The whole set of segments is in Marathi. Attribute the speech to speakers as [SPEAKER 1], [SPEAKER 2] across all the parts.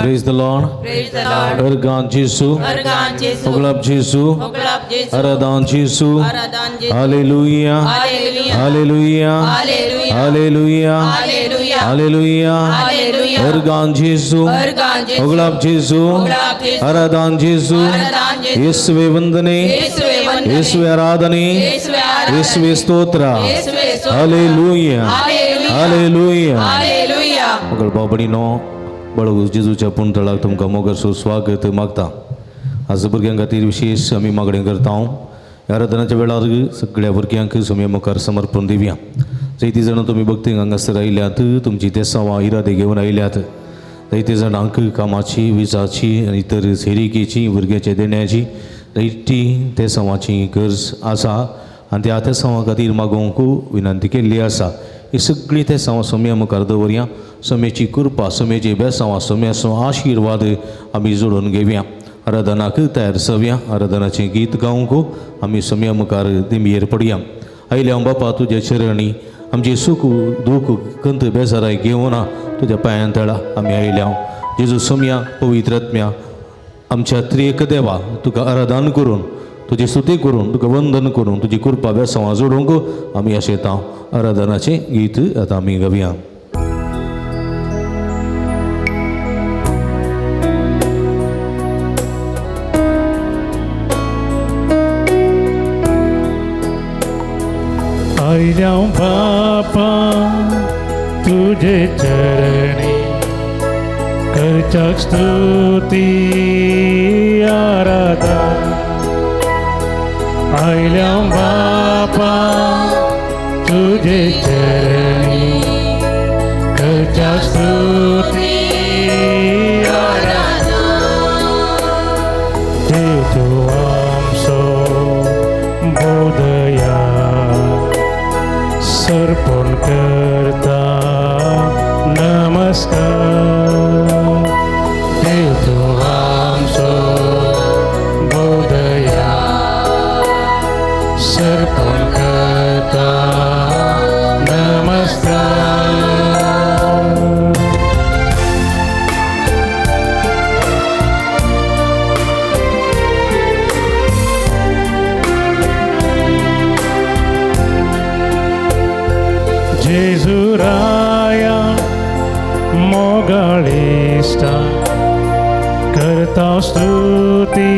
[SPEAKER 1] Praise the Lord.
[SPEAKER 2] Praise the Lord.
[SPEAKER 1] Argan Jesu.
[SPEAKER 2] Argan Jesu.
[SPEAKER 1] Oglap Jesu.
[SPEAKER 2] Oglap Jesu.
[SPEAKER 1] Aradan Jesu.
[SPEAKER 2] Aradan Jesu.
[SPEAKER 1] Hallelujah.
[SPEAKER 2] Hallelujah.
[SPEAKER 1] Hallelujah.
[SPEAKER 2] Hallelujah.
[SPEAKER 1] Hallelujah.
[SPEAKER 2] Hallelujah.
[SPEAKER 1] Hallelujah.
[SPEAKER 2] Hallelujah.
[SPEAKER 1] Argan Jesu.
[SPEAKER 2] Argan Jesu.
[SPEAKER 1] Oglap Jesu.
[SPEAKER 2] Oglap Jesu.
[SPEAKER 1] Aradan Jesu.
[SPEAKER 2] Aradan Jesu.
[SPEAKER 1] ಯೇಸುವೆ ವಂದನೆ,
[SPEAKER 2] ಯೇಸುವೆ ವಂದನೆ.
[SPEAKER 1] ಯೇಸುವೆ ಆರಾಧನೆ,
[SPEAKER 2] ಯೇಸುವೆ ಆರಾಧನೆ.
[SPEAKER 1] ಯೇಸುವೆ ಸ್ತೋತ್ರ.
[SPEAKER 2] ಯೇಸುವೆ ಸ್ತೋತ್ರ.
[SPEAKER 1] हालेलुया.
[SPEAKER 2] हालेलुया.
[SPEAKER 1] हालेलुया.
[SPEAKER 2] हालेलुया.
[SPEAKER 1] मगर बाबडीनो बळगू जेजूच्या पुंतळाक तुमकां मोगर स्वागत मागता. आज भुरग्यां खातीर विशेष आमी मागणी करता. ह्या आराधनाच्या वेळार सगळ्या भुरग्यांक आमी मुखार समर्पण दिवया. जायती जाणां तुमी भक्तीक हांगासर आयल्यात, तुमची देसांवां इरादे घेवन आयल्यात. जायते जाणांक कामाची, विजाची आनी इतर सेरिकेची, भुरग्याच्या देण्याची जायती देसांवांची गरज आसा आनी त्या देसांवां खातीर मागोवंक विनंती केल्ली आसा. ही सगळीं देसांवां सोम्या मुखार दवरया. सोम्याची कृपा, सोम्याची बेसांवां, सोम्याचो आशिर्वाद आमी जोडून घेवया. आराधनाक तयार जावया. आराधनाचें गीत गावंक आमी सोम्या मुखार दिमयेर पडया. आयल्या बापा तुज्या चरणी आमची सुख दूख कंत बेजाराय घेवन तुज्या पांयां तळा आमी आयल्या. जेजू सोम्या पवित्र आत्म्या आमच्या त्रिएक देवा तुका आराधन करून, तुजी स्तुती करून, तुका वंदन करून, तुजी कृपा बेसांवां जोडूंक आमी आशेता. आराधनाचें गीत आतां आमी गावया.
[SPEAKER 3] आयल्या बापा तुझे चरणी करच्याक स्तुती आराधना. आयल्या बापा तुझे चरणी करच्याक स्तुती आराधना. जेजू आमचो बोधया सर्पण करता नमस्कार. देव आमचो बोधया सर्पण करता नमस्कार. जेजू राया मोगाळिष्टा करता स्तुती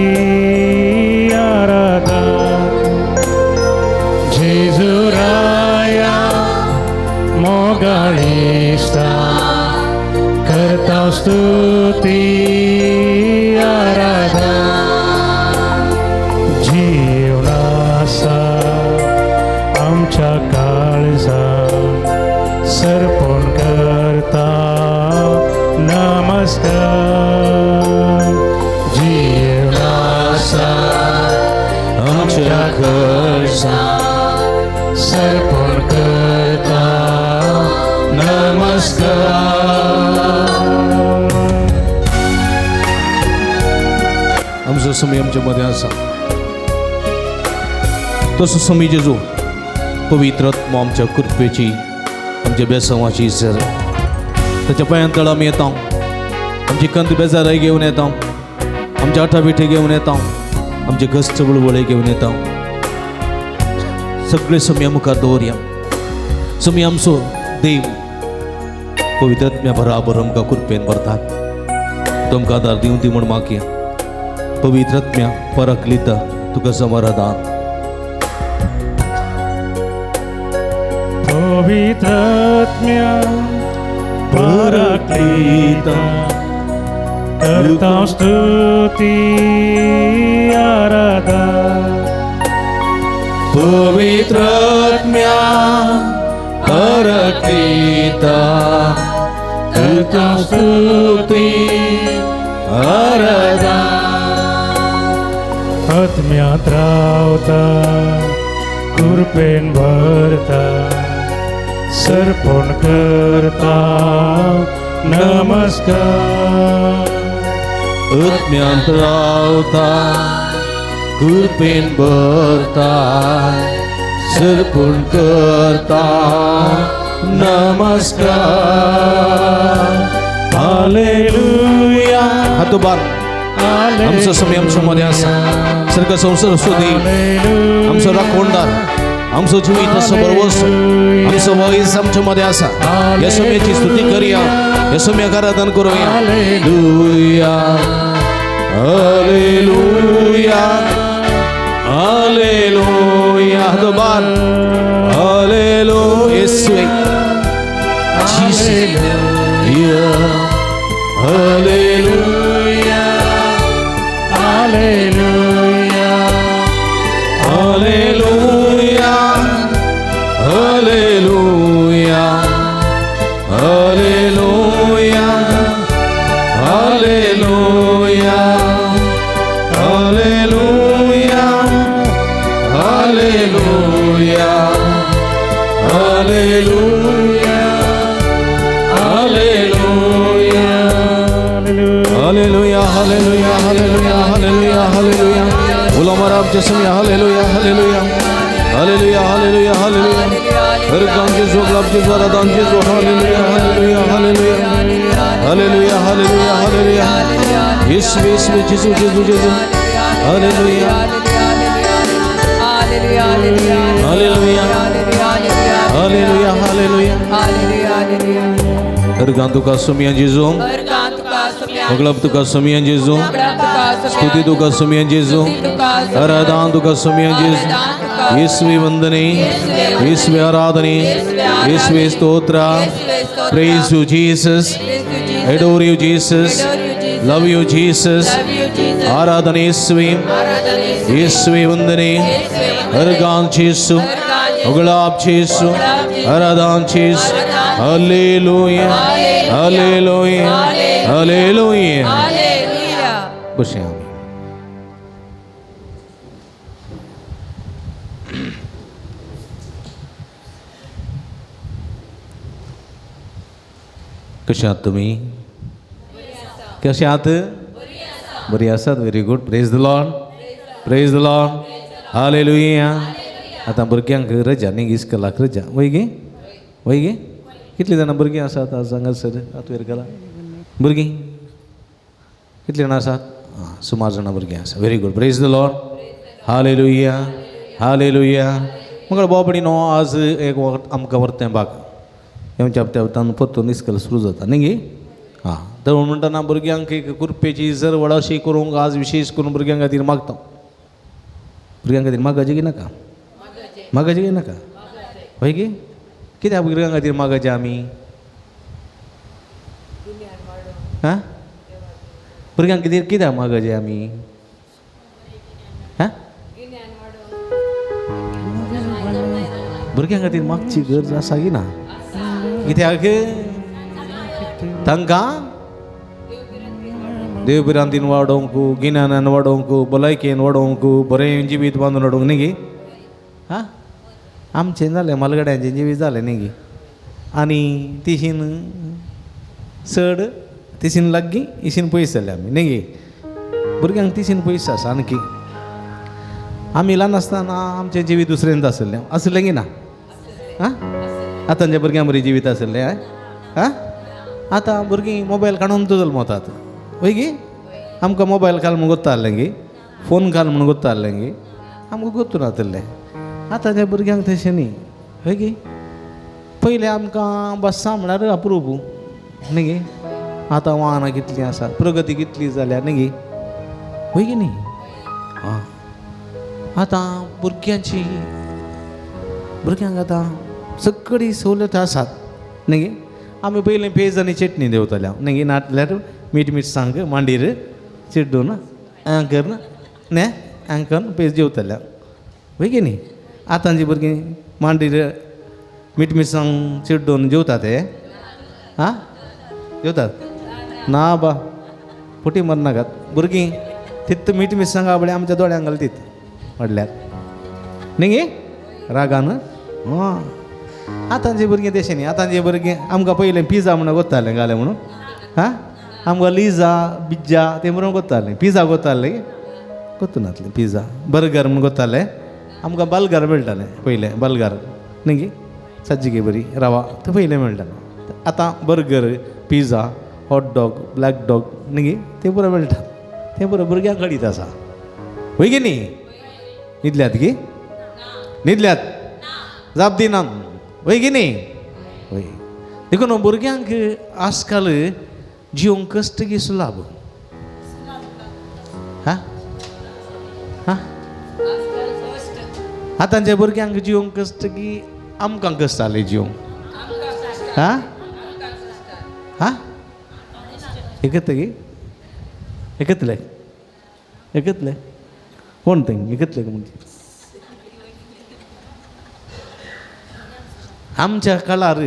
[SPEAKER 3] आराधना. जेजू राया मोगाळिष्टा करता स्तुती आराधना. जीवनासा आमच्या काळजा सर्पण करता नमस्कार. जीवनासा आमच्या काळजा सर्पण करता नमस्कार.
[SPEAKER 1] आमचो समय आमच्या मध्ये आसा. तसो समय जेजू पवित्र आत्मा आमच्या कृपेची, आमच्या बेसांवाची सर ताच्या पांयां तळा आमी येता. आमची कंत बेजाराय घेवन येता, आमच्या आठाबिठे घेवन येता, आमचे कश्ट बुळबुळे घेवन येता. सगळे समय मुखार दवरया. समय आमचो देव पवित्र आत्म्या बराबर आमकां कृपेन भरतात. तुमकां आदार दिवं ती म्हण मागया. पवित्र आत्म्या परकलिता तुका समाधान.
[SPEAKER 3] पवित्र आत्म्या परकलिता करता स्तुती आराधना.
[SPEAKER 1] पवित्र आत्म्या परकलिता करता स्तुती आराधना.
[SPEAKER 3] आत्म्यात रावता कृपेन भरता सर्पण करता नमस्कार
[SPEAKER 1] आत्म्यांत रावता कृपेन भरता सरपूण करता नमस्कार हालेलुया. हातो बार आमचं समय आमच्यामध्ये असा सर्ग संसार असू दे आमचं राखोंडार आमचं जीवित असं बरोबर आमचं वयस आमच्यामध्ये असा या समयाची स्तुती करूया या समयाक आराधन करूया. हालेलुया हालेलुया हालेलुया. हातो बार हालेलुया येशुवे हालेलुया
[SPEAKER 3] hallelujah
[SPEAKER 1] hallelujah hallelujah hallelujah hallelujah hallelujah hallelujah hallelujah hallelujah hallelujah hallelujah hallelujah हालेलुया. उलमा रब जसमिया हालेलुया हालेलुया हालेलुया हालेलुया हालेलुया. हर काम के जो लब के द्वारा दान के जो hallelujah hallelujah hallelujah hallelujah hallelujah हालेलुया. यीशु यीशु यीशु यीशु यीशु हालेलुया हालेलुया हालेलुया हालेलुया. हर काम तुका सुमिया जेजू मगलब तुका सुमिया जेजू स्तुति तुका सुमिया जेजू आराधना तुका सुमिया जेजू. यीशुवे वंदने यीशुवे आराधने यीशुवे स्तोत्र. Praise you Jesus, adore you Jesus, love you Jesus. आराधना यीशुवे यीशुवे वंदने आराधना यीशु मगलब यीशु आराधना यीशु. Hallelujah hallelujah hallelujah. खुश हैं कशा आहात तुम्ही कसे आहात बरी आसात very good. Praise the lord praise the lord hallelujah. आता भुरग्यांक रजा न्ही इस्कलाक रजा वय गे वय गे. कितली जाणां भुरगीं आसात आज सांगात सर हात वयर घाला. भुरगीं कितली जाणां आसात सुमार जाणां भुरगीं आसा very good. Praise the lord hallelujah hallelujah. मग बाबडी नो आज एक वक्त आमकां व्हरतें बाग येवच्या हप्त्यान परतून इस्कल सुरू जाता न्ही गे. हां तर म्हणटना भुरग्यांक एक कुरपेची जर व्हड अशी करूंक आज विशेश करून भुरग्यां खातीर मागता. भुरग्यां खातीर मागाचें गे नाका मागाचें गे नाका हय गे. कित्याक भुरग्यां खातीर मागाचें आमी हां भुरग्यांक खातीर कित्याक मागाचें आमी हां भुरग्यां खातीर मागची गरज आसा की ना. कित्याक तांकां देवबिरांतीन वाडोवंक गिन्यानान वाडोवंक भलायकेन वाडोवंक बरें जिवीत बांदून हाडूंक न्ही गे. हां आमचें जालें मालगड्यांचें जिवीत जालें न्ही गे. आनी तिशीन चड तिशीन लागीं इशीन पयस जाले आमी न्ही गे. भुरग्यांक तिशीन पयस आसा आनकी. आमी ल्हान आसतना आमचें जिवीत दुसरेंच आसलें आसलें गी ना. हां आतांच्या भुरग्यां बरी जिवीत आसलें हय. हां आतां भुरगीं मोबायल काडून तो जल्मतात वय गे. आमकां मोबायल घाल म्हूण गोत्ता आहलें गे फोन घाल म्हूण गोत्ता आहलें गे आमकां गोतून नासलें. आतांच्या भुरग्यांक तशें न्ही हय गे. पयलीं आमकां बस्सा म्हळ्यार अप्रूप न्ही गे. आतां वाहनां कितलीं आसा प्रगती कितली जाल्या न्ही गे वय गे न्ही. हां आतां भुरग्यांक आतां सगळी सवलत आसात न्ही गे. आमी पयलीं पेज आनी चटणी देंवताले न्ही गे. नाटल्यार मीठ मिरसांग मांडीर चिड्डून एंकर ने एंकर पेज जेवताले वय गे न्ही. आतांची भुरगीं मांडीर मीठ मिरसांग चिड्डून जेवतात ते हां जेवतात ना बा फुटी मरनाकात. भुरगीं तित्त मीठ मिरसांग आवडे आमच्या दोळ्यांक घालतीत वाडल्यार न्ही गे रागान. हां आतांचे भुरगे तशें न्ही आतांचे भुरगे आमकां पयलें पिझ्झा म्हणून कोत्तालें घालें म्हणून हां आमकां लिझा बिज्जा तें म्हणून कोत्तालें पिझ्झा कोत्तालें कोत्तू नासलें पिझ्झा बर्गर म्हणून कोत्तालें आमकां बल्गर मेळटालें पयलें बल्गर न्ही गे सज्जिगे बरी रवा तें पयलें मेळटालें आतां burger pizza hot dog black dog न्ही गे तें पुरो मेळटा तें पुरो भुरग्यांक घडीत आसा वय गे न्ही न्हिदल्यात गे न्हिदल्यात जाप दिना वय गे न्ही वय देखून भुरग्यांक आजकाल जिवंक कश्ट गी सुलाभ हां हां आतांच्या भुरग्यांक जिवंक कश्ट गी आमकां कश्ट जालें जिवंक हां हां एकत गे एकतले एकतले कोण ते एकतले म्हणजे आमच्या काळार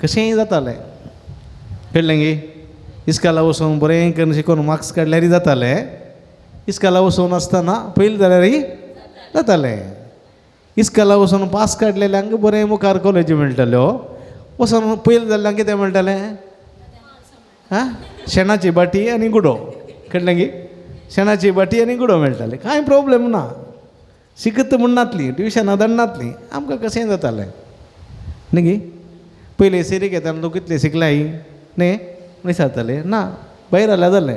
[SPEAKER 1] कशेंय जातालें कळ्ळें गे इस्काला वचून बरें करून शिकून मार्क्स काडल्यार जातालें इस्काला वचून आसतना पयलीं जाल्यार जातालें इस्काला वचून पास काडलेल्यांक बरें मुखार कॉलेजी मेळटल्यो वचून पयलीं जाल्ल्यांक कितें मेळटलें हां शेणाची बाटी आनी गुडो कळ्ळें गे शेणाची बाटी आनी गुडो मेळटाले कांय प्रॉब्लेम ना शिकत म्हूण नातली ट्युशनां धाडनातलीं आमकां कशेंय जातालें न्ही गे पयलीं सिरीक येताना तूं कितलें शिकलाय न्ही विचारताले ना भायर आल्या जालें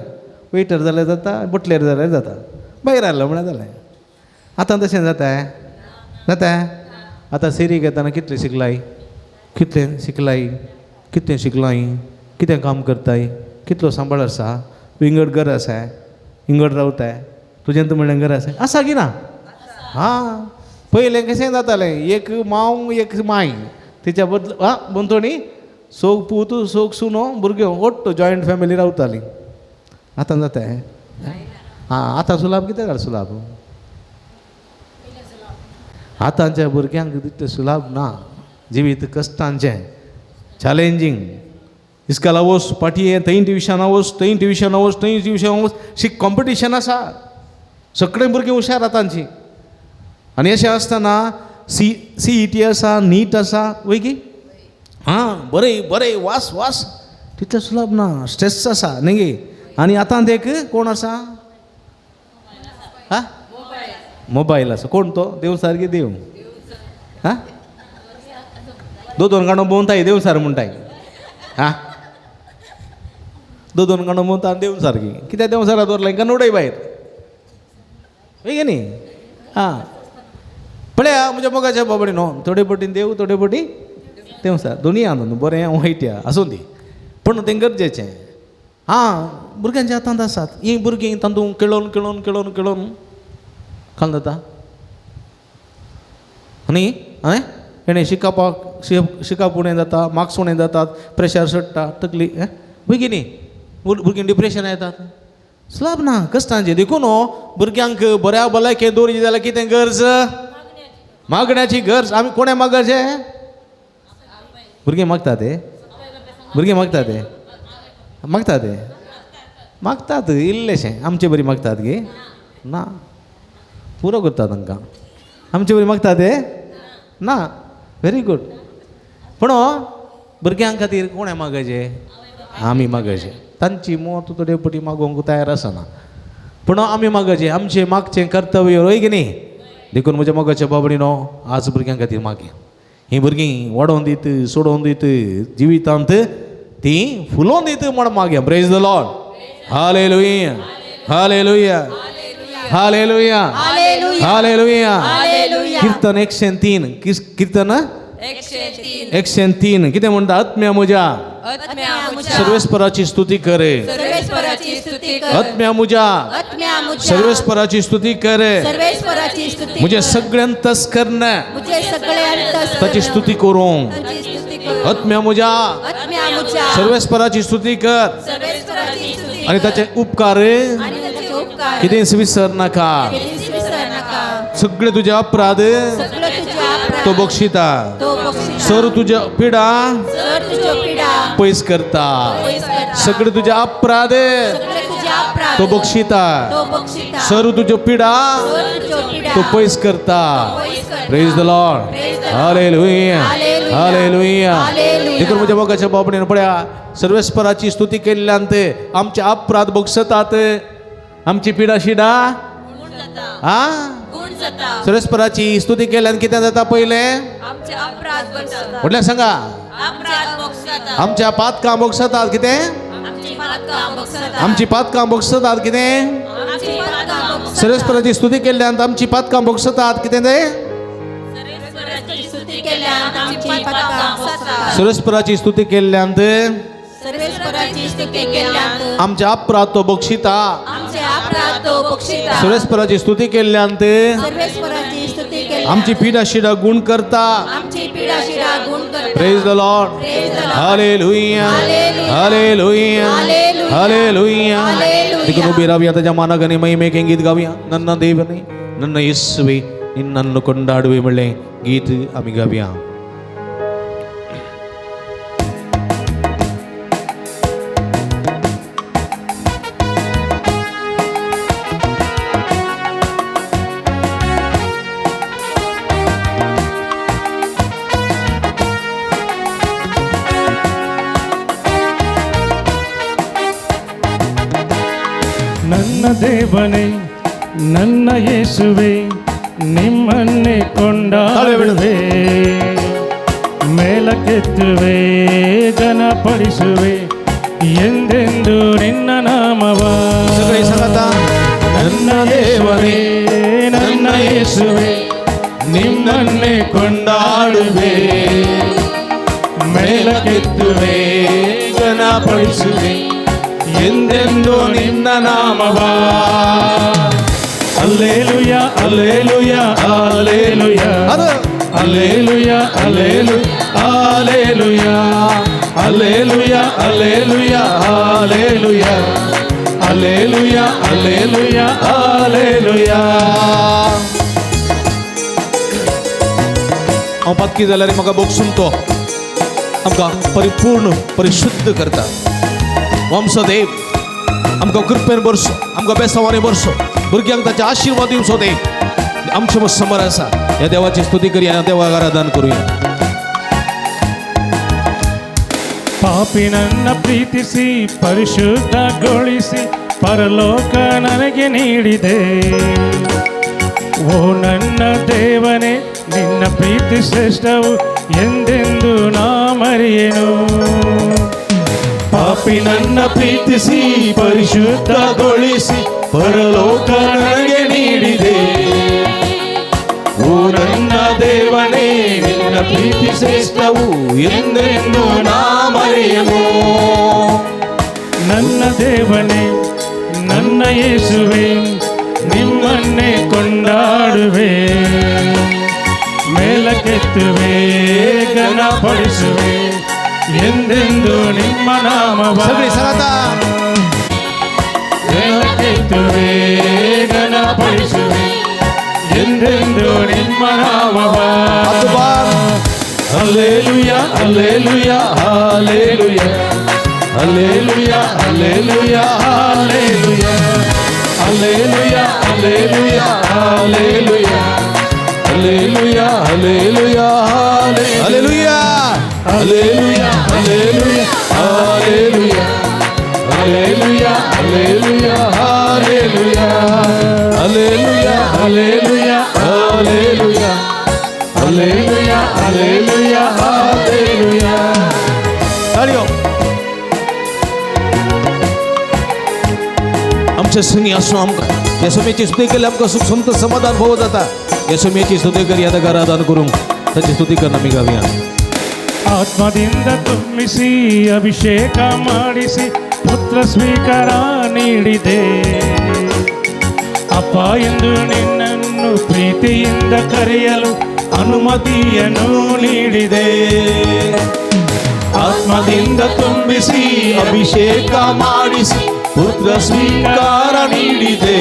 [SPEAKER 1] वेटर जाल्यार जाता बुटलेर जाल्यार जाता भायर आयलो म्हळ्यार जालें आतां तशें जाता जाता आतां सिरीक येताना कितलें शिकलाय कितलें शिकलाय कितलें शिकलाय कितें काम करताय कितलो सांबाळ आसा विंगड घर आसा इंगड रावताय तुजें तूं म्हणलें घर आसा की ना हां पयलें कशें जातालें एक मांव एक माय तिच्या बदल बंतोणी सोग पूत सोग सुनो भुरग्यो ओट्ट जॉयंट फॅमिली रावतालीं आतां जाता हां आतां सुलाभ कितें काड सुलाभ आतांच्या भुरग्यांक तितलें सुलाभ ना जिवीत कश्टांचें चॅलेंजींग इस्काला वच पाटये थंय ट्युशनां वच थंय ट्युशनां वच थंय ट्युशनां वच शिक कॉम्पिटिशन आसा सगळे भुरगे हुशार आतांची आनी अशें आसतना CET आसा नीट आसा वय गी हां बरें बरें वास वास तितलें सुलाभ ना स्ट्रेस आसा न्ही गे आनी आतां देख कोण आसा हां मोबायल आसा कोण तो देव सारकी देव हां दोन गाणो बोंवताय देव सार म्हणटाय हां दोन गाणो बोंवता देव सारकी कित्याक देव सारा दवरला इंका नोडय भायर वय गे न्ही हां पळया म्हज्या मोगाच्या बाबडी न्हू थोडे पटीन देव थोडे पटी देव सार दोनी आहा न्हू बरें वायट आसूं दी पूण तें गरजेचें हां भुरग्यांच्या हातांत आसात ही भुरगीं तांदूळ केळोन केळोन केळोन केळोन काल जाता न्ही हय हेणें शिकप उणें जाता मार्क्स उणें जातात प्रेशर चडटा तकली भुरगीं न्ही भुरगीं डिप्रेशन येतात सुलाभ ना कश्टांचें देखून भुरग्यांक बऱ्या भलायके दवरची जाल्यार कितें गरज मागण्याची गरज आमी कोणें मागचें भुरगीं मागता ते भुरगीं मागता ते मागता ते मागतात इल्लेशें आमचे बरी मागतात गे ना पुरो करता तांकां आमचे बरी मागता ते ना व्हेरी गूड पूण भुरग्यां खातीर कोणें मागचें आमी मागचें तांची मोत थोडे पटी मागोवंक तयार आसना पूण आमी मागचें आमचें मागचें कर्तव्य रोय गे न्ही देखून म्हज्या मोगाच्या बाबडीनो आज भुरग्यां खातीर मागे हीं भुरगीं वाडोवन दीत सोडोवन दीत जिवितांत तीं फुलोवन दीत म्हण मागे praise the lord hallelujah hallelujah hallelujah hallelujah कीर्तन 103 कीर्तन 103 कितें म्हणटा आत्म्या म्हज्या सर्वेस्पराची स्तुती करे आत्म्या म्हज्या सर्वेस्पराची स्तुती करे म्हजे सगळे अंतस्करण ताची स्तुती करूं आत्म्या म्हज्या सर्वेस्पराची स्तुती कर आनी ताचे उपकार कितें विसर नाका सगळे तुजे अपराध तो बक्षिता सर तुझ्या पिढा
[SPEAKER 2] सर तुझ्या पिढा
[SPEAKER 1] पैस करता,
[SPEAKER 2] पैस करता.
[SPEAKER 1] सगळे तुझे अपराध
[SPEAKER 2] सगळे तुझे अपराध
[SPEAKER 1] तो बक्षिता,
[SPEAKER 2] तो बक्षिता.
[SPEAKER 1] सर तुझ्या पिढा
[SPEAKER 2] सर तुझ्या पिढा
[SPEAKER 1] तो पैस करता.
[SPEAKER 2] पैस करता.
[SPEAKER 1] Praise the Lord,
[SPEAKER 2] Praise the Lord.
[SPEAKER 1] Hallelujah,
[SPEAKER 2] Hallelujah.
[SPEAKER 1] Hallelujah.
[SPEAKER 2] Hallelujah.
[SPEAKER 1] देखील माझ्या बघाच्या बाबतीने पड्या सर्वेस्पराची स्तुती केल्यानंतर आमचे अपराध बक्षतात, आमची पिढा शिडा हा
[SPEAKER 2] गुण जाता.
[SPEAKER 1] सर्वेस्पराची स्तुती केल्यान किती जाता पहिले
[SPEAKER 2] आमचे अपराध बक्षता.
[SPEAKER 1] म्हटल्या सांगा
[SPEAKER 2] अपराध बक्षता.
[SPEAKER 1] आमच्या पातकां बक्षतात किती,
[SPEAKER 2] आमची पातकां बक्षता.
[SPEAKER 1] आमची पातकां बक्षतात किती,
[SPEAKER 2] आमची पातकां बक्षता.
[SPEAKER 1] सर्वेस्पराची स्तुती केल्यान आमची पातकां बक्षतात किती ते,
[SPEAKER 2] सर्वेश्वराची स्तुती केल्यान आमची पातकां बक्षता.
[SPEAKER 1] सर्वेस्पराची स्तुती केल्यानंतर
[SPEAKER 2] सर्वेश्वराची स्तुती केल्यान
[SPEAKER 1] आमचे अपराध तो बक्षिता.
[SPEAKER 2] आमचे अपराध तो बक्षिता.
[SPEAKER 1] सर्वेस्पराची स्तुती केल्यानंतर
[SPEAKER 2] सर्वेश्वराची स्तुती केल्यान
[SPEAKER 1] आमची पिढा शिडा गुण करता.
[SPEAKER 2] आमची पिढा शिडा गुण करता.
[SPEAKER 1] Praise the Lord,
[SPEAKER 2] Praise the Lord.
[SPEAKER 1] Hallelujah,
[SPEAKER 2] Hallelujah.
[SPEAKER 1] Hallelujah,
[SPEAKER 2] Hallelujah.
[SPEAKER 1] Hallelujah.
[SPEAKER 2] Hallelujah.
[SPEAKER 1] देखो ಬೇರಾವಿಯ ತಜ ಮಾನಗನೆ ಮಹಿಮೆಗೆ ಗೀತ್ ಗಾವಿಯ ನನ್ನ ದೇವನೇ ನನ್ನ ಯೇಸುವೆ ನಿನ್ನನ್ನು ಕೊಂಡಾಡುವೆ ಮಳೆ ಗೀತ್ ಆಮಿ ಗಾವಿಯ.
[SPEAKER 3] ನನ್ನ ದೇವನೇ ನನ್ನ ಯೇಸುವೆ ನಿಮ್ಮನ್ನೇ ಕೊಂಡಾಡುವೆ, ಮೇಲಕ್ಕೆತ್ತುವೆ ಘನಪಡಿಸುವೆ ಎಂದೆಂದು ನಿನ್ನ ನಾಮವ.
[SPEAKER 1] सगळे सांगता
[SPEAKER 3] ನನ್ನ ದೇವನೇ ನನ್ನ ಯೇಸುವೆ ನಿಮ್ಮನ್ನೇ ಕೊಂಡಾಡುವೆ, ಮೇಲಕ್ಕೆತ್ತುವೆ ಘನಪಡಿಸುವೆ ಎಂದೆಂದು ನಿನ್ನ ನಾಮವ. ಅಲ್ಲೇಲುಯ ಅಲ್ಲೇಲುಯ ಅಲ್ಲೇಲುಯ
[SPEAKER 1] ಅದು
[SPEAKER 3] ಅಲ್ಲೇಲುಯ ಅಲ್ಲೇಲುಯ ಅಲ್ಲೇಲುಯ ಅಲ್ಲೇಲುಯ ಅಲ್ಲೇಲುಯ ಅಲ್ಲೇಲುಯ ಅಲ್ಲೇಲುಯ ಅಲ್ಲೇಲುಯ ಅಲ್ಲೇಲುಯ.
[SPEAKER 1] हांव पातकी जाल्यार म्हाका बक्षून तो आमकां परिपूर्ण परिशुद्ध करता. वंशदेव आमकां कृपेन बरसो, आमकां बेसांवांनी बरसो, भुरग्यांक ताचे आशिर्वाद दिवचो देव आमचे समोर आसा. ह्या देवाची स्तुती करुया, देवाक आराधना करुया.
[SPEAKER 3] ಪಾಪಿ ನನ್ನ ಪ್ರೀತಿಸಿ ಪರಿಶುದ್ಧಗೊಳಿಸಿ ಪರಲೋಕ ನನಗೆ ನೀಡಿದೆ. ಓ ನನ್ನ ದೇವನೇ ನಿನ್ನ ಪ್ರೀತಿ ಶ್ರೇಷ್ಠವು ಎಂದೆಂದು ನಾ ಮರೆಯೆನು. ಪಾಪಿ ನನ್ನ ಪ್ರೀತಿಸಿ ಪರಿಶುದ್ಧಗೊಳಿಸಿ ಪರಲೋಕ ನನಗೆ ನೀಡಿದೆ. ಓ ನನ್ನ ದೇವನೇ ನಿನ್ನ ಪ್ರೀತಿ ಶ್ರೇಷ್ಠವು ಎಂದೆಂದು ನಾ ಮರೆಯೆನು. ನನ್ನ ದೇವನೇ ನನ್ನ ಯೇಸುವೆ ನಿಮ್ಮನ್ನೇ ಕೊಂಡಾಡುವೆ, ಮೇಲಕ್ಕೆತ್ತುವೆ ಘನಪಡಿಸುವೆ ಎಂದೆಂದು ನಿಮ್ಮ ನಾಮವ.
[SPEAKER 1] सगळी सांगता
[SPEAKER 3] ಮೇಲಕ್ಕೆತ್ತುವೆ ಘನಪಡಿಸುವೆ ಎಂದೆಂದು ನಿಮ್ಮ ನಾಮವ.
[SPEAKER 1] ಅದ್ಭುತ.
[SPEAKER 3] Hallelujah hallelujah hallelujah hallelujah hallelujah hallelujah hallelujah hallelujah hallelujah hallelujah hallelujah
[SPEAKER 1] hallelujah,
[SPEAKER 3] hallelujah hallelujah hallelujah hallelujah hallelujah hallelujah hallelujah hallelujah hallelujah hallelujah hallelujah hallelujah.
[SPEAKER 1] ताळयो. आमच्या संगी असो आमकां ह्या समयाची स्तुती केली आमकां सुख संत समाधान भोव जाता. ह्या समयाची स्तुती करी आता आराधना करूंक ताची स्तुती करना आमी गावया.
[SPEAKER 3] ಆತ್ಮದಿಂದ ತುಂಬಿಸಿ ಅಭಿಷೇಕ ಮಾಡಿಸಿ ಪುತ್ರ ಸ್ವೀಕಾರ ನೀಡಿದೆ. ಅಪ್ಪ ಎಂದು ನಿನ್ನನ್ನು ಪ್ರೀತಿಯಿಂದ ಕರೆಯಲು ಅನುಮತಿಯನ್ನು ನೀಡಿದೆ. ಆತ್ಮದಿಂದ ತುಂಬಿಸಿ ಅಭಿಷೇಕ ಮಾಡಿಸಿ ಪುತ್ರ ಸ್ವೀಕಾರ ನೀಡಿದೆ.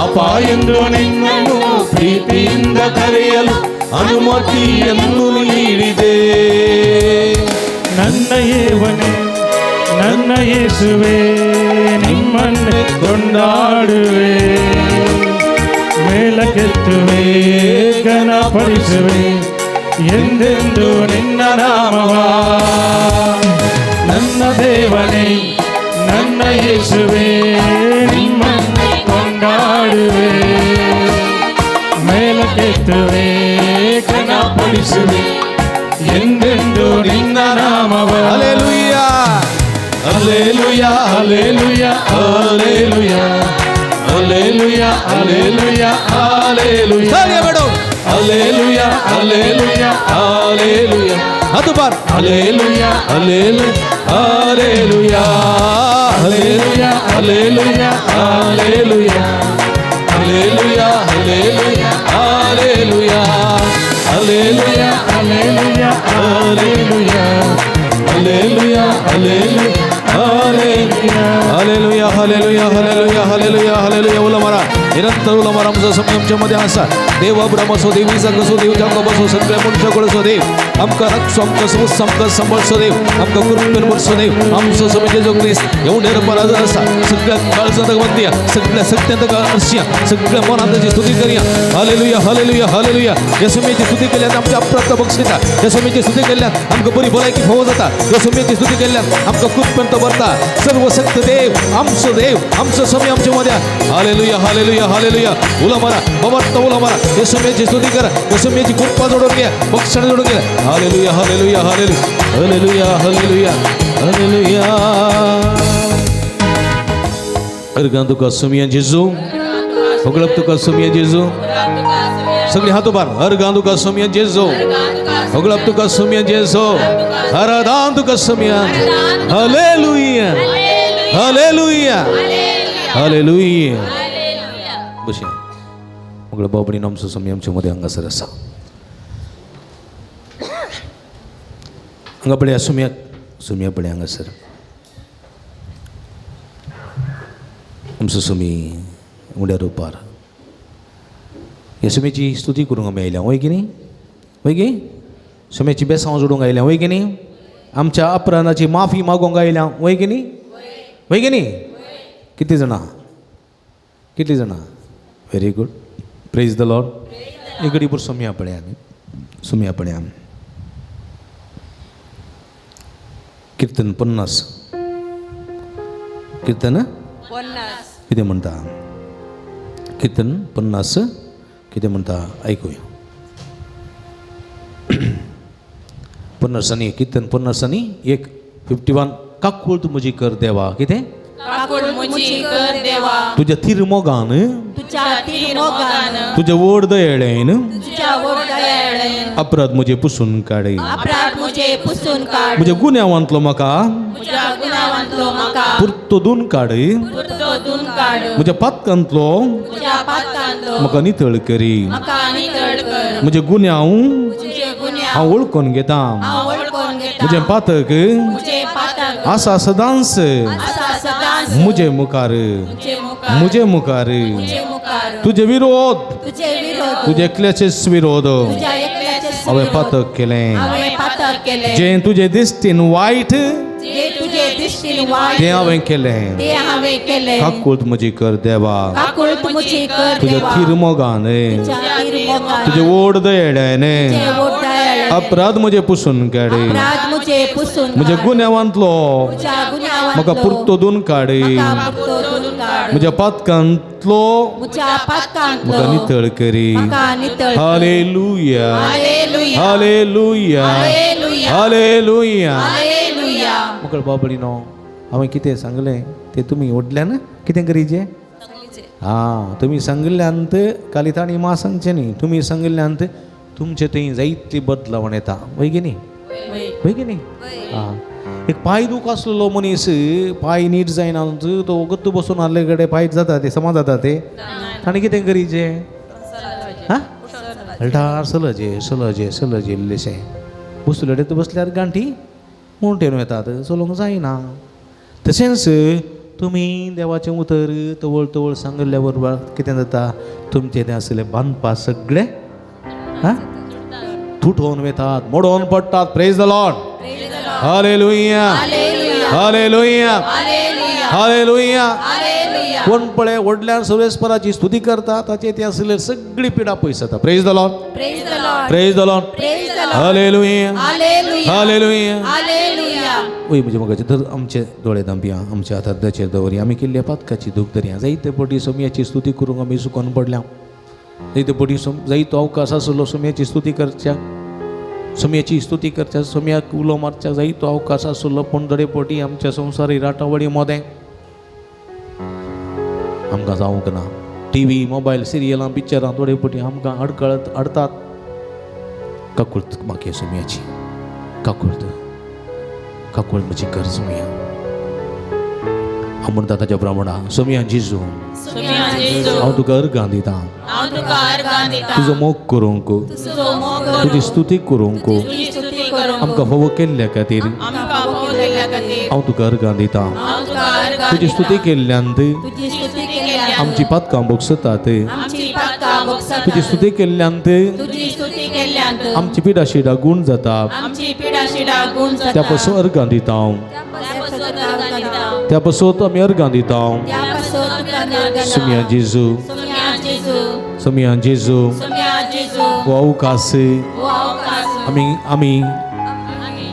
[SPEAKER 3] ಅಪ್ಪ ಎಂದು ನಿನ್ನನ್ನು ಪ್ರೀತಿಯಿಂದ ಕರೆಯಲು ಅನುಮತಿಯನ್ನು ನೀಡಿದೆ. ನನ್ನ ಏವನೇ ನನ್ನ ಯೇಸುವೆ ನಿಮ್ಮನ್ನೇ ಕೊಂಡಾಡುವೆ, ಮೇಲಕ್ಕೆತ್ತುವೆ ಘನಪಡಿಸುವೆ ಎಂದೆಂದು ನಿನ್ನ ನಾಮವ. ನನ್ನ ದೇವನೇ ನನ್ನ ಯೇಸುವೆ ನಿಮ್ಮನ್ನೇ ಕೊಂಡಾಡುವೆ, ಮೇಲಕ್ಕೆತ್ತುವೆ ಘನಪಡಿಸುವೆ ಎಂದೆಂದು ನಿನ್ನ ನಾಮವ.
[SPEAKER 1] హల్లెలూయా
[SPEAKER 3] Alleluia, alleluia, alleluia, alleluia, alleluia, alleluia,
[SPEAKER 1] ತಾಳಿಯ ಬೇಡು.
[SPEAKER 3] alleluia, alleluia, alleluia,
[SPEAKER 1] ಅದು bar.
[SPEAKER 3] alleluia, alleluia, alleluia, alleluia, alleluia, alleluia, alleluia, alleluia, alleluia, alleluia, alleluia, alleluia, alleluia, alleluia.
[SPEAKER 1] Hallelujah hallelujah hallelujah hallelujah hallelujah उलमरा निरंतर उलमरा आमचं समयमच्या मध्ये असा देव ब्रह्मसो देवी संगसो देव जंगमसो सगळे मनुष्यकुळसो देव आमका रक्षो आमका समूस आमका संभळसो देव आमका कुरुपेर बरसो देव आमचं समजे जो ख्रिस्त एवढे पराजय असा सगळ्या काळजात वंदिया सगळ्या सत्यांत अर्शिया सगळ्या मनांची स्तुती करूया. हालेलुया हालेलुया हालेलुया येशूची स्तुती केल्यात आमच्या अप्राप्त बक्षिता, येशूची स्तुती केल्यात आमका बरी भलायकी होव जाता, येशूची स्तुती केल्यात आमका कुरुपेंत भरता सर्व सत्य देव आमचं समय आमच्या मध्ये. हालेलुया हालेलुया हालेलुया उलमरा बवत्त उलमरा येशूची स्तुती करा, येशूची कृपा जोडून घ्या, बक्षण जोडून घ्या. Hallelujah hallelujah hallelujah hallelujah hallelujah. अर्गां तुका सुमिया जेजू होगळप तुका सुमिया जेजू सगळी हात उभार. अर्गां तुका सुमिया जेजू होगळप तुका सुमिया जेजू आराधन तुका सुमिया. Hallelujah hallelujah hallelujah. बशा मग बाबडी नामचं समय आमच्या मध्ये अंगासर असा अंगा पडे सुमिया पडे हांगासर आमचो सुमी उड्या रुपार हे सुमेची स्तुती करूंक आमी आयल्या वय की न्ही, वय की सुमेची बेसांव जोडूंक आयल्या वय की न्ही, आमच्या अपराधाची माफी मागोवंक आयल्या वय की न्ही, वय की न्ही. कितली जाणां very good praise the Lord. एक घडी पूर सुमिया पळया कीर्तन 50 कीर्तन कितें म्हणटा कीर्तन 50 कितें म्हणटा ऐकूया. 50 कीर्तन 50 1 51 काकूळ म्हजी कर देवा कितें
[SPEAKER 2] काकूळ मुची कर देवा
[SPEAKER 1] तुझ्या थिरमोगान
[SPEAKER 2] तुझ्या तिरमोगान
[SPEAKER 1] तुझ्या ओढ दयेळेन
[SPEAKER 2] तुझ्या वडयाळेन
[SPEAKER 1] अपराध म्हजे पुसून काडे
[SPEAKER 2] अपराध मुझे पुसून काढ
[SPEAKER 1] म्हज्या गुन्यांवांतलो म्हाका
[SPEAKER 2] तुझ्या गुणावंतलो म्हाका
[SPEAKER 1] पुर्तोदून काड
[SPEAKER 2] पुर्तोदून काढ
[SPEAKER 1] म्हज्या पातकांतलो
[SPEAKER 2] तुझ्या पातकांतलो
[SPEAKER 1] म्हाका नितळ करी
[SPEAKER 2] म्हाका नितळ कर
[SPEAKER 1] म्हजे गुन्यांव
[SPEAKER 2] तुझे गुन्हा
[SPEAKER 1] हांव वळखून घेता
[SPEAKER 2] हांव वळखून घेता
[SPEAKER 1] म्हजें पातक
[SPEAKER 2] तुझे पातक
[SPEAKER 1] आसा सदांच
[SPEAKER 2] असा सदांच
[SPEAKER 1] म्हजे मुखार
[SPEAKER 2] तुझे मुखार
[SPEAKER 1] म्हजे मुखार
[SPEAKER 2] तुझे मुखार
[SPEAKER 1] तुझे विरोध
[SPEAKER 2] तुझे विरोध
[SPEAKER 1] तुझे एकल्याचेच विरोध
[SPEAKER 2] तुझ्या एकल्याचे
[SPEAKER 1] हांवें पातक केलें
[SPEAKER 2] हांवें पातक केले
[SPEAKER 1] जें तुजे दिश्टीन वायट
[SPEAKER 2] जे तुझे दिश्टीन वाईट
[SPEAKER 1] तें हांवें केलें
[SPEAKER 2] ते हांवें केले
[SPEAKER 1] काकूळ म्हजी कर देवा
[SPEAKER 2] काकूळ तुमची कर
[SPEAKER 1] तुझ्या
[SPEAKER 2] देवा
[SPEAKER 1] थिरमोगान
[SPEAKER 2] तुझ्या तिरमोगान
[SPEAKER 1] तुझे ओढ दयेळेन
[SPEAKER 2] तुझे ओठायळे
[SPEAKER 1] अपराध म्हजे पुसून काड
[SPEAKER 2] अपराध मुझे पुसून
[SPEAKER 1] म्हज्या गुन्यांवांतलो
[SPEAKER 2] तुझ्या गुन्हावंतलो
[SPEAKER 1] म्हाका पुर्तोदून काड
[SPEAKER 2] म्हाका पुर्तोदून काढ
[SPEAKER 1] म्हज्या पातकांतलो
[SPEAKER 2] म्हज्या पातकांतलो
[SPEAKER 1] म्हाका नितळ करी.
[SPEAKER 2] म्हाका नितळ कर.
[SPEAKER 1] Hallelujah
[SPEAKER 2] hallelujah
[SPEAKER 1] hallelujah
[SPEAKER 2] hallelujah
[SPEAKER 1] hallelujah.
[SPEAKER 2] Hallelujah
[SPEAKER 1] मुकळ बाबडी न्हू हांवें कितें सांगलें तें तुमी ओडल्यान कितें करीचें. हां तुमी सांगिल्ल्यांत कालिताणी मा सांगचें न्ही, तुमी सांगिल्ल्यांत तुमचे थंय जायतली बदलावण येता वय की न्ही, वय की न्ही. हां एक पाय दूख आसलेलो मनीस पाय नीट जायना तो गत्तू बसून आसले कडेन पायट जाता ते समा जाता ते ताणें कितें करीचें. हां हलटार सलजे इल्लेशें बसले कडेन बसल्यार गांठी मोणटेन येतात चलोवंक जायना. तशेंच तुम्ही देवाचे उतर तवळ तवळ सांगल्यावर कितें जाता तुमचे तें आसले बांदपा सगळे हा तुटून वेतात मोडून पडटात praise the lord hallelujah hallelujah hallelujah कोण पळय व्हडल्यान सर्वेस्पराची स्तुती करता ताचे ते आसले सगळी पिडा पयस जाता praise the Lord
[SPEAKER 2] Praise the Lord.
[SPEAKER 1] Praise the Lord
[SPEAKER 2] Praise the Lord.
[SPEAKER 1] Hallelujah
[SPEAKER 2] Hallelujah.
[SPEAKER 1] Hallelujah
[SPEAKER 2] Hallelujah.
[SPEAKER 1] वय म्हणजे मगाचे तर आमचे दोळे दांबिया आमच्या हाताचेर दवरी आमी केल्ल्या पातकाची दूख धरया जायते पटी सोमयाची स्तुती करूंक आमी सुकोन पडल्या जायते पटी जायतो अवकाश आसलो सोमयाची स्तुती करच्या सोमयाची स्तुती करच्या सोमयाक उलो मारच्या जायतो अवकाश आसलो पूण थोडे पटी आमच्या संवसारी राटावडी मोदें आमकां जावंक ना टीव्ही मोबायल सिरियलां पिक्चरां थोडे पटी आमकां अडकळत अडतात काकुळत म्हाका सोमयाची काकुळत काकुळ म्हजी कर सोमया हांव म्हणटा ताच्या प्रमाणान सोमया जेजू
[SPEAKER 2] सोमया जेजू,
[SPEAKER 1] हांव तुका अर्गां दिता
[SPEAKER 2] हांव तुका अर्गां दिता.
[SPEAKER 1] तुजो मोग करूंक
[SPEAKER 2] तुजो मोग करूं,
[SPEAKER 1] तुजी स्तुती करूंक
[SPEAKER 2] तुजी स्तुती करूं,
[SPEAKER 1] आमकां फावो केल्ल्या खातीर
[SPEAKER 2] आमकां फोव केल्ल्या खातीर
[SPEAKER 1] हांव तुका अर्गां दिता
[SPEAKER 2] हांव तुका अर्गां
[SPEAKER 1] तुजी
[SPEAKER 2] दिता.
[SPEAKER 1] स्तुती केल्ल्यांत
[SPEAKER 2] तुजी स्तुती केल्ल्यान
[SPEAKER 1] आमची पातकां बोगसतात
[SPEAKER 2] आमची पातकां बोगसतात.
[SPEAKER 1] तुजी स्तुती केल्ल्यांत
[SPEAKER 2] तुजी स्तुती केल्ल्यान
[SPEAKER 1] आमची पिडा शिडा गुण जाता
[SPEAKER 2] आमची पिडा शिडा गुण जाता.
[SPEAKER 1] त्या पासून अर्गां दिता हांव
[SPEAKER 2] त्यापासून अर्गां दिता.
[SPEAKER 1] त्या पासून आमी अर्गां दिता हांव
[SPEAKER 2] त्यापासून तुका अर्गां दिता.
[SPEAKER 1] सोमया जेजू
[SPEAKER 2] सोमया जेजू,
[SPEAKER 1] सोमया जेजू
[SPEAKER 2] सोमया जेजू,
[SPEAKER 1] हो अवकाश
[SPEAKER 2] हो अवकाश,
[SPEAKER 1] आमी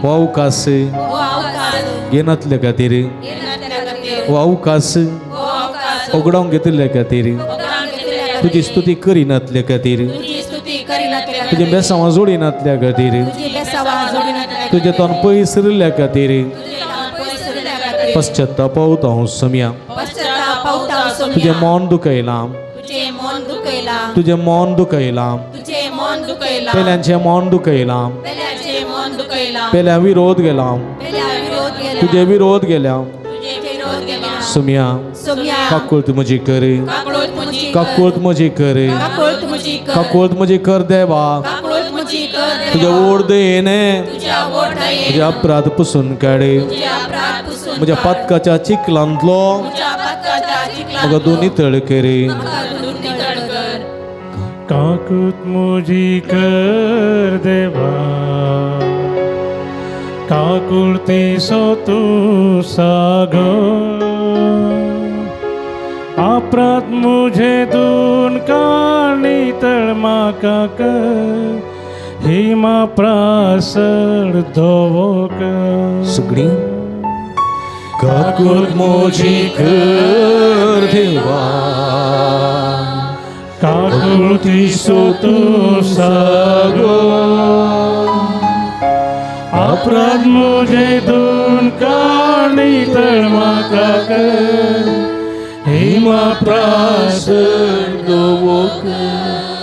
[SPEAKER 1] हो अवकाश
[SPEAKER 2] हो अवकाश
[SPEAKER 1] घेनातल्या खातीर
[SPEAKER 2] येणाऱ्या खातीर,
[SPEAKER 1] हो अवकाश
[SPEAKER 2] हो अवकाश
[SPEAKER 1] ओगडावंक घेतल्या खातीर
[SPEAKER 2] ओगडावन घेतल्या खातीर,
[SPEAKER 1] तुजी स्तुती करिनातल्या खातीर
[SPEAKER 2] तुजी स्तुती करिनातल्या
[SPEAKER 1] तुजे
[SPEAKER 2] खातीर,
[SPEAKER 1] बेसांवां जोडिनातल्या खातीर
[SPEAKER 2] तुजी बेसावां जोडिनातल्या खातीर,
[SPEAKER 1] तुजे तोंड पयसरल्या खातीर
[SPEAKER 2] तुजे नांव पयसुरल्या खातीर,
[SPEAKER 1] पश्चात्तापावता हांव सोमया
[SPEAKER 2] पश्चाताप पावता हांव सोमया.
[SPEAKER 1] तुजें मन दुखयलां
[SPEAKER 2] तुझे मन दुखयलां,
[SPEAKER 1] तुजें मन दुखयलां
[SPEAKER 2] तुझे मन दुखयलां,
[SPEAKER 1] पेल्यांचें मन दुखयलां
[SPEAKER 2] पेल्याचे मन दुखयलां,
[SPEAKER 1] पेल्या विरोध गेला
[SPEAKER 2] पेल्या विरोध केला,
[SPEAKER 1] तुजे विरोध गेल्या
[SPEAKER 2] तुझे विरोध केला.
[SPEAKER 1] सोमया
[SPEAKER 2] सोमया,
[SPEAKER 1] काकुळत म्हजी कर
[SPEAKER 2] काकुळत म्हजी
[SPEAKER 1] काकुळत म्हजी कर
[SPEAKER 2] काकुळत म्हजी कर,
[SPEAKER 1] काकुळत म्हजी कर देवा
[SPEAKER 2] काकुळत म्हजी कर देवा.
[SPEAKER 1] तुझ्या ओढ देन
[SPEAKER 2] तुझ्या ओठाये,
[SPEAKER 1] तुझ्या अपराध पुसून काड
[SPEAKER 2] तुझ्या अपराध पुसून
[SPEAKER 1] म्हज्या
[SPEAKER 2] काढ.
[SPEAKER 1] पातकाच्या चिखलांतलो
[SPEAKER 2] तुझ्या पातकाच्या चिखलात
[SPEAKER 1] म्हाका दोनी तळ कर
[SPEAKER 2] म्हाका दोन्ही तळ कर.
[SPEAKER 3] काकुत मुझी कर देवा काकुळती सो तू सागो अपराध मुझे दून काणी तळ माका कर हिमा प्रासड धोवक
[SPEAKER 1] सगळी काकुळत म्हजी कर देवा
[SPEAKER 3] काकुळती सो तू सागो अपराध मुझे दून काणी तळ माका कर हिमा प्रासड धोवक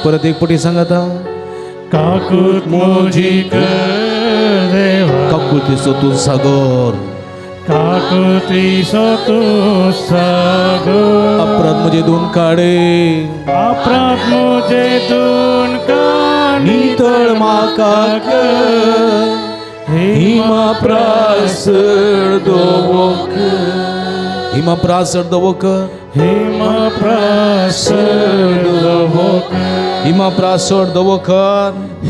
[SPEAKER 1] परत एक पटी सांगाता
[SPEAKER 3] काकुत मुझी कर देवा
[SPEAKER 1] काकुळती सोतून सागर
[SPEAKER 3] काकुती सो तू सागो
[SPEAKER 1] अपराध म्हजे दोन काडे
[SPEAKER 3] अपराध मुझे दून काणी
[SPEAKER 1] नितळ माका कर हिमा प्रासड दोवक हिमा प्रासड दोवक
[SPEAKER 3] हिमा प्रासड धोवक
[SPEAKER 1] हिमा प्रासड दोवक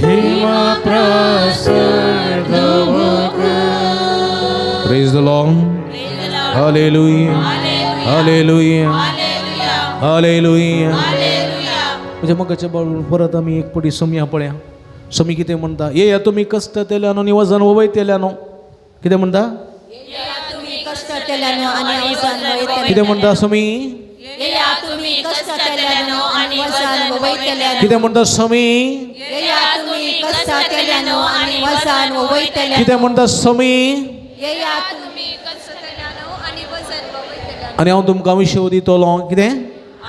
[SPEAKER 3] हिमा प्रासड धोवक
[SPEAKER 1] praise the lord hallelujah hallelujah hallelujah म्हणजे मगाच्या बाळू परत आमी एक पटी सोमया पळया सोमी कितें म्हणटा ये तुमी कश्ट केल्यानो आनी वजन वयतल्यानो कितें म्हणटा
[SPEAKER 2] तुम्ही कष्ट केल्यानो आणि अवसान वयतले.
[SPEAKER 1] कितें म्हणटा सोमी
[SPEAKER 2] येया तुम्ही कष्ट केल्यानो आणि वसान वयतल्यानो.
[SPEAKER 1] कितें म्हणटा सोमी
[SPEAKER 2] येया तुम्ही कष्ट केल्यानो आणि वसान वयतल्यानो.
[SPEAKER 1] कितें म्हणटा सोमी
[SPEAKER 2] येया तुम्ही कष्ट केल्यानो आणि वसान वयतल्यानो.
[SPEAKER 1] आनी हांव तुमकां विशेव दितलो कितें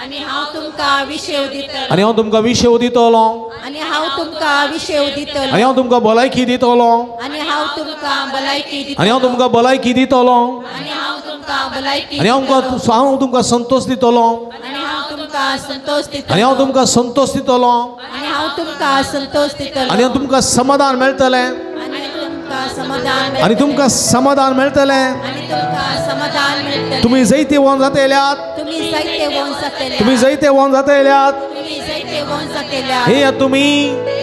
[SPEAKER 2] आणि हांव तुमकां विशेव दितलो.
[SPEAKER 1] आनी हांव तुमकां विशेव दितलो
[SPEAKER 2] आणि हांव तुमकां विशेव दितलो.
[SPEAKER 1] आनी हांव तुमकां भलायकी दितलो
[SPEAKER 2] आणि हांव तुमकां भलायकी दितलो.
[SPEAKER 1] आनी हांव तुमकां भलायकी दितलो
[SPEAKER 2] आणि हांव तुमकां भलायकी
[SPEAKER 1] आनी हांव तुमकां संतोष दितलो
[SPEAKER 2] आणि हांव तुमकां संतोष दितलो.
[SPEAKER 1] आनी हांव तुमकां संतोष दितलो
[SPEAKER 2] आणि हांव तुमकां संतोष दितलो.
[SPEAKER 1] आनी हांव तुमकां समाधान मेळटलें
[SPEAKER 2] आणि तुमका समाधान
[SPEAKER 1] आणि तुमका समाधान मेळटले
[SPEAKER 2] आणि तुमका समाधान मिळतले
[SPEAKER 1] तुम्ही जैते वोन जातल्यात
[SPEAKER 2] तुम्ही जायते वोन सकलेल्या
[SPEAKER 1] तुम्ही जैते वोन जातल्यात
[SPEAKER 2] तुम्ही जायते वोन सकलेल्या
[SPEAKER 1] हे या तुम्ही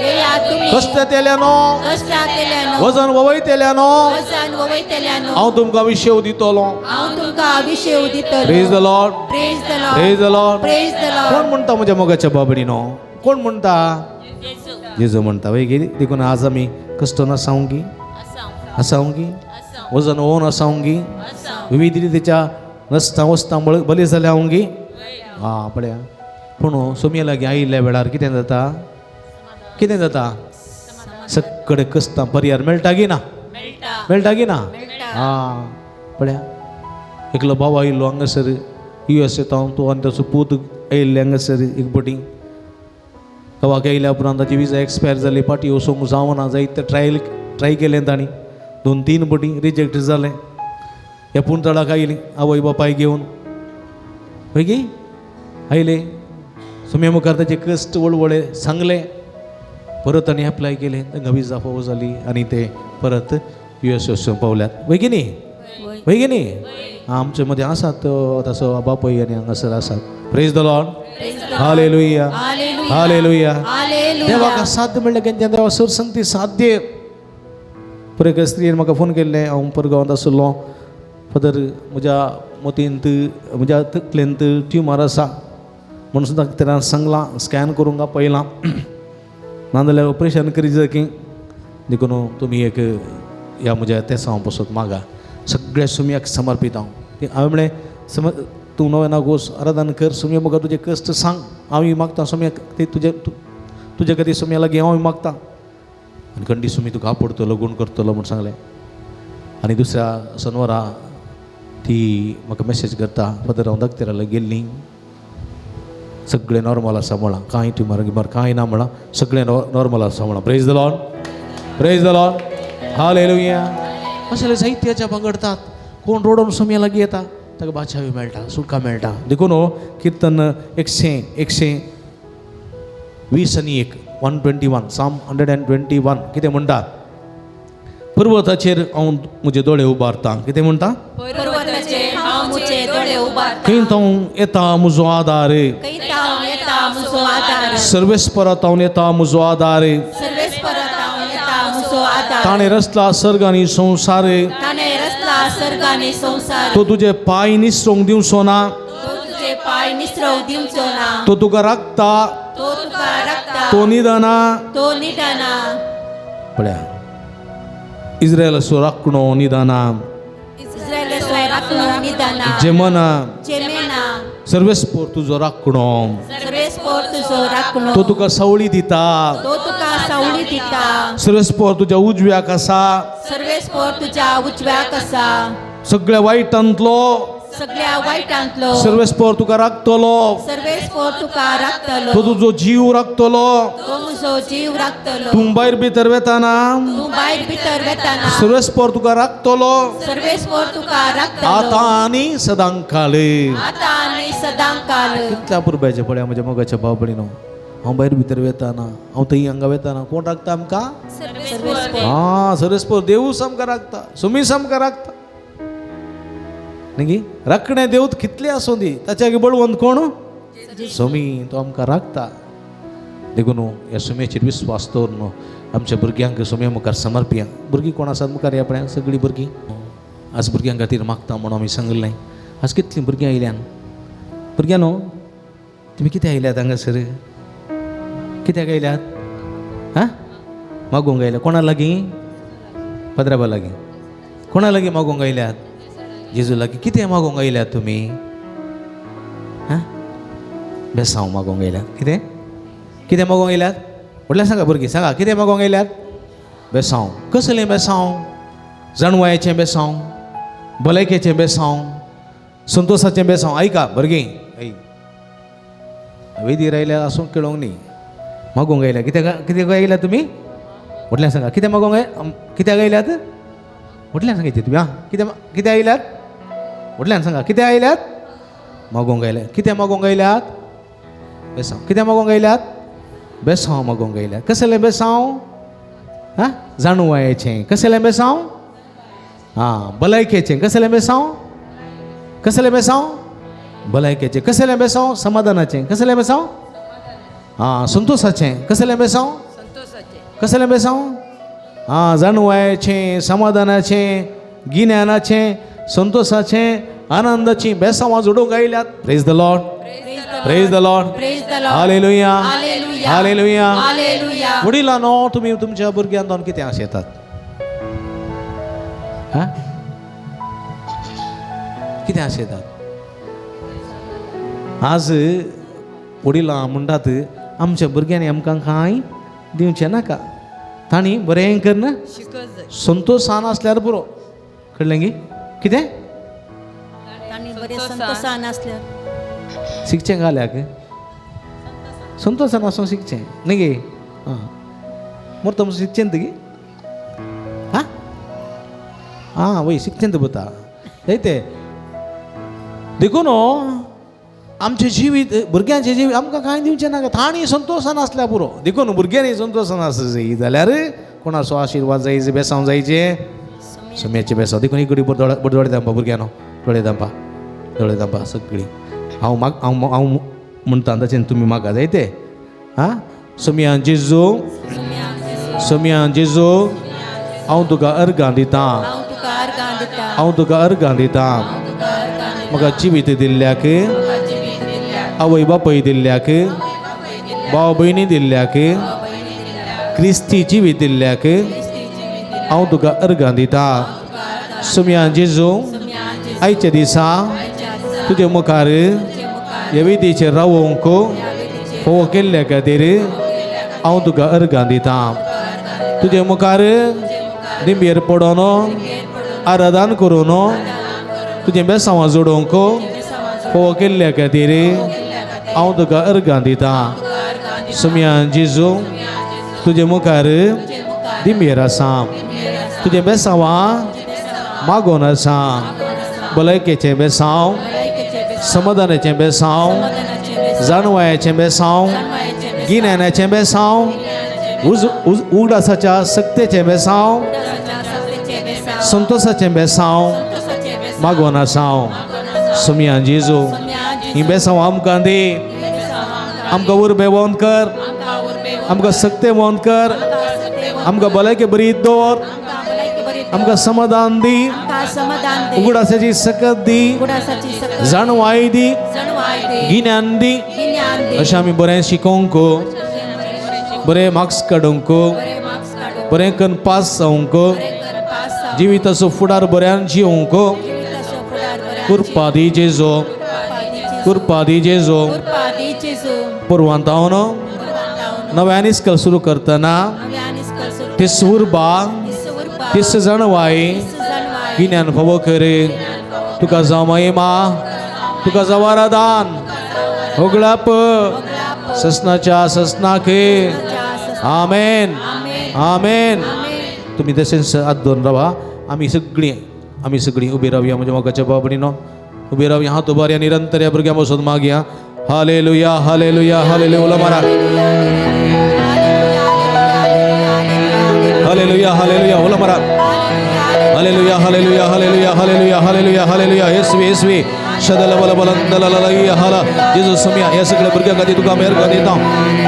[SPEAKER 2] हे या तुम्ही
[SPEAKER 1] कष्ट तेल्यानो
[SPEAKER 2] कष्टातेल्यानो
[SPEAKER 1] वजन ववयतेल्यानो
[SPEAKER 2] वचन ववयतेल्यानो
[SPEAKER 1] हांव तुमका विषय दितलो
[SPEAKER 2] हांव तुमका अभिषेक दितलो
[SPEAKER 1] praise the lord
[SPEAKER 2] praise the lord
[SPEAKER 1] praise the lord
[SPEAKER 2] praise the
[SPEAKER 1] कोण
[SPEAKER 2] लॉर्ड
[SPEAKER 1] म्हणता म्हज्या मोगाच्या बाबडीनो कोण म्हणता जेजू म्हणता वय गेली देखून आज आमी कष्ट नसावंगी असावंगी वजन ओन असावंगी विविध रितीच्या रस्ता वस्ता बली जाल्या होंगी हां पळया पूण सोमया लागीं आयिल्ल्या वेळार कितें जाता सगळे कश्टां पर्याय मेळटा गी ना मेळटा गी ना हां पळया एकलो भाव आयिल्लो हांगासर US तो आनी ताचो पूत आयिल्ले हांगासर एक बटी कवाक येयल्या उपरांत ताची विजा एक्सपायर जाली पाटी वचोंक जावना जायते ट्राय केलें तांणी 2-3 बटी रिजेक्ट जालें ह्या पुंतळाक आयली आवय बापाय घेवन हय गे आयले सुम्या मुखार ताचे कश्ट वळवळे सांगले परत तांणी एप्लाय केलें तांकां विजा फावो जाली आनी ते परत US वचूंक पावल्यात वय गे न्ही आमचे मदें आसात ताचो बापूय आनी हांगासर आसात praise the lord hallelujah hallelujah देवाक साध्य म्हणलें केन्ना देवा सरसंगती साध्य पळय एका स्त्रीन म्हाका फोन केल्लें हांव परगांवांत आसलो फादर म्हज्या मोतींत म्हज्या तकलेंत ट्युमर आसा म्हणून सुद्दां तेन्ना सांगलां स्कॅन करूंक पळयलां नाजाल्यार ऑपरेशन करी जाकी देखून तुमी एक ह्या म्हज्या तेसां पसत मागा सगळ्या सुमयाक समर्पीत हांव हांवें म्हळें तूं नव्या गोस आराधन कर सुमया म्हाका तुजे कश्ट सांग हांवूय मागता सुमयाक ते तुजे खातीर सुमया लागीं हांवूय मागता आनी खंडी सुमी तुका आपडटलो गूण करतलो म्हूण सांगलें आनी दुसऱ्या शनवारा ती म्हाका मॅसेज करता फादर हांव दाखतेराला गेल्ली सगळें नॉर्मल आसा म्हळां कांय ट्युमर गिमर कांय ना म्हळां सगळें नॉर्मल आसा म्हळां प्रेज द लॉर्ड हालेलुया अशें साहित्याच्या पंगडतात कोण रोडोन सुमया लागीं येता ताका बाचावी मेळटा सुटका मेळटा देखून किर्तन 120 121 साम 121 कितें म्हणटा पर्वताचेर हांव म्हजे दोळे उबारतां कितें म्हणटा
[SPEAKER 2] पर्वताचेर हांव म्हजे दोळे उबारतां
[SPEAKER 1] खंय हांव येता म्हजो आदार
[SPEAKER 2] खंय हांव येता म्हजो आदार
[SPEAKER 1] सर्वेस्परांत हांव येता म्हजो आदार
[SPEAKER 2] सर्वेस्परांत हांव येता म्हजो आदार
[SPEAKER 1] ताणें रचला सर्ग आनी संवसार
[SPEAKER 2] ताणें रचला सर्ग आनी संवसार
[SPEAKER 1] तो तुजे पांय निसरूंक दिवचो ना
[SPEAKER 2] तो तुजे पांय निसरवंक दिवचो ना
[SPEAKER 1] तो तुका राखता
[SPEAKER 2] तो तुका राखता
[SPEAKER 1] तो निदाना
[SPEAKER 2] तो निदाना
[SPEAKER 1] पळया इस्रायलाचो राखणो निदाना
[SPEAKER 2] इस्रायलाचो राखणो निदाना
[SPEAKER 1] जेमना
[SPEAKER 2] जेमेना
[SPEAKER 1] सर्वेस्पोर तुजो राखणो
[SPEAKER 2] सर्वेस्पोर तुजो राखणो
[SPEAKER 1] तो तुका सवळी दिता
[SPEAKER 2] तो तुका सावळी दिता
[SPEAKER 1] सर्वेस्पोर तुज्या उजव्याक आसा
[SPEAKER 2] सर्वेस्पोर तुज्या उजव्याक आसा
[SPEAKER 1] सगळ्या वायटांतलो
[SPEAKER 2] सगळ्या वायटांतलो
[SPEAKER 1] सर्वेस्पोर तुका राखतलो
[SPEAKER 2] सर्वेस्पोर तुका राखतलो
[SPEAKER 1] तो तुजो जीव राखतलो
[SPEAKER 2] तो म्हजो जीव राखतलो
[SPEAKER 1] तूं भायर भितर वेताना
[SPEAKER 2] तूं भायर भितर वेताना
[SPEAKER 1] सर्वेस्पोर तुका राखतलो
[SPEAKER 2] सर्वेस्पोर तुका राखतलो
[SPEAKER 1] आतां आनी सदांकाळ
[SPEAKER 2] आतां आनी सदांकाळ
[SPEAKER 1] कितल्या पुरब्याचे पळया म्हज्या मोगाच्या बाबडीनो हांव भायर भितर वेताना हांव थंय हांगा वेताना कोण राखता आमकां
[SPEAKER 2] सर्वेस्पोर
[SPEAKER 1] हां सर्वेस्पोर देवूच आमकां राखता सुमीच आमकां राखता न्ही राखणें देव कितलें आसूं दी ताच्या बळवंत कोण सुमी तो आमकां राखता देखून ह्या सुमयेचेर विस्वास दवरून आमच्या भुरग्यांक सुमये मुखार समर्पया भुरगीं कोण आसात मुखार या पळय सगळीं भुरगीं आज भुरग्यां खातीर मागता म्हणून आमी सांगलें आज कितलीं भुरगीं आयल्यान भुरग्यानो तुमी कितें आयल्यात हांगासर कित्याक आयल्यात हां मागोवंक आयल्या कोणा लागीं पद्राबा लागीं कोणा लागीं मागोवंक आयल्यात जेजू लागीं कितें मागोवंक आयल्यात तुमी हां बेसांव मागोवंक आयल्यात कितें मागोवंक आयल्यात म्हटल्यार सांगा भुरगीं सांगा कितें मागोवंक आयल्यात बेसांव कसलें बेसांव जाणवायेचें बेसांव भलायकेचें बेसांव संतोशाचें बेसांव आयका भुरगीं वेदीर आयल्या आसूं केळोंक न्ही मागोवंक आयल्या कित्याक आयल्यात तुमी म्हटल्यार सांगा कितें मागोवंक कित्याक आयल्यात म्हटल्यार सांगायचें तुमी आं कितें आयल्यात म्हटल्यार सांगा कितें आयल्यात मागोवंक आयल्यात कितें मागोवंक आयल्यात बेसांव कितें मागोवंक आयल्यात बेसांव मागोवंक आयल्यात कसलें बेसांव हां जाणवायचें कसलें बेसांव हां भलायकेचें कसलें बेसांव कसलें बेसांव भलायकेचें कसलें बेसांव समाधानाचें कसलें बेसांव हां संतोषाचें कसलें बेसांव कसलें बेसांव हां जाणवायचें समाधानाचें गिन्यानाचें संतोषाचें आनंदाची बेसांवां जोडूंक आयल्यात praise the lord praise the Lord
[SPEAKER 2] Praise the Lord.
[SPEAKER 1] Hallelujah
[SPEAKER 2] Hallelujah.
[SPEAKER 1] Hallelujah
[SPEAKER 2] Hallelujah.
[SPEAKER 1] वडिलांनो तुम्ही तुमच्या भुरग्यांक दोन कितें आशेतात हां कितें आशेतात आज वडिलां म्हणटात आमच्या भुरग्यांनी आमकां कांय दिवचें नाका तांणी बरें करना संतोशान आसल्यार पुरो कळ्ळें गी कितें
[SPEAKER 2] तांणी बरें संतोशान आसल्यार
[SPEAKER 1] शिकचें घाल्याक संतोशान आसूंक शिकचें न्ही गे हां मोर तुमचें शिकचें तुगे हां हां वय शिकचें तो बता ते देखून न्हू आमचें जिवीत भुरग्यांचें जिवीत आमकां कांय दिवचें नाका तांणी संतोशान आसल्यार पुरो देखून भुरग्यांनी संतोशान आसूं जाय जाल्यार कोणाचो आशिर्वाद जाय बेसांव जायचे सम्याचे बेसांव देखून एक घडी दोळे दांपा भुरग्यानो दोळे दांपा सगळीं हांव म्हणटा तशें तुमी म्हाका जाय ते हां सम्या जेजू हांव तुका अर्गां दितां
[SPEAKER 2] हांव तुका अर्गां दितां
[SPEAKER 1] हांव तुका अर्गां दितां म्हाका जिवीत दिल्ल्याक आवय बापय दिल्ल्याक भाव भयणी दिल्ल्याक क्रिस्ती जिवीत दिल्ल्याक हांव तुका अर्गां दितां सम्या जेजू आयच्या दिसा तुजे मुखार ह्या विधीचेर रावोंक फोव केल्ल्या खातीर हांव तुका अर्गां दितां तुजे मुखार दिंबेर पडोन आराधन करून तुजें बेसांवां जोडोंक फोव केल्ल्या खातीर हांव तुका अर्गां दितां सम्या जेजू तुजे मुखार दिंबेर आसा तुजें बेसांवां मागोन आसा भलायकेचें बेसांव समाधानाचें बेसांव जाणवायाचें बेसांव गिन्यानाचें बेसांव उगडासाच्या सक्तेचें बेसांव संतोशाचें बेसांव मागोन आसा सम्या जेजू ही बेसांव आमकां दी आमकां उर्बे वंद कर आमकां सक्ते वंद कर आमकां भलायकी बरी दवर आमकां समाधान दी
[SPEAKER 2] समाधान दे
[SPEAKER 1] उगडासाची सकत दी
[SPEAKER 2] उगडासाची सकत
[SPEAKER 1] जाणवाय दी
[SPEAKER 2] जाणवाय दे
[SPEAKER 1] गिन्यान दी
[SPEAKER 2] गिन्यान दे
[SPEAKER 1] अशें आमी बरें शिकोवंक बरें मार्क्स काडूंक
[SPEAKER 2] बरें मार्क्स काडून
[SPEAKER 1] बरें करून पास जावंक जिविताचो फुडार बऱ्यान जिवंक कृपा दी जेजू कृपा दी जेजू पुरवंतावन नव्यान इस्कल सुरू करतना तीस उर्बा तीस जाणवाय गिन्यान फावो कर तुका जावं महिमा तुका जावं आराधन होगळाप ससनाच्या ससनाक आमेन आमेन तुम्ही तशेंच हात धरून रावा आमी सगळीं उबी रावया म्हणजे मोगाच्या बाबडीनो उबी रावया हात उबारया निरंतर ह्या भुरग्यां बसून मागया हालेलुया हालेलुया हालेलुया उलो मारा हालेलुया हालेलुया उलो मारा hallelujah hallelujah hallelujah hallelujah hallelujah hallelujah येसवी शदल बल बलंदलललय हाला जेजू सम्या या सगळ्या भुरग्यां खातीर तुका मेहर दिता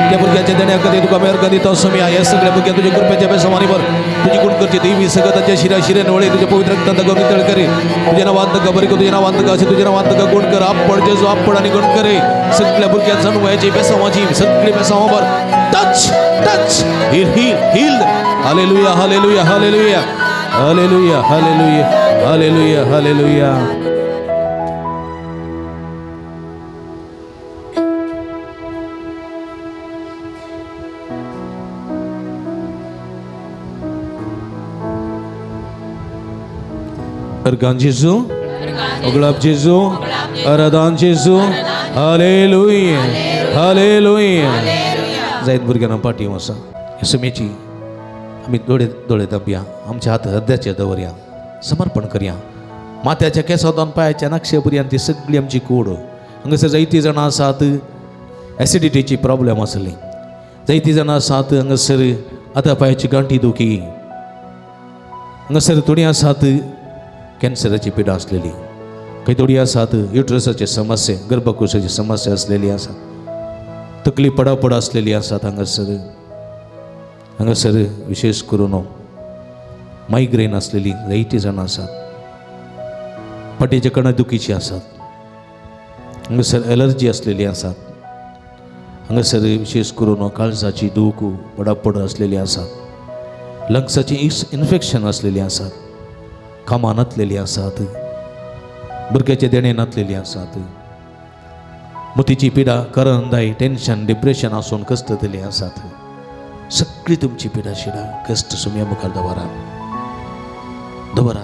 [SPEAKER 1] त्या भुरग्याच्या देण्या खातीर तुका मेहर दिता सम्या या सगळ्या भुरग्यां तुजे कृपेच्या बेसांवांनी भर तुजी गुण करची देवी सगळ्याच्या शिरा शिरेन वळे तुझे पवित्र रक्तांत गवरी तळ करे तुझे नावांत का बरी तुझे नावांत का असे तुझे नावांत का गुण कर आपड जेजू आपड आणि गुण करे सगळ्या भुरग्यां जाणवायची बेसांवांची सगळी बेसांवां भर touch touch heal hallelujah hallelujah hallelujah hallelujah hallelujah hallelujah hallelujah अर्गान जेजू उगळप जेजू आराधन जेजू हालेलुया हालेलुया जायत भुरग्यांना पाठीव आसा येसुमेची आमी दोळे दाबया आमचे हात हृदयाचेर दवरया समर्पण करया माथ्याच्या केंसांतल्यान पांयाच्या नक्षे पर्यंत ती सगळी आमची कूड हांगासर जायतीं जाणां आसात एसिडिटीची प्रॉब्लेम आसली जायतीं जाणां आसात हांगासर आता पायाची गांठी दुखी हांगासर थोडी आसात कॅन्सराची पिडा असलेली, काही थोडी आसात युट्रसाची समस्या, गर्भकोशाची समस्या असलेली आसा, तकली पडापड असलेली आसात. हांगासर विशेष करून मायग्रेन असलेली जायती जाणां आसात, पाटीच्या कणा दुखीची आसात, हांगासर एलर्जी असलेली आसात, हांगासर विशेष करून काळजाची दूख पडापड असलेली आसात, लंग्साची इन्फेक्शन असलेली आसात, कामां नातलेली आसात, भुरग्याचे देणे नातलेली आसात, मोतीची पिडा, करंदाय, टेन्शन, डिप्रेशन आसून कस्तलेली आसात. सगळी तुमची पिडा शिडा कष्ट सुम्या मुखार दवरा.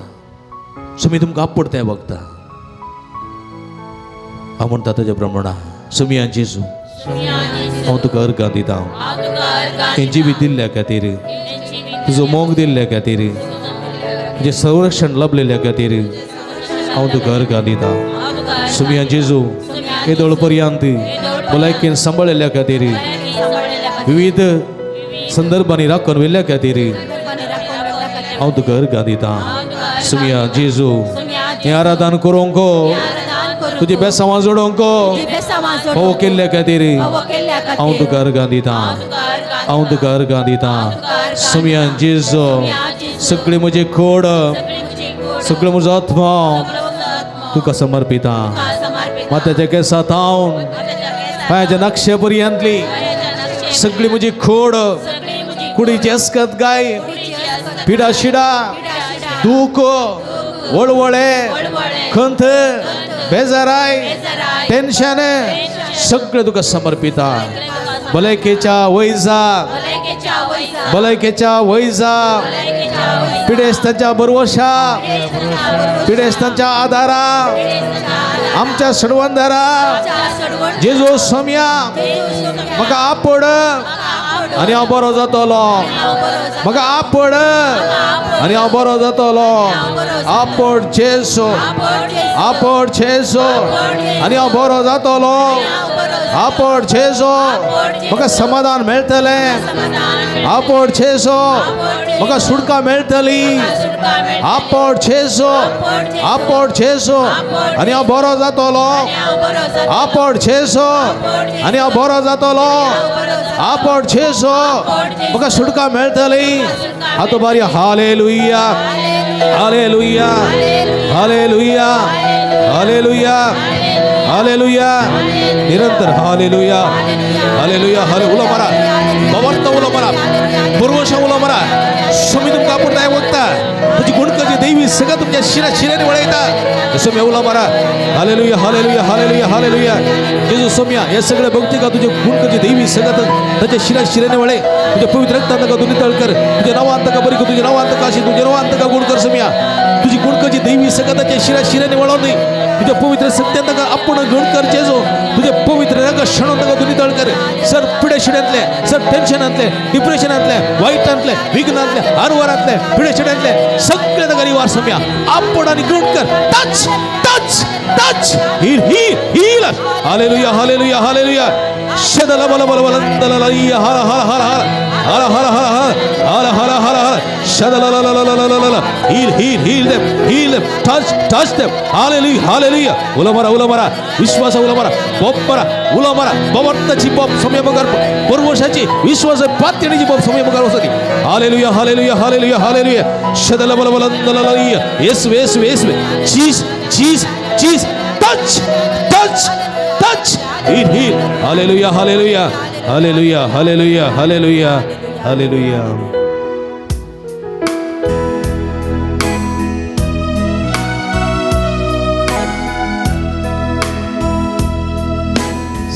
[SPEAKER 1] सुमी तुमकां आपडताय बघता. हांव म्हणटा ताच्या प्रमाणा सुमिया जेजू हांव तुका अर्गां दिता. हें जिवीत दिल्ल्या खातीर, तुजो मोग दिल्ल्या खातीर, तुजें संरक्षण लाभलेल्या खातीर हांव तुका अर्गां दिता. सुमिया जेजू येदोळ पर्यंत भलायकेन सांबाळिल्ल्या खातीर, विविध संदर्भांनी राखून व्हेल्ल्या खातीर हांव तुका अर्गां दिता. सुमिया जेजू हें आराधन करूंक, तुजे बेसांवां जोडोंक हो केल्ल्या खातीर हांव तुका अर्गां दिता. हांव तुका अर्गां दिता. सुमिया जेजू सगळी म्हजी खोड, सगळो म्हजो आत्मा तुका समर्पिता. माथ्याच्या केसां थावन पांयाच्या नक्षे पर्यंतली सगळी म्हजी खोड, कुडीची अस्कत गाय, पिडा शिडा, दूख, वळवळे, खंत, बेजाराय, टेन्शन सगळें तुका समर्पिता. भलायकेच्या वैजा, पिडेस्तांच्या बरवशा, पिडेस्तांच्या आदारा, आमच्या सडवंदारा जेजू सोम्या म्हाका आपड आनी हांव बरो जातलो. म्हाका आपड आनी हांव बरो जातलो. आपड जेजू, आपड जेजू आनी हांव बरो जातलो. आपड जेजू म्हाका समाधान मेळटलें. आपड जेजू म्हाका सुटका मेळटली. आपड जेजू, आपड जेजू आनी हांव बरो जातलो. आपड जेजू आनी हांव बरो जातलो. आपड जेजू म्हाका सुटका मेळटली. हातू बारी hallelujah, hallelujah, hallelujah, hallelujah, hallelujah, निरंतर हालेलुया, हालेलुया. हाले उलो मारा, बाबर्त उलो मारा, पूर्वशा उलो मारा. सुमी तुमकां आपडताय वखता, तुजी गुणकजी दैवी सगळं तुमच्या शिराने वळयता. सुम्या उलो मारा. Hallelujah, hallelujah, hallelujah, hallelujah. जेजू सोम्या हे सगळे भक्ती का तुझे गुणकजी दैवी सगळं त्याच्या शिराने वळे. तुझ्या पवित्र रक्तांत का तुझी तळ कर. तुझ्या नावांत का बरी कर. तुझ्या नावांत का अशी, तुझ्या नावांत का गुण कर. सुम्या तुझी गुणकजी दैवी सगळं त्याच्या शिराने वळवून तुझ्या पवित्र सत्यांत का आपण गुण कर. जेजू तुझे पवित्र रंग क्षणोंत का तुझी तळ कर. सर पिडे शिड्यांतले, सर टेन्शनांतले, डिप्रेशनांतले, वाईटांतले, विघ्नांतले, आरवारांतले, पिडे शिड्यांतले सगळे नगरी वार सोम्या आपण आणि गुण कर. Touch touch touch, heal heal heal. Hallelujah, hallelujah, hallelujah. शदला बला बला बला या हर हर हर हर हर हर हर हर हर हर हर शदला ला ला ला ला ला ला. Heal heal heal them, heal them, touch touch them. Hallelujah, hallelujah. उला मारा, विश्वास उला मारा, बॉब मारा, उला मारा. बवर्ताची बॉब समय मगर पूर्वशाची विश्वास पात्यणीची बॉब समय मगर होती. Hallelujah, hallelujah, hallelujah, hallelujah. शदला बला बला ला ला. येस वेस वेस वे चीज चीज चीज. Touch touch touch. Heal heal. Hallelujah, hallelujah, hallelujah, hallelujah, hallelujah, hallelujah.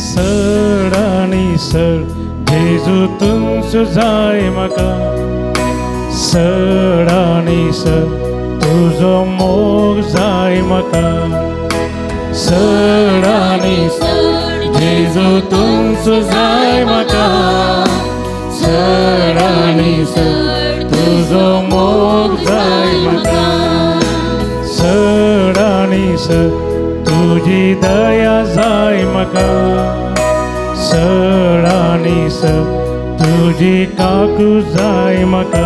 [SPEAKER 3] सड आणि सड जेजू तुमचो जाय म्हाका. सड आणि सड तुजो मोग जाय म्हाका. सड आणि सड जेजू तुमचो जाय म्हाका. सड आणि सड तुजो मोग जाय म्हाका. सड आणि सड तुझी दया जाय म्हाका. सड आणि सड तुझी काकू जाय म्हाका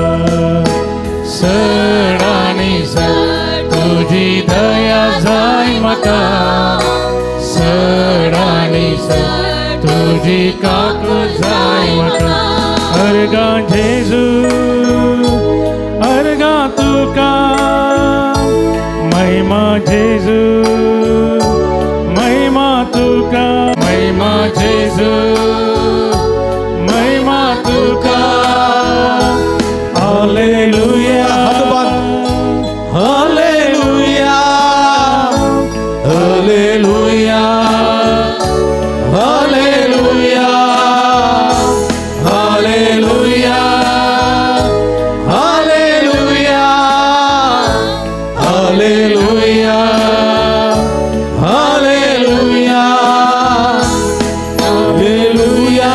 [SPEAKER 3] सड आनी सड तुझी दया जाय म्हाका सड आनी सड तुझी काकू जाय म्हाका अर्गा जेजू अर्गा तुका महिमा जेजू महिमा तुका महिमा जेजू महिमा तुका hallelujah
[SPEAKER 1] hallelujah hallelujah hallelujah hallelujah hallelujah hallelujah hallelujah hallelujah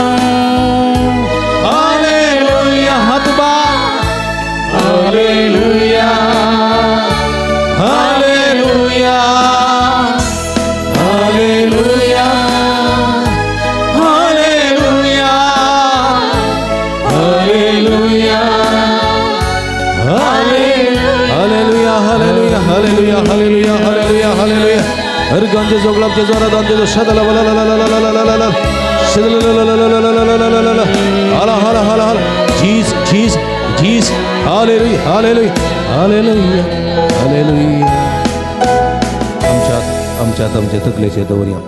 [SPEAKER 1] hallelujah हाथ बांध hallelujah hallelujah hallelujah hallelujah hallelujah hallelujah hallelujah hallelujah hallelujah hallelujah hallelujah हर गंजे जोगलाबचे जोरात आणते जो शदला ला ला ला ला ला ला ला ला ला शदला ला ला ला ला ला ला ला ला ला ला हाला हाला हाला हाला जीस जीस जीस हालेलुया हालेलुया हालेलुया हालेलुया आमच्यात आमचे तकलेचे दवरया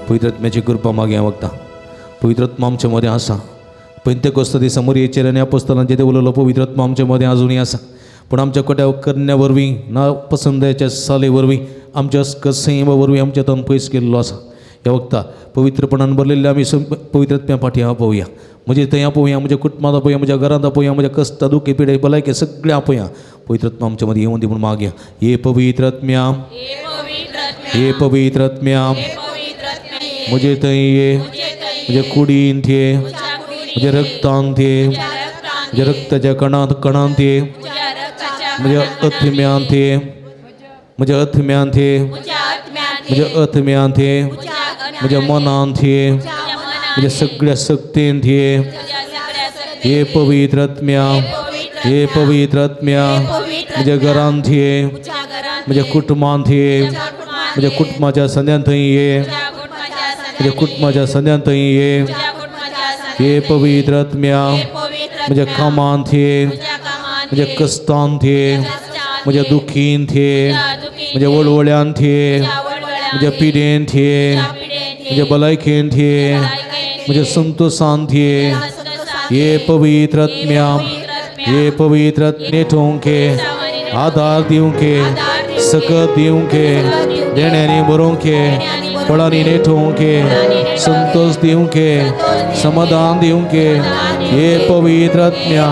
[SPEAKER 1] पवित्र आत्म्याची कृपा मागे वक्ता पवित्र आत्मा आमच्या मध्ये आसा पेंतेकोस्त दिसा मोरयेचेर आनी अपोस्तलांचेर ते उलयलो पवित्र आत्मा आमच्या मध्ये अजुनूय आसा पूण आमच्या कोट्या करण्या वरवीं ना पसंदच्या साले वरवीं आमच्या कसैम वरवीं आमच्या पयस केल्लो आसा ह्या वक्ता पवित्रपणान भरलेले आमी पवित्र आत्म्या फाटी आपवया म्हणजे थंय आपवया म्हज्या कुटुंबांत आपवया म्हज्या घरांत आपवया म्हज्या कश्ट दुखे पिडे भलायके सगळे आपवया पवित्र आत्मा आमच्या मध्ये येवन दी म्हूण मागया हे पवित्र आत्म्या हे पवित्र आत्म्या म्हजे थंय ये म्हज्या कुडींत ये म्हज्या रक्तांत ये म्हज्या रक्ताच्या कणांत ये म्हज्या आत्म्यांत ये म्हज्या आत्म्यांत ये म्हज्या आत्म्यांत ये म्हज्या मनांत ये म्हज्या सगळ्या शक्तींत ये हे पवित्र आत्म्या हे पवित्र आत्म्या म्हज्या घरांत ये म्हज्या कुटुंबांत ये म्हज्या कुटुंबाच्या संद्यांत थंय ये म्हज्या कुटुंबाच्या संद्यांत थंय ये हे पवित्र आत्म्या म्हज्या कामांत ये म्हज्या कश्टांत ये म्हज्या दुखींत ये म्हज्या वळवळ्यांत ये म्हज्या पिडेंत ये म्हज्या भलायकेंत ये म्हज्या संतोषांत ये हे पवित्र आत्म्या हे पवित्र नेठोवंके आधार दिवंके सकत दिवंके देण्यानी बरोवंके फळांनी नेठोवंके संतोष दिवंके समाधान दिवंके हे पवित्र आत्म्या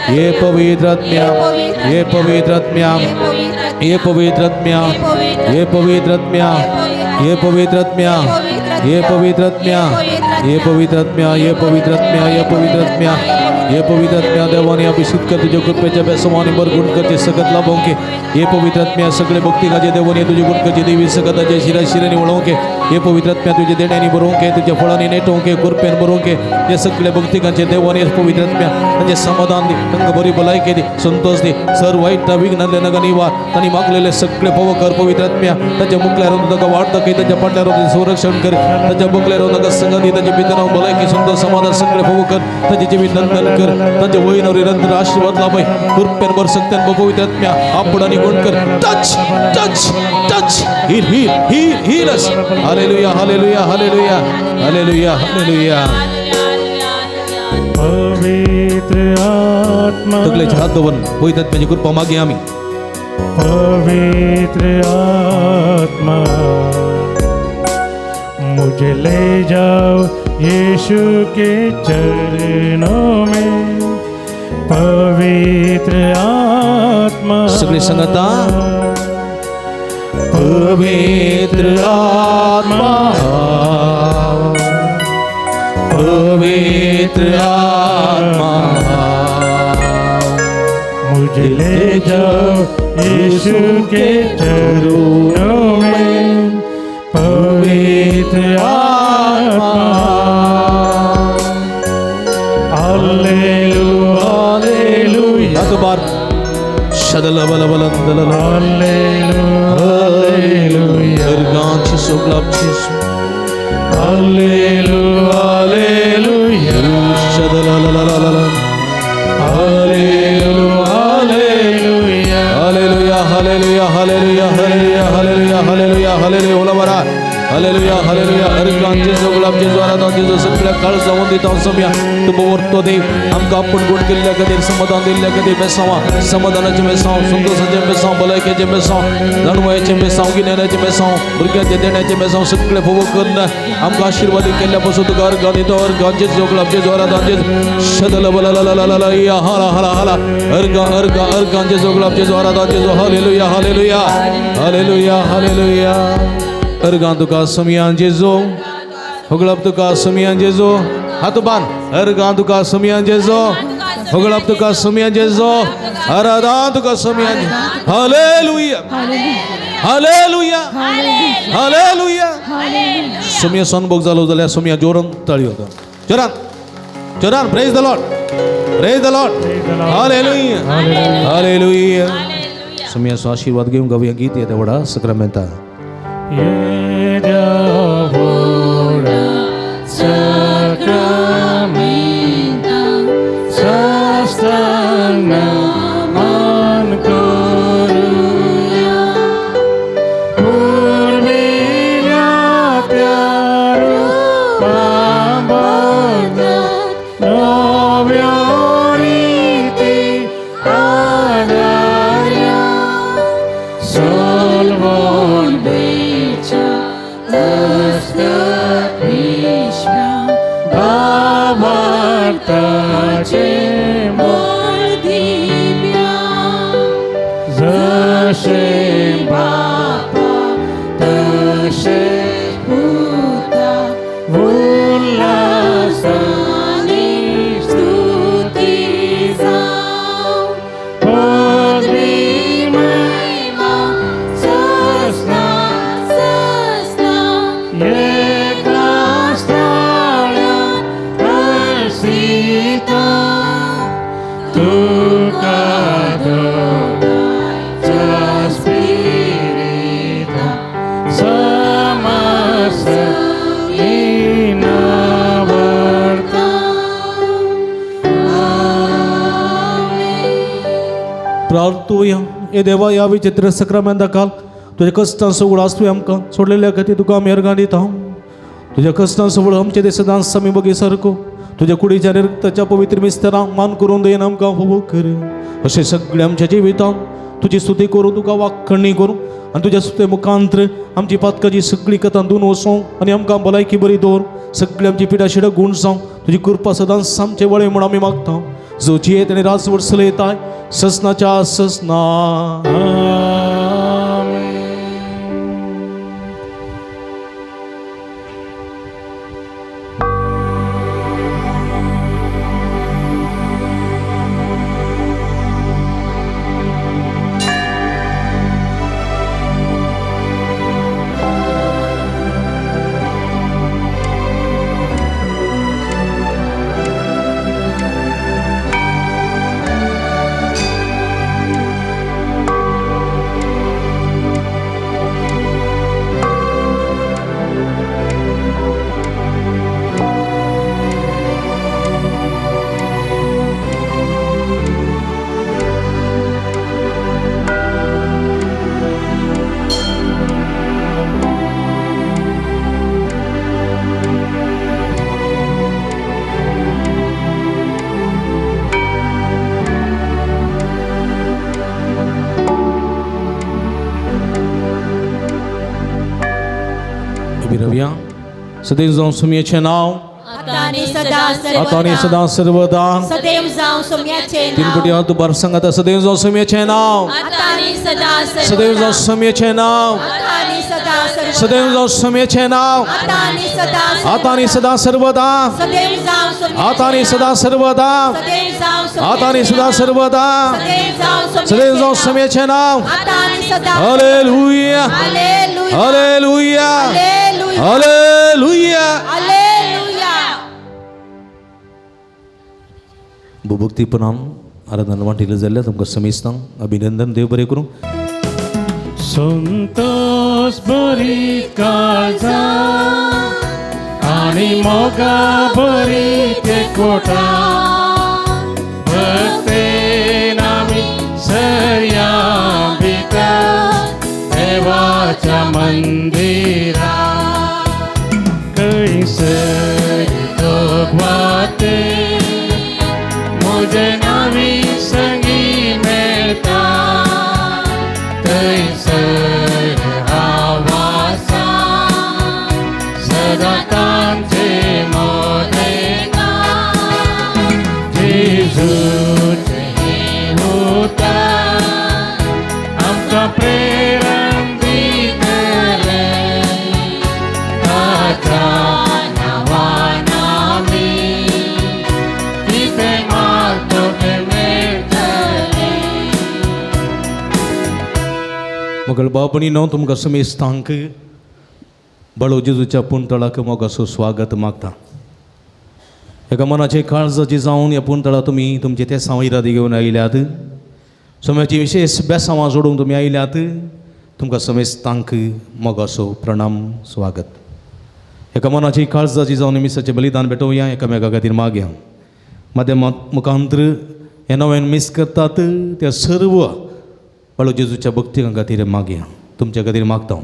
[SPEAKER 1] हे पवित्र आत्म्या हे पवित्र आत्म्या हे पवित्र आत्म्या हे पवित्र आत्म्या हे पवित्र आत्म्या हे पवित्र आत्म्या हे पवित्र आत्म्या हे पवित्र आत्म्या हे पवित्र आत्म्या हे पवित्र आत्म्या देवाने अभिषेक कर तुझ्या कृपेच्या बेसमाने बरगुण करते सकत लाभोंके हे पवित्र आत्म्या सगळे भक्तिकाचे देवाने तुझे गुण करचे देवी सकताचे शिराशिराने वळवंके हे पवित्र आत्म्या तुझे देण्याने बरोवंके तुझ्या फळांनी नेटवंके कृपेन बरोवंके हे सगळे भक्तिकांचे देवाने पवित्र आत्म्या तांचे समाधान दे तांकां बरी भलायकी दे संतोष दे सर वाईट विघ्नांतले नका निवार तांणी मागलेले सगळे पव कर पवित्र आत्म्या तांच्या मुखल्यार ताका वाट दाखय तांच्या पाटल्यार संरक्षण कर तांच्या मुखल्यार ताका संगती तांच्या भितर भलायकी संतोष समाधान सगळे पव कर तांचे जीवित नंदन कर तांच्या वयनावर निरंतर आशीर्वाद लाभय कृपेन बर सत्यान पवित्र आत्म्या आपण आणि गुण कर touch touch touch heal heal heal heal अस hallelujah hallelujah hallelujah hallelujah hallelujah
[SPEAKER 3] पवित्र आत्मा
[SPEAKER 1] तगलेचे हात दवरून पवित्र आत्म्याची कृपा मागे आम्ही
[SPEAKER 3] पवित्र आत्मा मुझे ले जाओ यीशु के चरणों में पवित्र आत्मा
[SPEAKER 1] सगळे संगता पवित्र आत्मा पवित्र आत्मा
[SPEAKER 3] मुझे ले जाओ यीशु के चरणों में पवित्र आत्मा
[SPEAKER 1] Shadalabalabalabalala.
[SPEAKER 3] Hallelujah.
[SPEAKER 1] Erganci soglapcis.
[SPEAKER 3] Hallelujah. Hallelujah.
[SPEAKER 1] Shadalalalala.
[SPEAKER 3] Hallelujah. Hallelujah.
[SPEAKER 1] Hallelujah, hallelujah, hallelujah, hallelujah, hallelujah, hallelujah, hallelujah. Olamara. Hallelujah, hallelujah. Erganci soglapcis varadanci sokla kal zamundi tansamiya. Tu borto de amka apun gun killa kade samadan dilla kade besawa samadana je besaw sundo sanje besaw balay ke je besaw danway je besaw ginena je besaw burga de dena je besaw sukle fogo kunna amka आशीर्वाद केल्या पासून तुकार गाणी तो अर्गांचे जोगलाबचे जोरादांचे शदल बलालालाला या हाला हाला हाला अर्गांचे जोगलाबचे जोरादांचे जो हालेलुया हालेलुया हालेलुया हालेलुया अर्गां तुका समियां जेजो होगलाब तुका समियां जेजो हात बांध अर्गां तुका समियां जेजो होगलाब तुका समियां जेजो आराधना तुका समियां हालेलुया हालेलुया हालेलुया समिया सनबोग जालो जाल्यार समिया जोरान ताळी होता जोरान जोरान praise the lord hallelujah hallelujah समिया सो आशीर्वाद घेऊन गावया गीत येता vada सक्रामेंता
[SPEAKER 3] Yedavoda sakramenta sastana mankoruya urmila pyaru pambodna novioriti adarya solvon becha Babartace moldivia Zashem Bapa Tashem Buddha Vullasani Stutizam Podrimaiva Sasna Sasna Yekastala Persita Tukadona Spirita Samasa Inavarta
[SPEAKER 1] प्रार्थूया ए देवा या विचित्र सक्रामेंता काल तुझ्या कष्टां सगळ आसतू आमकां सोडलेल्या खातीर तुका आमी अर्गां दिता तुझ्या कष्टां सगळ आमचे ते सदांच आमी बगी सारको तुझ्या कुडीच्या रक्ताच्या पवित्र मिस्तारांक मान करून दयन आमकां फोव कर अशें सगळें आमच्या जिवितांत तुजी स्तुती करूं तुका वाखणी करूं आनी तुज्या स्तुते मुखांतर आमची पातकाची सगळी कथा धुवन वचों आनी आमकां भलायकी बरी दवर सगळी आमची पिडा शिडा गूण जावं तुजी कृपा सदांच आमचे वळे म्हूण आमी मागता जो जियेत आनी राजवट चलयताय ससनाच्या ससना सदैव जावं सुमयेचें नांव
[SPEAKER 2] आतांनी सदा
[SPEAKER 1] आतांनी सदां सर्वदा
[SPEAKER 2] सदैव जावं सुमयाचें
[SPEAKER 1] तीन
[SPEAKER 2] नांव
[SPEAKER 1] पटी हात तुबार सांगात सदैव जावं सुमयेचें नांव
[SPEAKER 2] आतांनी सदा
[SPEAKER 1] सदैव जावं सुमयेचें नांव
[SPEAKER 2] आतांनी सदा
[SPEAKER 1] सदैव जावं सुमयेचें नांव
[SPEAKER 2] आतांनी सदा
[SPEAKER 1] आतांनी सदां सर्वदा
[SPEAKER 2] सदैव जावं सुमयाचें
[SPEAKER 1] आतांनी सदां सर्वदा
[SPEAKER 2] सदैव जावं
[SPEAKER 1] आतांनी सदां सर्वदा सदैव जावं सुमयेचें नांव
[SPEAKER 2] आतांनी सदा
[SPEAKER 1] hallelujah
[SPEAKER 2] hallelujah
[SPEAKER 1] hallelujah
[SPEAKER 2] hallelujah
[SPEAKER 1] hallelujah
[SPEAKER 2] hallelujah
[SPEAKER 1] बुभुक्तीपणान आराधना वाटेल जाल्यार तुमकां समेस्तां अभिनंदन. देव बरें करूं.
[SPEAKER 3] संतोष बरी काळजा आणि मोगा बरी ते कोटा भक्ते नामी सर्या भितर देवाच्या मंदिरा कैसर दोघवाते मुझे नावी संगी मेळता कैसर आवासा सदा तांचे मोदेगा जेजूचे होता आमका प्रेरण दितले ताच्या नावानामी किते मागतो ते मेळटले.
[SPEAKER 1] मोगल बापणीनो तुमकां समेस्तांक बळो जेजूच्या पुंतळाक मोगाचो स्वागत मागता. एका मनाचे काळजाची जावन ह्या पुंतळा तुमी तुमचे ते सावयरादी घेवन आयल्यात. सोम्याची विशेष बेसांवां जोडूंक तुमी आयल्यात. तुमकां समेस्तांक मोगाचो प्रणाम स्वागत. एका मनाची काळजाची जावन मिसाचें बलिदान भेटोवया, एकामेका खातीर मागया. माध्यमां मुखांतर हे नवें मिस करतात त्या सर्व बळो जेजूच्या भक्ती खातीर मागया. तुमच्या खातीर मागता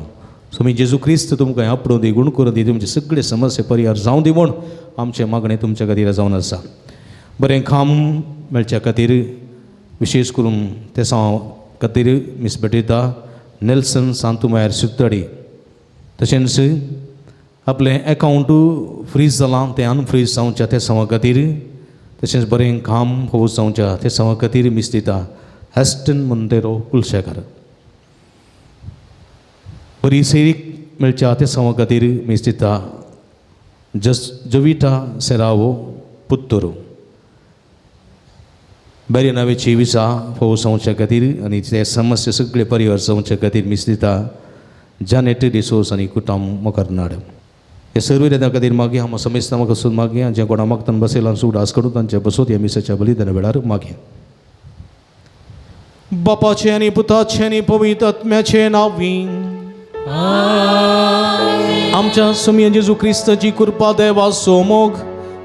[SPEAKER 1] स्वामी जेजू क्रिस्त तुमकां आपणूं दी, गूण करून दी, तुमचे सगळे समस्या परिहार जावं दी म्हूण आमचें मागणें तुमच्या खातीर जावन आसा. बरें काम मेळच्या खातीर विशेश करून ते खातीर मिस भेटयता नेल्सन सांतुमायर सुत्तडी. तशेंच आपलें एकावंट फ्रीज जालां तें अनफ्रीज जावच्या ते सवा खातीर, तशेंच बरें काम पावस जावच्या ते सवा खातीर मिस दिता हॅस्टन मोंतेरो कुलशेकर. बरी सैरीक मेळच्या ते सवा खातीर मिस दिता जोविटा सेरावो पुत्तोरो. बरे नावेची विसा पावस जावच्या खातीर आनी ते समस्या सगळे परिहार जावच्या खातीर मिस दिता जानेट डिसोस आनी कुटाम मोकारनाड. हे सर्व रेद्या खातीर मागया. हांव समेस्तां म्हाका वचून मागया. जे कोणा मागतान बसयला सुडास करून तांचे बसोत ह्या मिसाच्या बलिदाना वेळार मागया. बापाचे आनी पुताचे आनी पवित्र आत्म्याचे नांवीं आमच्या स्वामी जेजू क्रिस्ताची कृपा, देवाचो मोग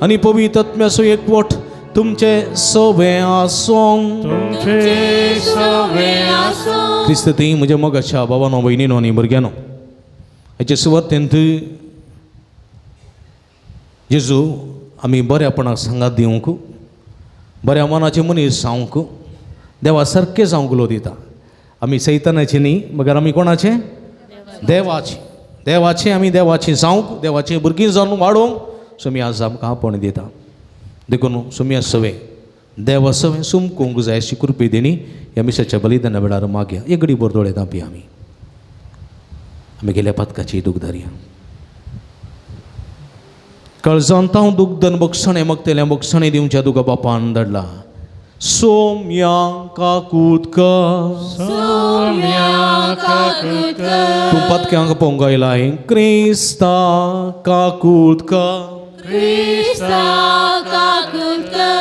[SPEAKER 1] आनी पवित्र आत्म्याचो एकवट तुमचे सवे आसूं.
[SPEAKER 3] तुमचे सवे आसूं.
[SPEAKER 1] क्रिस्त ती म्हज्या मोगाच्या भावानो, भयणीनो आनी भुरग्यानो, हेचे सुवातेंत जेजू आमी बऱ्यापणाक सांगात दिवंक, बऱ्या मनाचे मनीस जावंक, देवा सारके जावंक दिता. आमी सैतानाचे न्ही, मगर आमी कोणाचे? देवाचे. देवाचे आमी देवाचे जावंक, देवाचे भुरगीं जावन वाडोवंक स्वामी आज आमकां आपण दिता. देखून स्वामी सवे देवा सवे सुमकूंक जाय अशी कृपा देणी ह्या मिसाच्या बलिदाना वेळार मागया. एक घडी बोर दोळे धांपया. आमी गेल्या पातकाची दूख धरया. काळजांत हांव दुखदन बक्षणे मागतलें, बक्षणे दिवच्या तुका बापान धाडला. सोम्या काकुतका तूं पतक्यांक पोवंक आयलाय. क्रिस्ता काकुतका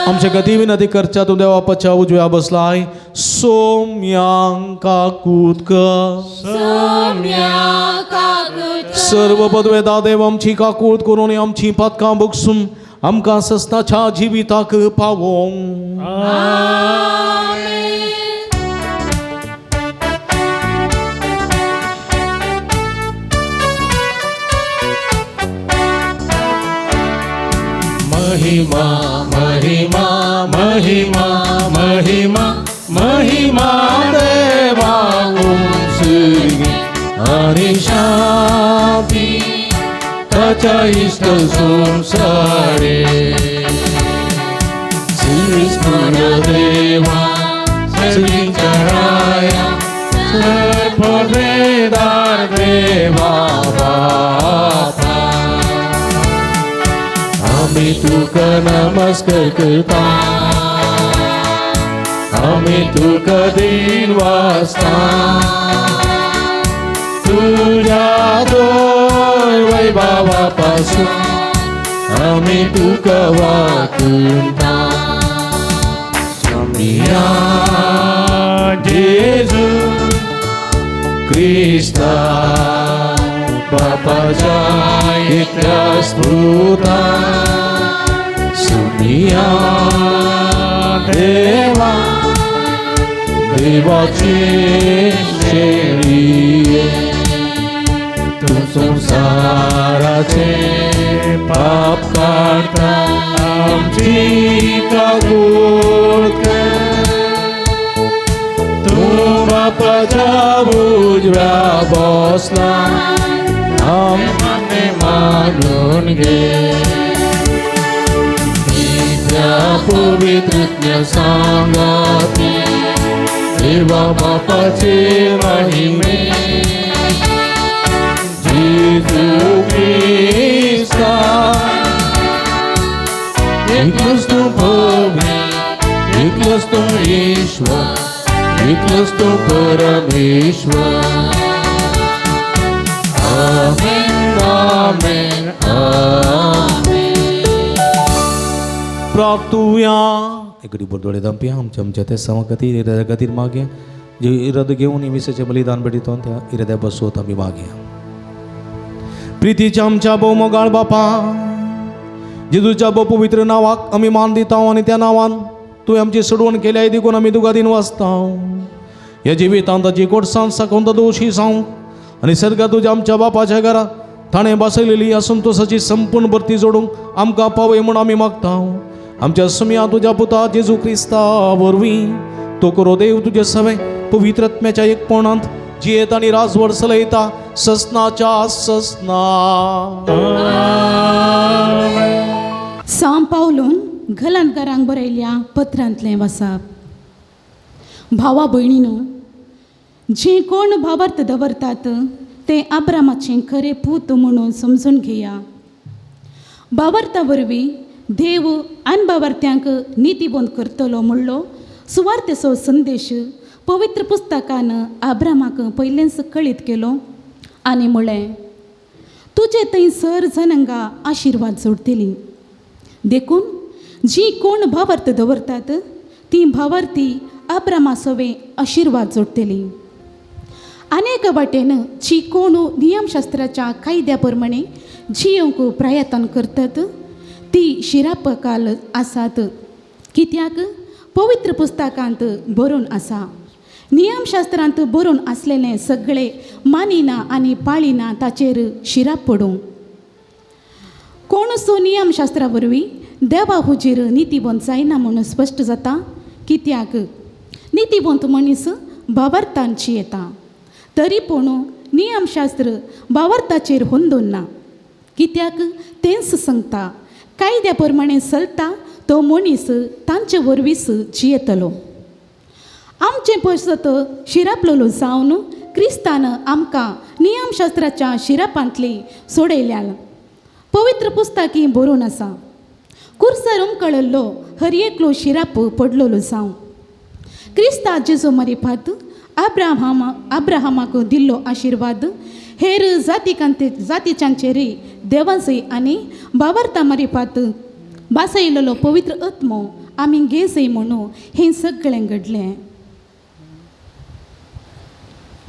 [SPEAKER 1] आमचे गती विनंती करच्या तूं देवा बापाच्या उजव्या बसलाय. सोम्या काकुतका सर्व पदवेदा देव आमची काकूत करून आमची पतकां बक्षून आमकां सस्ताच्या जिविताक पावोंक.
[SPEAKER 3] महिमा महिमा महिमा महिमा महिमा देवा उंचगी आणि शांती ताच्या इष्ट संसारे. श्रीस्मर देवा सगळींच्या राया सर्पवेदार देवा बापा आम्ही तुका नमस्कार करता. आम्ही तुका दिन वाजता तुझ्या दोय वैभवापासून आम्ही तुका वाकूंता. सुमिया जेजू क्रिस्ता बापाच्या एकट्या स्तुता सुमिया देवा देवाची शेळी तू संसाराचे पाप काढता आमची काकूळ तू बापाच्या उजव्या बसला आम्हाने मानून घे त्या पवित्र सांगाती देवा बापाचे महिमे जेजू ख्रिस्ता एकलंच तू भव्य एकलंच तू ईश्वर एकलंच तू परमेश्वर आमेन आमेन आमेन
[SPEAKER 1] प्रार्थूया एकडी बोरदोळे दांपिया आमच्या ते समा खातीर इराद्या खातीर मागया जे इरादो घेवन विसाचें बलिदान भेटितोन त्या इराद्या बसोत आमी मागया प्रितीच्या आमच्या भौमोगाळ बापा जेजूच्या पवित्र नावाक आमी मान दिता आनी त्या नांवान तुवें आमची सोडवण केल्या देखून आमी तुका दिन वाचता ह्या जिवितांत ताची कोडसांत साकोंत दोशी सांग आनी सद्या तुज्या आमच्या बापाच्या घरात ताणें बसयलेली ह्या संतोशाची संपूर्ण भरती जोडूंक आमकां पावय म्हूण आमी मागता आमच्या सुमिया तुज्या पुता जेजू क्रिस्ता वरवीं तो करो देव तुजे सवे पवित्र आत्म्याच्या एकपणांत जियेत आनी राजवड चलयता ससनाच्या ससना
[SPEAKER 4] साम पावलून घरांत बरयल्या पत्रांतलें वाचप भावा भयणीनो जे कोण भावार्थ दवरतात ते आब्रामाचें खरें पूत म्हणून समजून घेया भावार्था वरवीं देव आन भावार्थ्यांक नितीबोंद करतलो म्हणलो सुवार्थेचो संदेश पवित्र पुस्तकान आब्रामाक पयलेंच कळीत केलो आनी म्हळें तुजे थंय सर जनांगा आशिर्वाद जोडटली देखून जी कोण भावार्थ दवरतात ती भावार्थी आब्रामा सवे आशिर्वाद जोडटली अनेक वाटेन जी कोण नियमशास्त्राच्या कायद्या प्रमाणे जियोंक प्रयत्न करतात ती शिरापकाल आसात कित्याक पवित्र पुस्तकांत बरोवन आसा नियमशास्त्रांत बरोवन आसलेले सगळे मानिना आनी पाळिना ताचेर शिराप पडूं कोणसो नियमशास्त्रा वरवीं देवा हुजीर नितीबोंत जायना म्हणून स्पश्ट जाता कित्याक नितीबोंत मनीस भावार्थांची येता तरी पूण नियमशास्त्र भावार्थाचेर हुंदून ना कित्याक तेंच सांगता कायद्या प्रमाणे चलता तो मनीस तांचे वरवींच जियेतलो आमचे पसत शिरापलोलो जावन क्रिस्तान आमकां नियमशास्त्राच्या शिरापांतली सोडयल्या पवित्र पुस्तकी बरोवन आसा कुर्सार उमकळल्लो हर एकलो शिराप पडलोलो जावं क्रिस्ता जेजू मारिफात आब्राहामाक दिल्लो आशिर्वाद हेर जातीच्यांचेरय देवाचय आनी भावार्था मारिफात बासयलेलो पवित्र आत्मो आमी घेजय म्हणून हें सगळें घडलें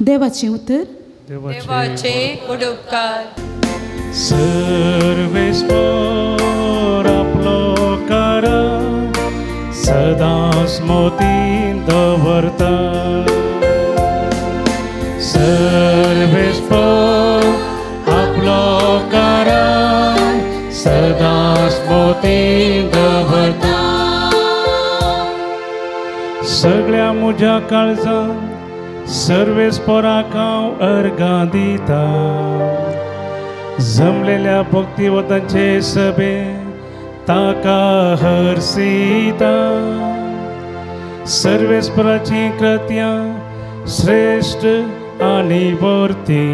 [SPEAKER 4] देवाचें उतर
[SPEAKER 2] देवाचे उपकार
[SPEAKER 3] सर्वेस्वर आपलो करा सदांच मोतीन दवरता सर्वेस्वर आपलो करा सदांच मोतीन दवरता सगळ्या म्हज्या काळजान सर्वेस्पराक हांव अर्गां दिता जमलेल्या भक्तिवतांचे सभे ताका हरसिता सर्वेस्पराची कृत्यां श्रेष्ठ आनी वर्ती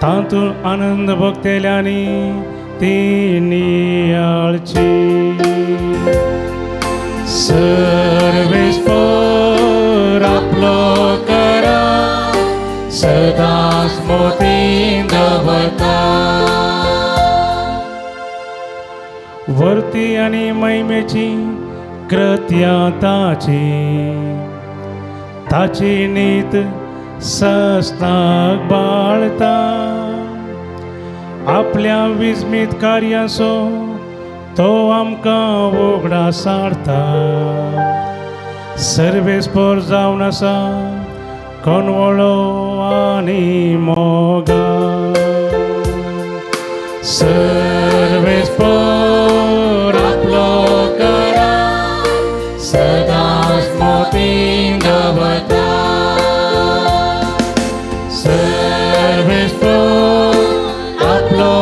[SPEAKER 3] तातूंत आनंद भक्तेल्यांनी ती नियाळची सर्वेस्पर आपलो करा सदांच मोतीन दवरता वर्ती आनी महिमेची कृत्या ताची नीत सस्ताक बाळता आपल्या विस्मीत कार्यासो तो आमकां वगडा सारता सर्वेस्पर जावन आसा कोणवळो आनी मोगा सर्वेस्पर आपलो करा सदांच मोतीन दवरता सर्वेस्पर आपलो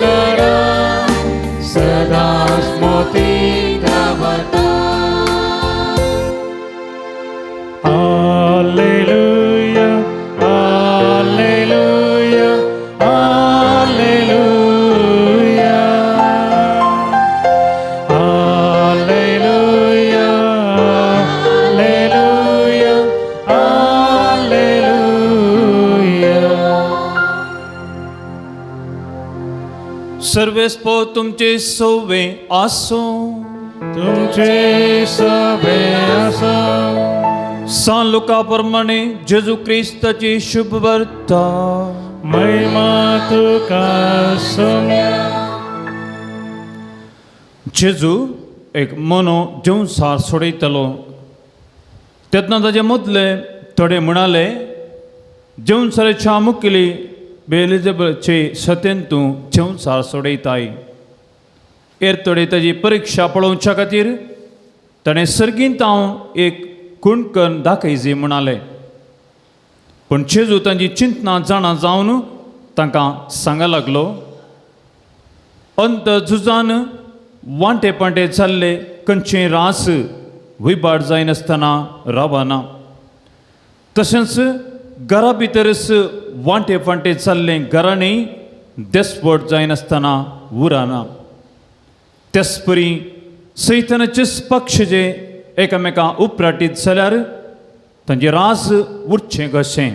[SPEAKER 3] करा सदांच मोतीन दवरता Alleluia, Alleluia, Alleluia, Alleluia, Alleluia, Alleluia.
[SPEAKER 5] सर्वेस्पो तुमचे सवे आसो
[SPEAKER 3] तुमचे सवे आसो
[SPEAKER 5] सान लुका प्रमाणे जेजू क्रिस्ताची शुभ वार्ता
[SPEAKER 3] महिमा तुका सोम्या
[SPEAKER 5] जेजू एक मनो जेवसार सोडयतलो तेन्ना ताचे मदले थोडे म्हणाले जेवसाराच्या मुखेली बेलिझेबलचे सतेन तूं जेवसार सोडयताय एर थोडे ताची परीक्षा पळोवच्या खातीर ताणें सर्गींत हांव एक कुणकन दाखयजी म्हणाले पूण जेजू तांची चिंतना जाणा जावन तांकां सांगूंक लागलो अंत झुजान वांटे पांटे जाल्ले खंयचेय रास विबाड जायनासतना रावना तशेंच घरा भितरच वांटे फांटे जाल्ले घरांनी देस्पट जायनासतना उरना तेच परी सैतानाचे पक्ष जे एकामेकां उपराटीत जाल्यार तांचे रास उरचें कशें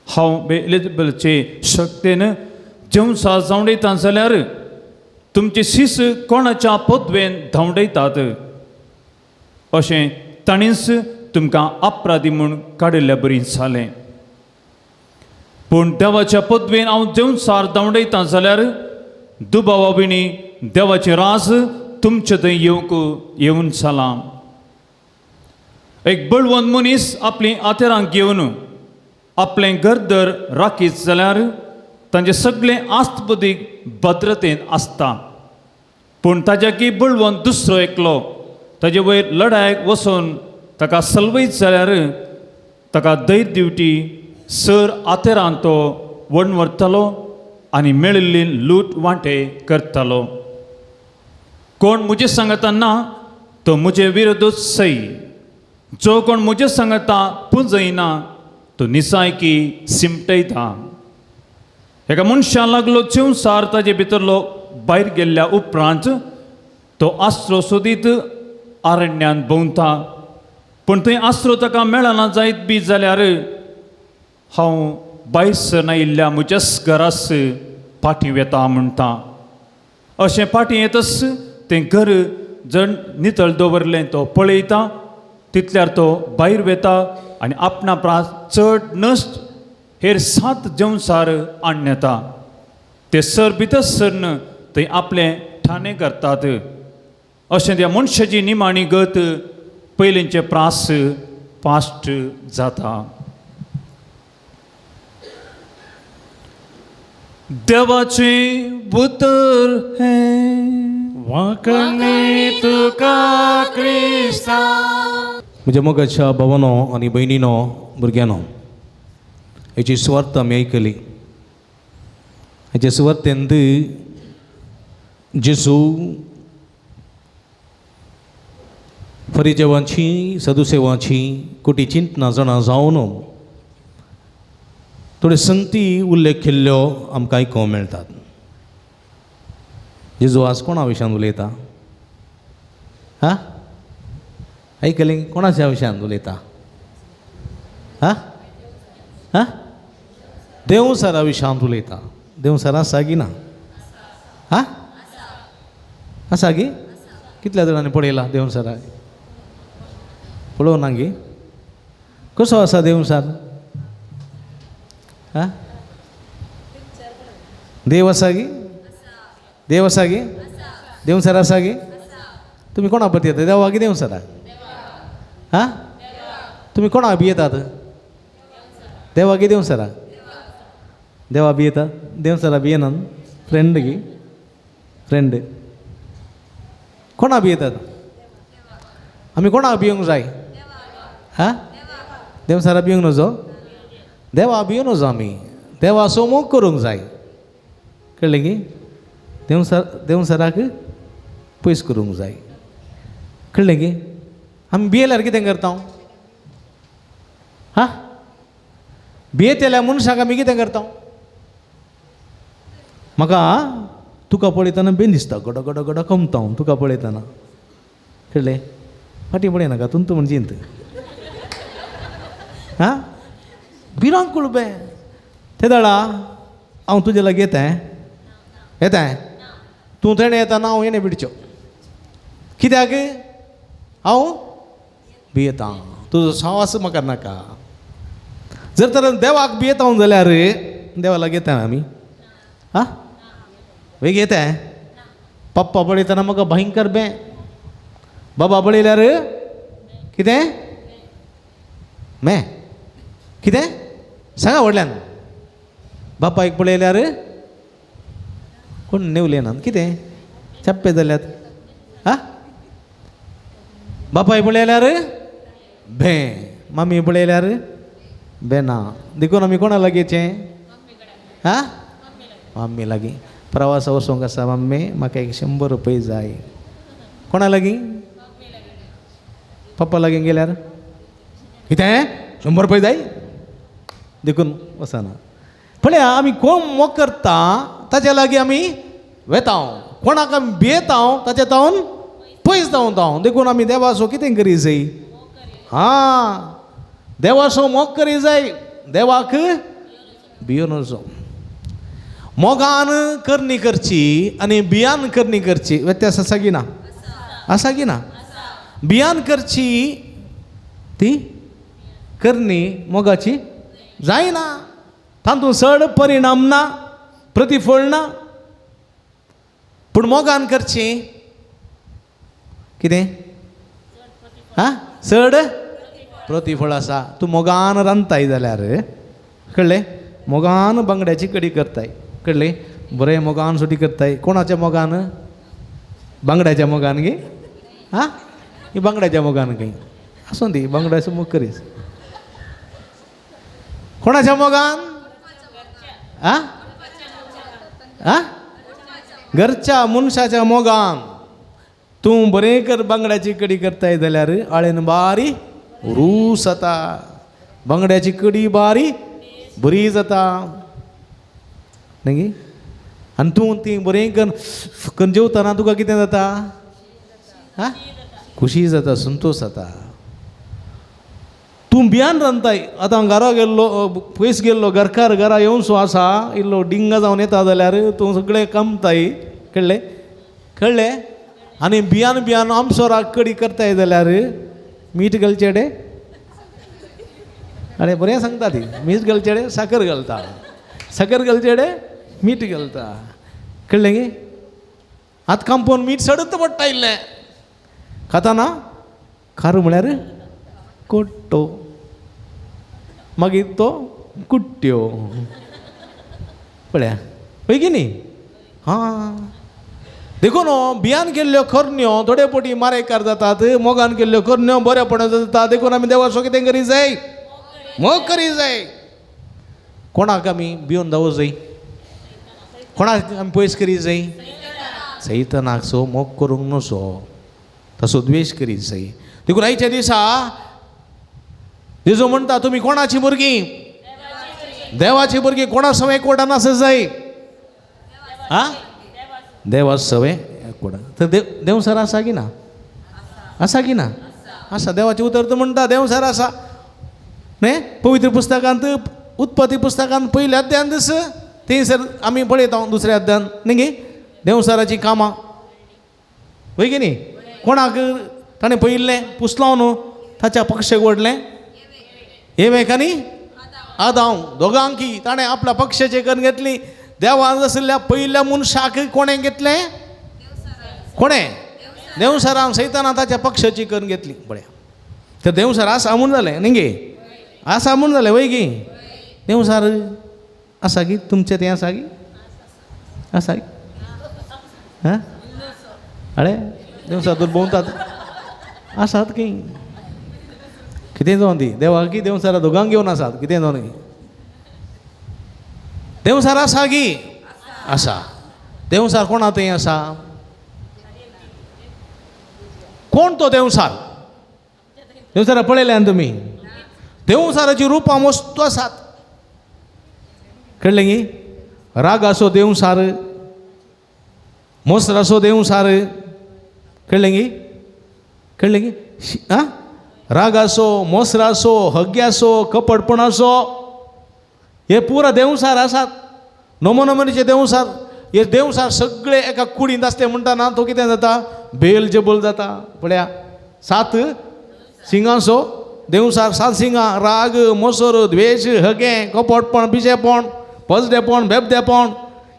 [SPEAKER 5] हांव बेलिझेबलचे शक्तीन जेवसा जावंडयता जाल्यार तुमचे सीस कोणाच्या पदवेन धांवडयतात अशें ताणींच तुमकां अपराधी म्हूण काडिल्ल्या बरी जालें पूण देवाच्या पदवेन हांव जेवसार धांवडयता जाल्यार दुबावा विणी देवाचे रास तुमचे थंय येवन जालां एक बळवंत मनीस आपली आतेरां घेवन आपलें घरदर राखीत जाल्यार तांचें सगळें आस्तपदीक भद्रतेन आसता पूण ताज्याकी बळवंत दुसरो एकलो ताजे वयर लढायक वचून ताका सलवयत जाल्यार ताका दैर दिवटी सर आतेरां तो वणवरतलो आनी मेळिल्ली लूट वांटे करतलो कोण मुझे सांगता ना तो मुझे विरोधूच सई जो कोण मुझे सांगता पुंजयना तो निसायकी सिमटयता एका मनशाक लागलो जेवसार ताजे भितरलो भायर गेल्ल्या उपरांत तो आस्रो सोदीत आरण्यांत भोंवता पूण थंय आस्रो ताका मेळना जायत बी जाल्यार हांव भायर सरना येयल्ल्या म्हज्याच घरास फाटीं वेता म्हणटा अशें फाटीं येतच तें घर जण नितळ दवरलें तो पळयता तितल्यार तो भायर वेता आनी आपणा प्रास चड नश्ट हेर 7 जेवसार हाडून येता ते सर भितर सरन थंय आपलें ठाणे करतात अशें त्या मनशाची निमाणी गत पयलींचे प्रास पाश्ट जाता देवाचे उतर हें
[SPEAKER 3] वाकणे तुका क्रिस्ता
[SPEAKER 1] म्हज्या मोगाच्या भावानो आनी भयणीनो भुरग्यानो हेची सुवार्त आमी आयकली हेचे सुवार्तेंत जेजू फरिजेवांची सदुसेवांची कोटी चिंतना जाणा जावन थोडे संगती उल्लेख केल्ल्यो आमकां आयकोवंक मेळटात जेजू आज कोणा विशयान उलयता हां आयकलें कोणाच्या विशयान उलयता हां हां देवसारा विशयान उलयता देवसारा आसा की ना हां आसा गी कितल्या जाणांनी पळयला देवसरा पळोवं ना गे कसो आसा देवसार हा देव आसा गे देव आसा गे देवसर आसा गे तुमी कोणा पती येता देवा गे देवसरा हा तुमी कोणा बी येतात देवा गे देवसरा देवा बी येता देवसरा बी येना फ्रेंड गे फ्रेंड कोणा बी येतात आमी कोणा भियोंक जाय हा देवसरा भियोंक नजो देवा भियो नजो आमी देवा मोग करूंक जाय कळ्ळें गे देवसराक पयस करूंक जाय कळ्ळें गे आमी भियेल्यार कितें करता हा भियेतल्या मनशाक आमी कितें करता म्हाका तुका पळयतना बेन दिसता गड गड गड कमता हांव तुका पळयतना कळ्ळें फाटीं पळयनाका तुंत म्हण जिंत हा भिरांक कुळबे ते दाडा हांव तुजे लागीं येतां तूं तेणें येताना हांव येणे बिडच्यो कित्याक हांव भियेतां तुजो सावास म्हाका नाका जर तर देवाक भियेता जाल्यार देवा लागीं येता आमी हा वेग येता पप्पा पळयतना म्हाका भयंकर बे बाबा पळयल्यार कितें कितें सांगा व्हडल्यान बापायक पळयल्यार कोण नेवले ना कितें चप्पे जाल्यात हा बापाय पळयल्यार भे मम्मी पळयल्यार बेना देखून आमी कोणा लागींचे हा मम्मी लागीं प्रवास वचोंक आसा मम्मी म्हाका 100 रुपये जाय कोणा लागीं पप्पा लागीं गेल्यार कितें 100 रुपये जाय देखून वचना पळया आमी कोण मोग करता ताच्या लागीं आमी वेता कोणाक आमी भियेता ताचे तावन पयस धांवता देखून आमी देवाचो कितें करी जाय हा देवाचो मोग करी जाय देवाक भियोन वचो मोगान करणी करची आनी भियान करणी करची व्यत्यास आसा की ना भियान करची ती करणी मोगाची जायना तातूंत चड परिणाम ना प्रतिफळ ना पूण मोगान करची कितें हा चड प्रतिफळ आसा तूं मोगान रांदताय जाल्यार कळ्ळें मोगान बांगड्याची कडी करताय कळ्ळें बरें मोगान सुटी करताय कोणाच्या मोगान बांगड्याच्या मोगान गे हा ही बांगड्याच्या मोगान खंय आसूं दी बांगड्याचो मोग करीस कोणाच्या मोगान आ आ घरच्या मनशाच्या मोगान तूं बरें कर बांगड्याची कडी करताय जाल्यार आळेन बारी रूस जाता बांगड्याची कडी बारी बरी जाता न्ही आनी तूं ती बरें करून जेवतना तुका कितें जाता हा खुशी जाता संतोश जाता तूं भियान रांदताय आतां घरा गेल्लो पयस गेल्लो घरकार घरा येवचो आसा इल्लो डिंगा जावन येता जाल्यार तूं सगळें कामताय कळ्ळें आनी भियान आमसोराक कडी करताय जाल्यार मीठ घालचेडे अरे बरें सांगता ती मीठ घालचेडे साकर घालता साकर घालचेडे मीठ घालता कळ्ळें गे आतां कांपोवन मीठ सडत पडटा इल्लें खाताना खारू म्हळ्यार कोट्टो मागीर तो कुट्ट्यो पळया पळय की न्ही हां देखून भियान केल्ल्यो करण्यो थोडे पटी मारेकार जातात मोगान केल्ल्यो करण्यो बरेपण जाता देखून आमी देवाचो कितें करी जाय मोग करी जाय कोणाक आमी भियोन धांवूं जाय कोणाक आमी पयस करी जाय सैतानाचो मोग करूंक नसो तसो द्वेश करीत जाय देखून आयच्या दिसा जेजू म्हणटा तुमी कोणाची भुरगीं देवाची भुरगीं कोणा सवय एकवटान आसा जाय हा देवा सवय एकवटान तर देव सर आसा की ना आसा देवाचें उतर तर म्हणटा देव सर आसा न्ही पवित्र पुस्तकांत उत्पत्ती पुस्तकांत पयल्या अध्यायान दिस थंयसर आमी पळयता दुसऱ्या अध्यायान न्ही गे देवसराची कामां वय की न्ही कोणाक ताणें पयिल्लें पुसलो न्हू ताच्या पक्षाक ओडलें येवेक आनी आदाम दोगांकी ताणें आपल्या पक्षाचे करून घेतली. देवान आसलेल्या पयल्या मनशाक कोणें घेतलें कोणें देवसरान सैतानान ताच्या पक्षाची करून घेतली. बऱ्या तर देवसर आसा म्हूण जालें न्ही गे आसा म्हूण जालें वय गे देवसार आसा गी तुमचें तें आसा गी आसा गी हां अरे देवसार तर भोंवतात आसात की कितें जावन ती देवा की देवसारा दोगांक घेवन आसात कितें जावन गी देवसार आसा गी आसा देवसार कोणा थंय आसा कोण तो देवसार देवसारा पळयल्या तुमी देवसाराची रुपां मस्त आसात कळ्ळें गी राग आसो देवसार मोसर आसो देवसार कळ्ळें गी कळ्ळें गी आं राग आसो मोसर आसो हग्गे आसो कपटपण आसो हे पुरा देवसार आसात नमोनमनीचे देवसार हे देवसार सगळे एका कुडींत आसले म्हणटाना तो कितें जाता बेलजेबूल जाता पळया 7 सिंगांचो देवसार 7 सिंगां राग मोसर द्वेश हगे कपटपण पिशेपण पजडेपण बेबदेपण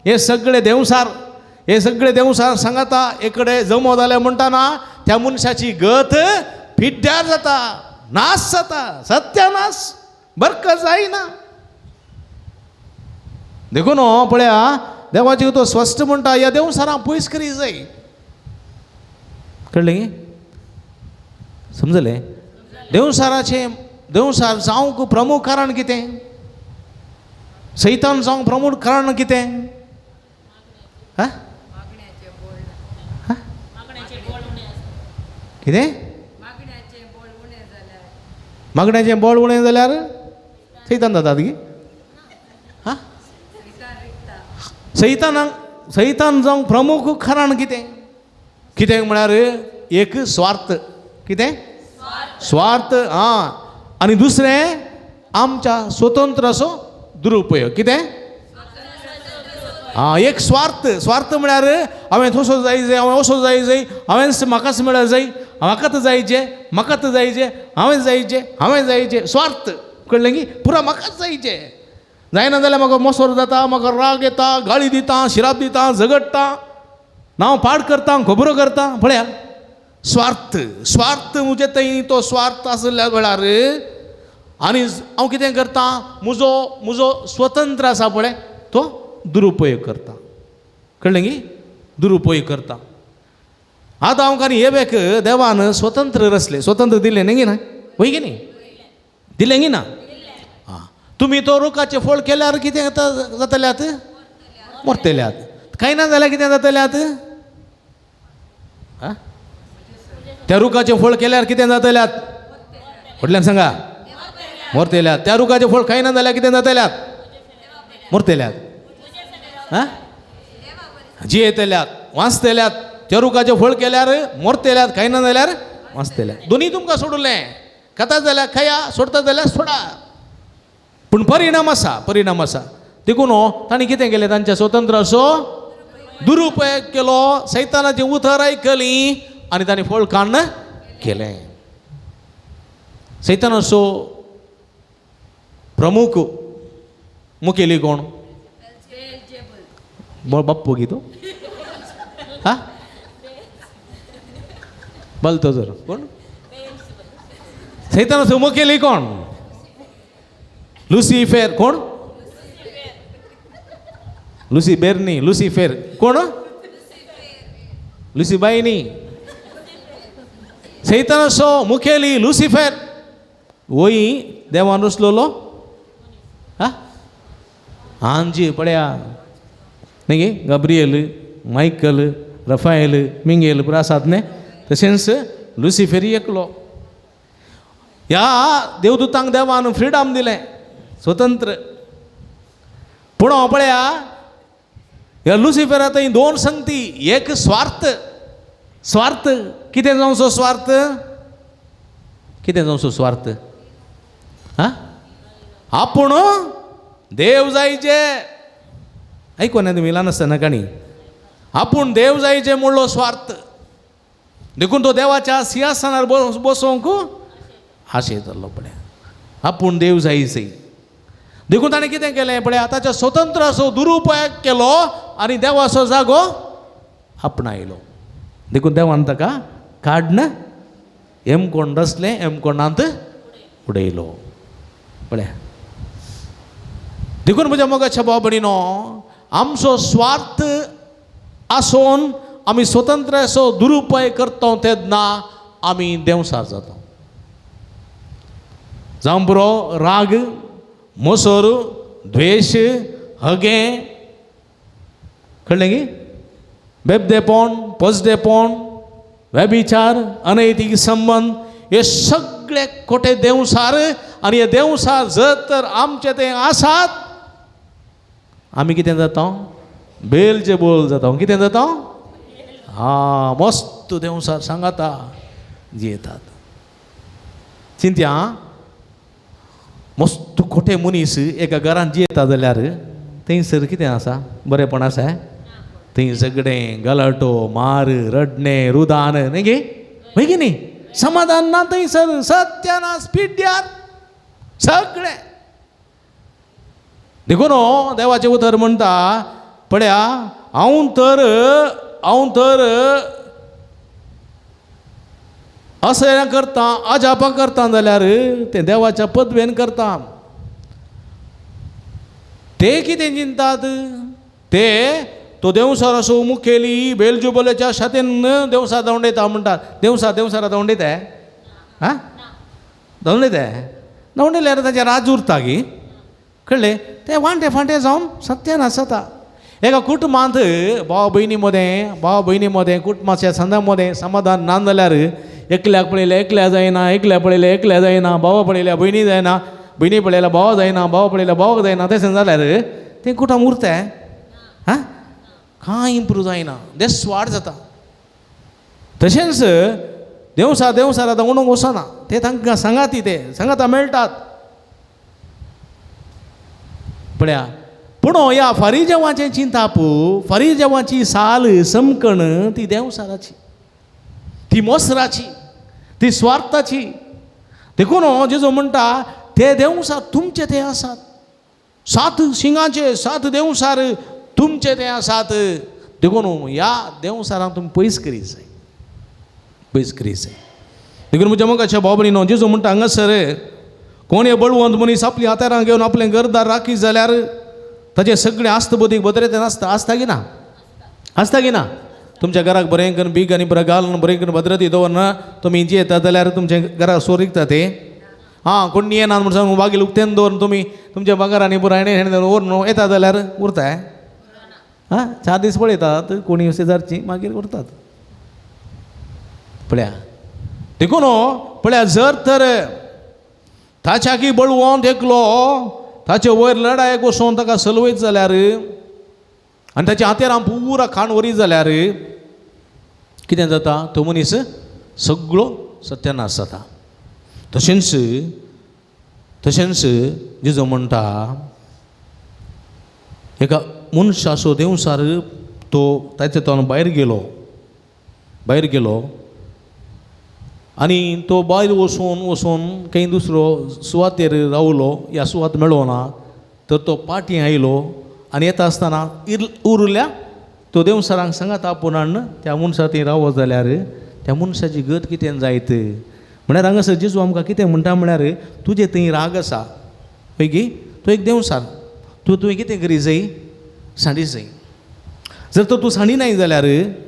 [SPEAKER 1] हे सगळे देवसार सांगता एकडे जमो जाले म्हणटाना त्या मनशाची गत पिड्ड्यार जाता नाश जाता सत्यानाश बरकत जायना देखून पळया देवाची तो स्वस्थ म्हणटा ह्या देवसारां पयस करी जाय कळ्ळें गे समजलें देवसार जावंक प्रमुख कारण कितें सैतान जावंक प्रमुख कारण कितें हा कितें मागण्याचें बळ उणें जाल्यार सैतान जातात गी हा सैतान जावंक प्रमुख कारण कितें कितें म्हळ्यार एक स्वार्थ कितें स्वार्थ हां आनी दुसरें आमच्या स्वतंत्र असो दुरुपयोग कितें हां एक स्वार्थ म्हळ्यार हांवें तसो जाय हांवें असो जाय हांवें म्हाकाच मेळ्ळा जाय म्हाकाच जायचें हांवें जायचें स्वार्थ कळ्ळें गी पुरा म्हाकाच जायचें जायना जाल्यार म्हाका मोसोर जाता म्हाका राग येता गाळी दिता शिराप दिता झगडटा नांव पाड करता खबरो करता पळया स्वार्थ म्हणजे थंय तो स्वार्थ आसल्या वेळार आनी हांव कितें करता म्हजो स्वतंत्र आसा पळय तो दुरुपयोग करता कळ्ळें गी दुरुपयोग करता आतां हांव आनी येवेक देवान स्वतंत्र दिलें न्ही ना वय गे न्ही दिलें गी ना आं तुमी तो रुखाचें फळ केल्यार कितें जातल्यात मरतल्यात कांय ना जाल्यार कितें जातल्यात आं त्या रुखाचें फळ केल्यार कितें जातल्यात फाटल्यान सांगा मरतल्यात त्या रुखाचें फळ खायना जाल्यार कितें जातल्यात मरतल्यात हां जियेतल्यात वाचतल्यात त्या रुखाचें फळ केल्यार मरतल्यात खायना जाल्यार वाचतल्यात दोनी तुमकां सोडलें खाता जाल्यार खाया सोडता जाल्यार सोडा पूण परिणाम आसा देखून तांणी कितें केलें तांच्या स्वतंत्र असो दुरुपयोग केलो सैतानाची उतर आयकली आनी तांणी फळ काण केलें सैतान असो प्रमुख मुखेली कोण बाप्पू गी तो हा बलतोजर कोण सैतान असो मुखेली कोण लुसिफेर कोण लुसिफेर न्ही लुसिफेर कोण लुसीबाई न्ही सैतान असो मुखेली लुसिफेर वय देवान रचलेलो हा हांजी पळया न्ही गे गब्रियल मायकल रफायल मिंगेल पुरो आसात न्ही तशेंच लुसिफेर एकलो ह्या देवदूतांक देवान फ्रिडम दिलें स्वतंत्र पूण पळया ह्या लुसिफेरा थंय 2 संगती एक स्वार्थ कितें जावचो स्वार्थ हा आपूण देव जायचे आयको ना तुमी ल्हान आसतना काणी आपूण देव जायचे म्हणलो स्वार्थ देखून तो देवाच्या सिंहासनार बसोंक आशे जाल्लो पळय आपूण देव जायसय देखून ताणें कितें केलें पळय आतांच्या स्वतंत्राचो दुरुपयोग केलो आनी देवाचो जागो आपणायलो देखून देवान ताका काडन एम कोण रचलें एम कोणांत उडयलो पळय देखून म्हज्या मोगाच्या भाव भयणीनो आमचो स्वार्थ आसोन आमी स्वतंत्राचो दुरुपयोग करता तेन्ना आमी देवसार जाता जावं बरो राग मोसोर द्वेष हगे कळ्ळें की बेबदेपण पसदेपण व्यभिचार अनैतीक संबंध हे सगळे खोटे देवसार आनी हे देवसार जर तर आमचे ते आसात आमी कितें जाता बेलजेबूल जाता कितें जाता हा मस्त देवसार सांगाता जियेतात चिंत्या मस्त खोटे मनीस एका घरांत जियेता जाल्यार थंयसर कितें आसा बरेपण आसा थंय सगळें गलाटो मार रडणें रुदान न्ही गे हय की न्ही समाधान ना थंयसर सत्यानाश पिड्ड्यार सगळें देखून देवाचें उतर म्हणटा पळया हांव तर असं करता अजापा करता जाल्यार ते देवाच्या पदवेन करता ते कितें चिंतात ते तो देवसार असो मुखेली बेलजुबलाच्या शातेन देवसार दवंडयता म्हणटात देवसारा दवंडयताय हां दवंडयताय दवंडयल्यार ताचें राज उरता गी कळ्ळें ते वांटे फांटे जावन सत्यानाश जाता एका कुटुंबांत भाव भयणी मदें कुटुंबाच्या संदामध्ये समाधान ना जाल्यार एकल्याक पळयल्या एकल्या जायना एकल्या पळयल्या एकल्या जायना भावा पळयल्या भयणी जायना भयणी पळयल्या भावा जायना भावा पळयल्या भावाक जायना तशें जाल्यार तें कुटुंब उरताय हां कांय इम्प्रूव जायना देसवाड जाता तशेंच देवसार आतां उणोवंक वचना ते तांकां सांगाती ते सांगाता मेळटात पळया पूण ह्या फारीजेवाचें चिंताप फारीजेवाची साल समकण ती देवसाराची ती मोसराची ती स्वार्थाची देखून जेजो म्हणटा ते देवसार तुमचे ते आसात 7 शिंगाचे 7 देवसार तुमचे ते आसात देखून ह्या देवसारांक तुमी पयस करीत जाय देखून म्हज्या मोगाच्या भाव भयणीनो जेजो म्हणटा हांगासर कोण हे बळवंत मनीस आपली हातारां घेवन आपलें घरदार राखी जाल्यार ताचें सगळें आस्त बोदीक भद्रतेन आसता की ना तुमच्या घराक बरें करून बीग आनी बरें घालून बरें करून भद्रती दवरना तुमी येता जाल्यार तुमच्या घराक सोर विकता ते हां कोण येना म्हण सांगून बागेल उक्तेन दवरून तुमी तुमच्या भांगारांनी बुरायणे हेणे व्हरून येता जाल्यार उरताय हां 4 दीस पळयतात कोणी शेजारची मागीर उरतात पळया देखून पळया जर तर ताच्या की बळवंत एकलो ताचे वयर लढायक वचोन ताका चलवयत जाल्यार आनी ताच्या हातेरां पुरा खाण वरीत जाल्यार कितें जाता तो मनीस सगळो सत्यानाश जाता तशेंच जेजो म्हणटा एका मनशाचो देवसार तो ताचे तोंड भायर गेलो आनी तो भायर वचून खंय दुसरो सुवातेर रावलो ह्या सुवात मेळ्ळो ना तर तो पाटी आयलो आनी येता आसतना उरल्या तो देवसारांक सांगात आपुणान त्या मनशा थंय रावत जाल्यार त्या मनशाची गत कितें जायत म्हळ्यार हांगासर जेजू आमकां कितें म्हणटा म्हळ्यार तुजे थंय राग आसा पळय गी तो एक देवसार तुवें कितें करी जाय सांडी जाय जर तर तूं सांडिनाय जाल्यार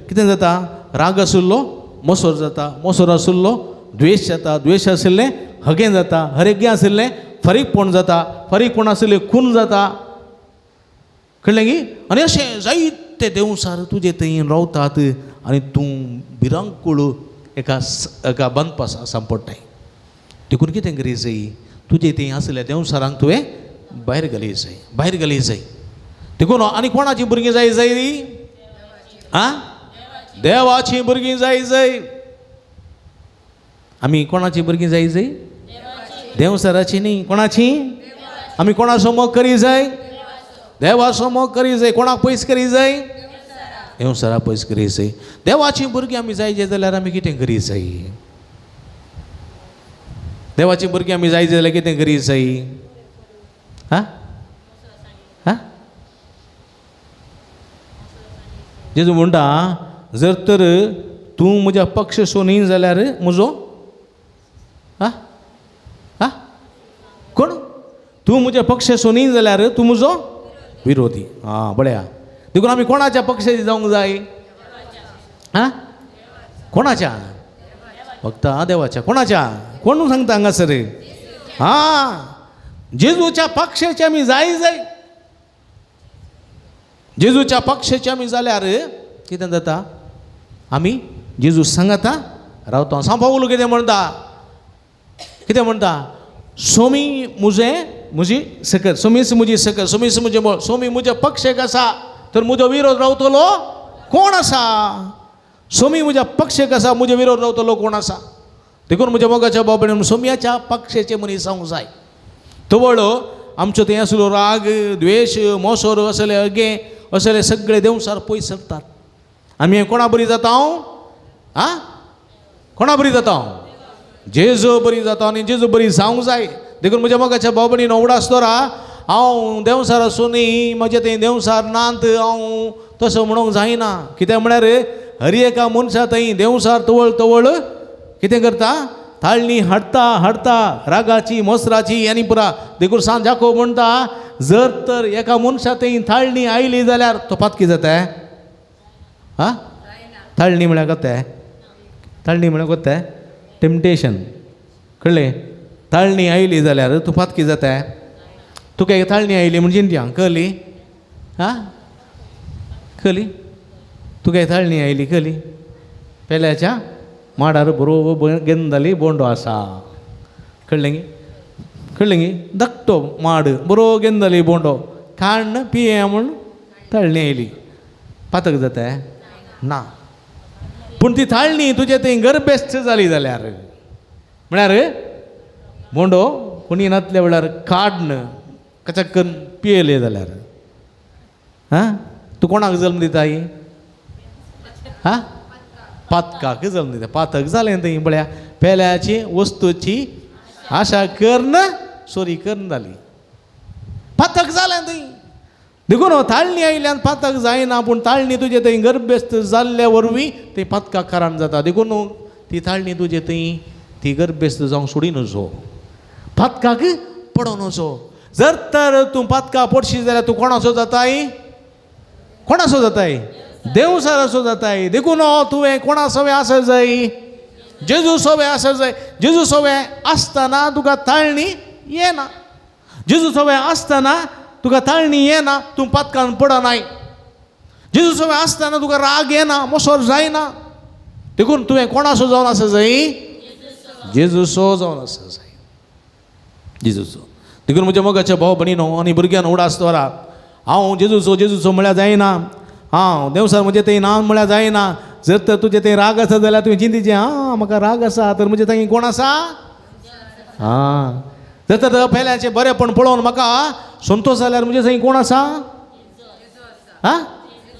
[SPEAKER 1] कितें जाता राग आशिल्लो मोसोर जाता मोसोर आशिल्लो द्वेश जाता द्वेश आशिल्लें हगें जाता हरेगें आशिल्लें फरीकपण जाता फरीकपण आशिल्लें खून जाता कळ्ळें गी आनी अशें जायते देवसार तुजे थंय रावतात आनी तूं भिरांकूळ एका बंदपास आसाम पडटाय देखून कितें करी जाय तुजे थंय आसल्या देवसारांक तुवें भायर घाली जाय देखून आनी कोणाची भुरगीं जाय आं देवाची भुरगीं जाय आमी कोणाची भुरगीं जाय देवसाराची न्ही कोणाची आमी कोणाचो मोग करी जाय देवाचो मोग करी जाय कोणाक पयस करी जाय देवसारा पयस करी जाय देवाची भुरगीं आमी जायचे जाल्यार आमी कितें करी जाय देवाची भुरगीं आमी जायचे जाल्यार कितें करी जाय हा हा जेजू म्हणटा जर तर तूं म्हज्या पक्षसो न्ही जाल्यार म्हजो हा हा कोण तूं म्हज्या पक्षसो न्ही जाल्यार तूं म्हजो विरोधी हां बळ्या देखून आमी कोणाच्या पक्षाची जावंक जाय हा कोणाच्या फक्त देवाच्या कोणाच्या कोण सांगता हांगासर हां जेजूच्या पक्षाचे आमी जाय जेजूच्या पक्षाचे आमी जाल्यार कितें जाता आमी जेजू सांगता रावता सांग पावलो कितें म्हणटा सोमी म्हजी सकत सोमीस म्हजी सकत सोमीस म्हजे बळ सोमी म्हज्या पक्षाक आसा तर म्हजो विरोध रावतलो कोण आसा सोमी म्हज्या पक्षाक आसा म्हजो विरोध रावतलो कोण आसा देखून म्हज्या मोगाच्या बाबड्यान सोमयाच्या पक्षाचे मनीस जावंक जाय तवळ आमचो थंय आसलो राग द्वेश मोसोर असले अगे असले सगळे देवसार पयस सरतात आमी हें कोणा बरी जाता हां कोणा बरी जाता जेजू बरी जाता आनी जेजू बरी जावंक जाय देखून म्हज्या मोगाच्या बाबडीन ओवडा आसतना हांव देवसार आसूं न्ही म्हजें थंय देवसार नात हांव तसो म्हणूंक जायना कित्याक म्हळ्यार हर एका मनशा थंय देवसार तवळ कितें करता थाळणी हाडटा रागाची मोसराची आनी पुरा देखून सांत जाकोब म्हणटा जर तर एका मनशा थंय थाळणी आयली जाल्यार तो पातकी जाता हां थाळणी म्हळ्यार कोते थाळणी म्हळ्यार कोते टेम्पटेशन कळ्ळें थाळणी आयली जाल्यार तूं पातकी जाता तुका एक थाळणी आयली म्हणजे चिंत्या कळली हां कळली तुका एक थाळणी आयली कळली पेल्याच्या माडार बरोबर गेंदली बोंडो आसा कळ्ळें गे धाकटो माड बरो गेंदली बोंडो काण्ण पिये म्हूण थाळणी आयली पातक जाता ना पूण ती थाळणी तुजे थंय गर्भेस्त जाली जाल्यार म्हळ्यार बोंडो कोणी नातल्या वेळार काडन कचक्कन पियेले जाल्यार हां तूं कोणाक जल्म दिताय हां पातकाक जल्म दिता पातक जालें थंय म्हळ्यार पेल्याची वस्तूची आशा करन चोरी करन जाली पातक जालें थंय देखून थाळणी आयल्यान पातक जायना पूण थाळणी तुजे थंय गर्भेस्त जाल्ल्या वरवीं ती पातकाक कारण जाता देखून ती थाळणी तुजे थंय ती गर्भेस्त जावंक सोडी नजो पातकाक पडो नजो जर तर तूं पातका पडशी जाल्यार तूं कोणाचो जाताय कोणाचो जाताय देवसाराचो जाताय देखून तुवें कोणा सवें आसा जाय जेजू सवें आसा जाय जेजू सवें आसतना तुका थाळणी येना जेजू सवें आसतना तुका थाळणी येना तूं पातकान पडनाय जेजू सवें आसतना तुका राग येना मोसोर जायना देखून तुवें कोणाचो जावन आसा जाय जेजूचो जावन आसा जाय जेजूचो देखून म्हज्या मोगाच्या भाव भयणीनो आनी भुरग्यान उडा आसतना हांव जेजूचो म्हळ्यार जायना हां देवसार म्हजें थंय नांव म्हळ्यार जायना जर तर तुजें थंय राग आसा जाल्यार तुवें चिंतीचें हां म्हाका राग आसा तर म्हजें थंय कोण आसा हां जर तर पेल्याचें बरेंपण पळोवन म्हाका संतोश जाल्यार म्हजें थंय कोण आसा हां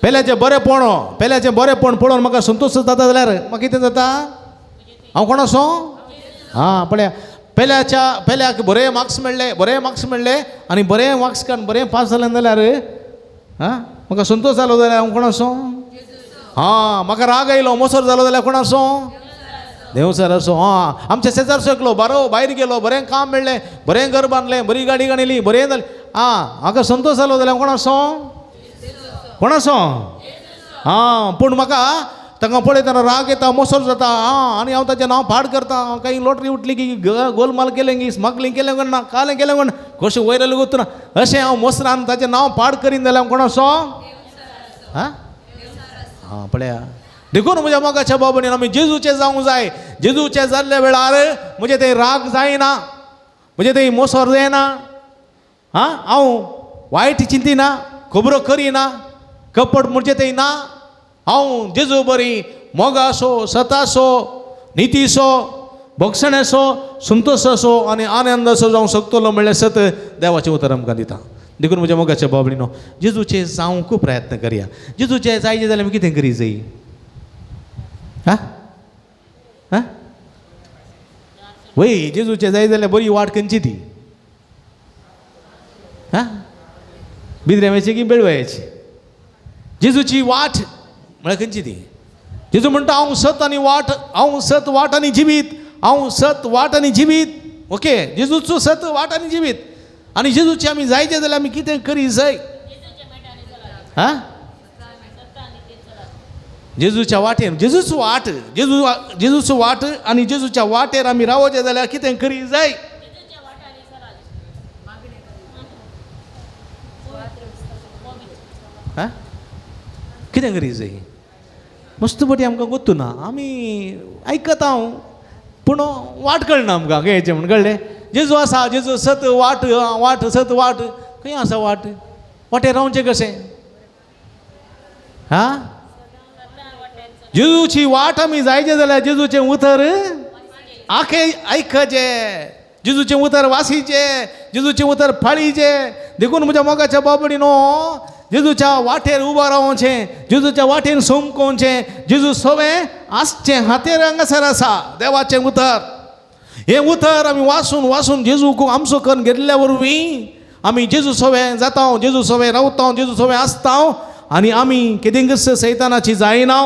[SPEAKER 1] पेल्याचें बरेंपण पळोवन म्हाका संतोश जाता जाल्यार म्हाका कितें जाता हांव कोण आसो हां पळया पेल्याक बरे मार्क्स मेळ्ळे आनी बरे मार्क्स काडून बरें पास जालें जाल्यार हां म्हाका संतोश जालो जाल्यार हांव कोण आसो हां म्हाका राग आयलो मोसोर जालो जाल्यार कोण आसो देवसार आसो हां आमच्या शेजारचो एकलो बरो भायर गेलो बरें काम मेळ्ळें बरें घर बांदलें बरी गाडी गाणिली बरें जालें हां म्हाका संतोश जालो जाल्यार कोण आसो हां पूण म्हाका ताका पळयतना राग येता मोसोर जाता हां आनी हांव ताचें नांव पाड करता काही लॉटरी उठली की गोलमाल केलें की स्मगलींग केलें कोण ना कालें केलें कोण कशें वयर लगूत ना अशें हांव मोसरान ताचें नांव पाड करीन जाल्यार कोण आसो हां हां पळया देखून म्हज्या मोगाच्या बाबडीन आमी जेजूचें जावंक जाय जेजूचें जाल्ल्या वेळार म्हजें थंय राग जायना म्हजें थंय मोसोर जायना हां हांव वायट चिंतिना खबरो करिना कपट म्हणजे थंय ना हांव जेजू बरी मोगासो सतासो नितीसो भक्षणेसो संतोशासो आनी आनंदाचो जावंक शकतलो म्हणल्यार सत देवाचें उतर आमकां दिता देखून म्हज्या मोगाच्या बाबडीनो जेजूचे जावंक प्रयत्न करया. जेजूचे जायचे जाल्यार आमी कितें करी जाय? हा हा वय जेजूचे जाय जाल्यार बरी वाट खंयची ती? हा बिद्रेमाची की बेळवयाची? जेजूची वाट म्हळ्यार खंयची ती? जेजू म्हणटा हांव सत आनी वाट, हांव सत वाट आनी जिवीत, हांव सत वाट आनी जिवीत. ओके, जेजूचो सत वाट आनी जिवीत. आनी जेजूचे आमी जायचे जाल्यार आमी कितें करी जाय? हा जेजूच्या वाटेर, जेजूचो वाट, जेजूचो वाट आनी जेजूच्या वाटेर आमी रावचे जाल्यार कितें करी जाय? हा कितें करी जाय? मस्त बटी आमकां गोत्तू ना, आमी आयकता पूण वाट कळना आमकां हेचें म्हण कळ्ळें. जेजू आसा, जेजू सत वाट, वाट सत वाट, खंय आसा वाट? वाटेर रावचें कशें? हा जेजूची वाट आमी जायचे जाल्यार जेजूचें उतर आयकचें, जेजूचें उतर वासीचें, जेजूचें उतर फाळीचें. देखून म्हज्या मोगाच्या बाबडीनो जेजूच्या वाटेर उबा रावचें, जेजूच्या वाटेर सोमकोवचें. जेजू सवें आसचें हातेर हांगासर आसा देवाचें उतर. हें उतर आमी वाचून वाचून जेजू आमचो करून घेतल्या वरवीं आमी जेजू सवें जाता, जेजू सवें रावता, जेजू सवें आसता आनी आमी केदिंगस सैतानाची जायना.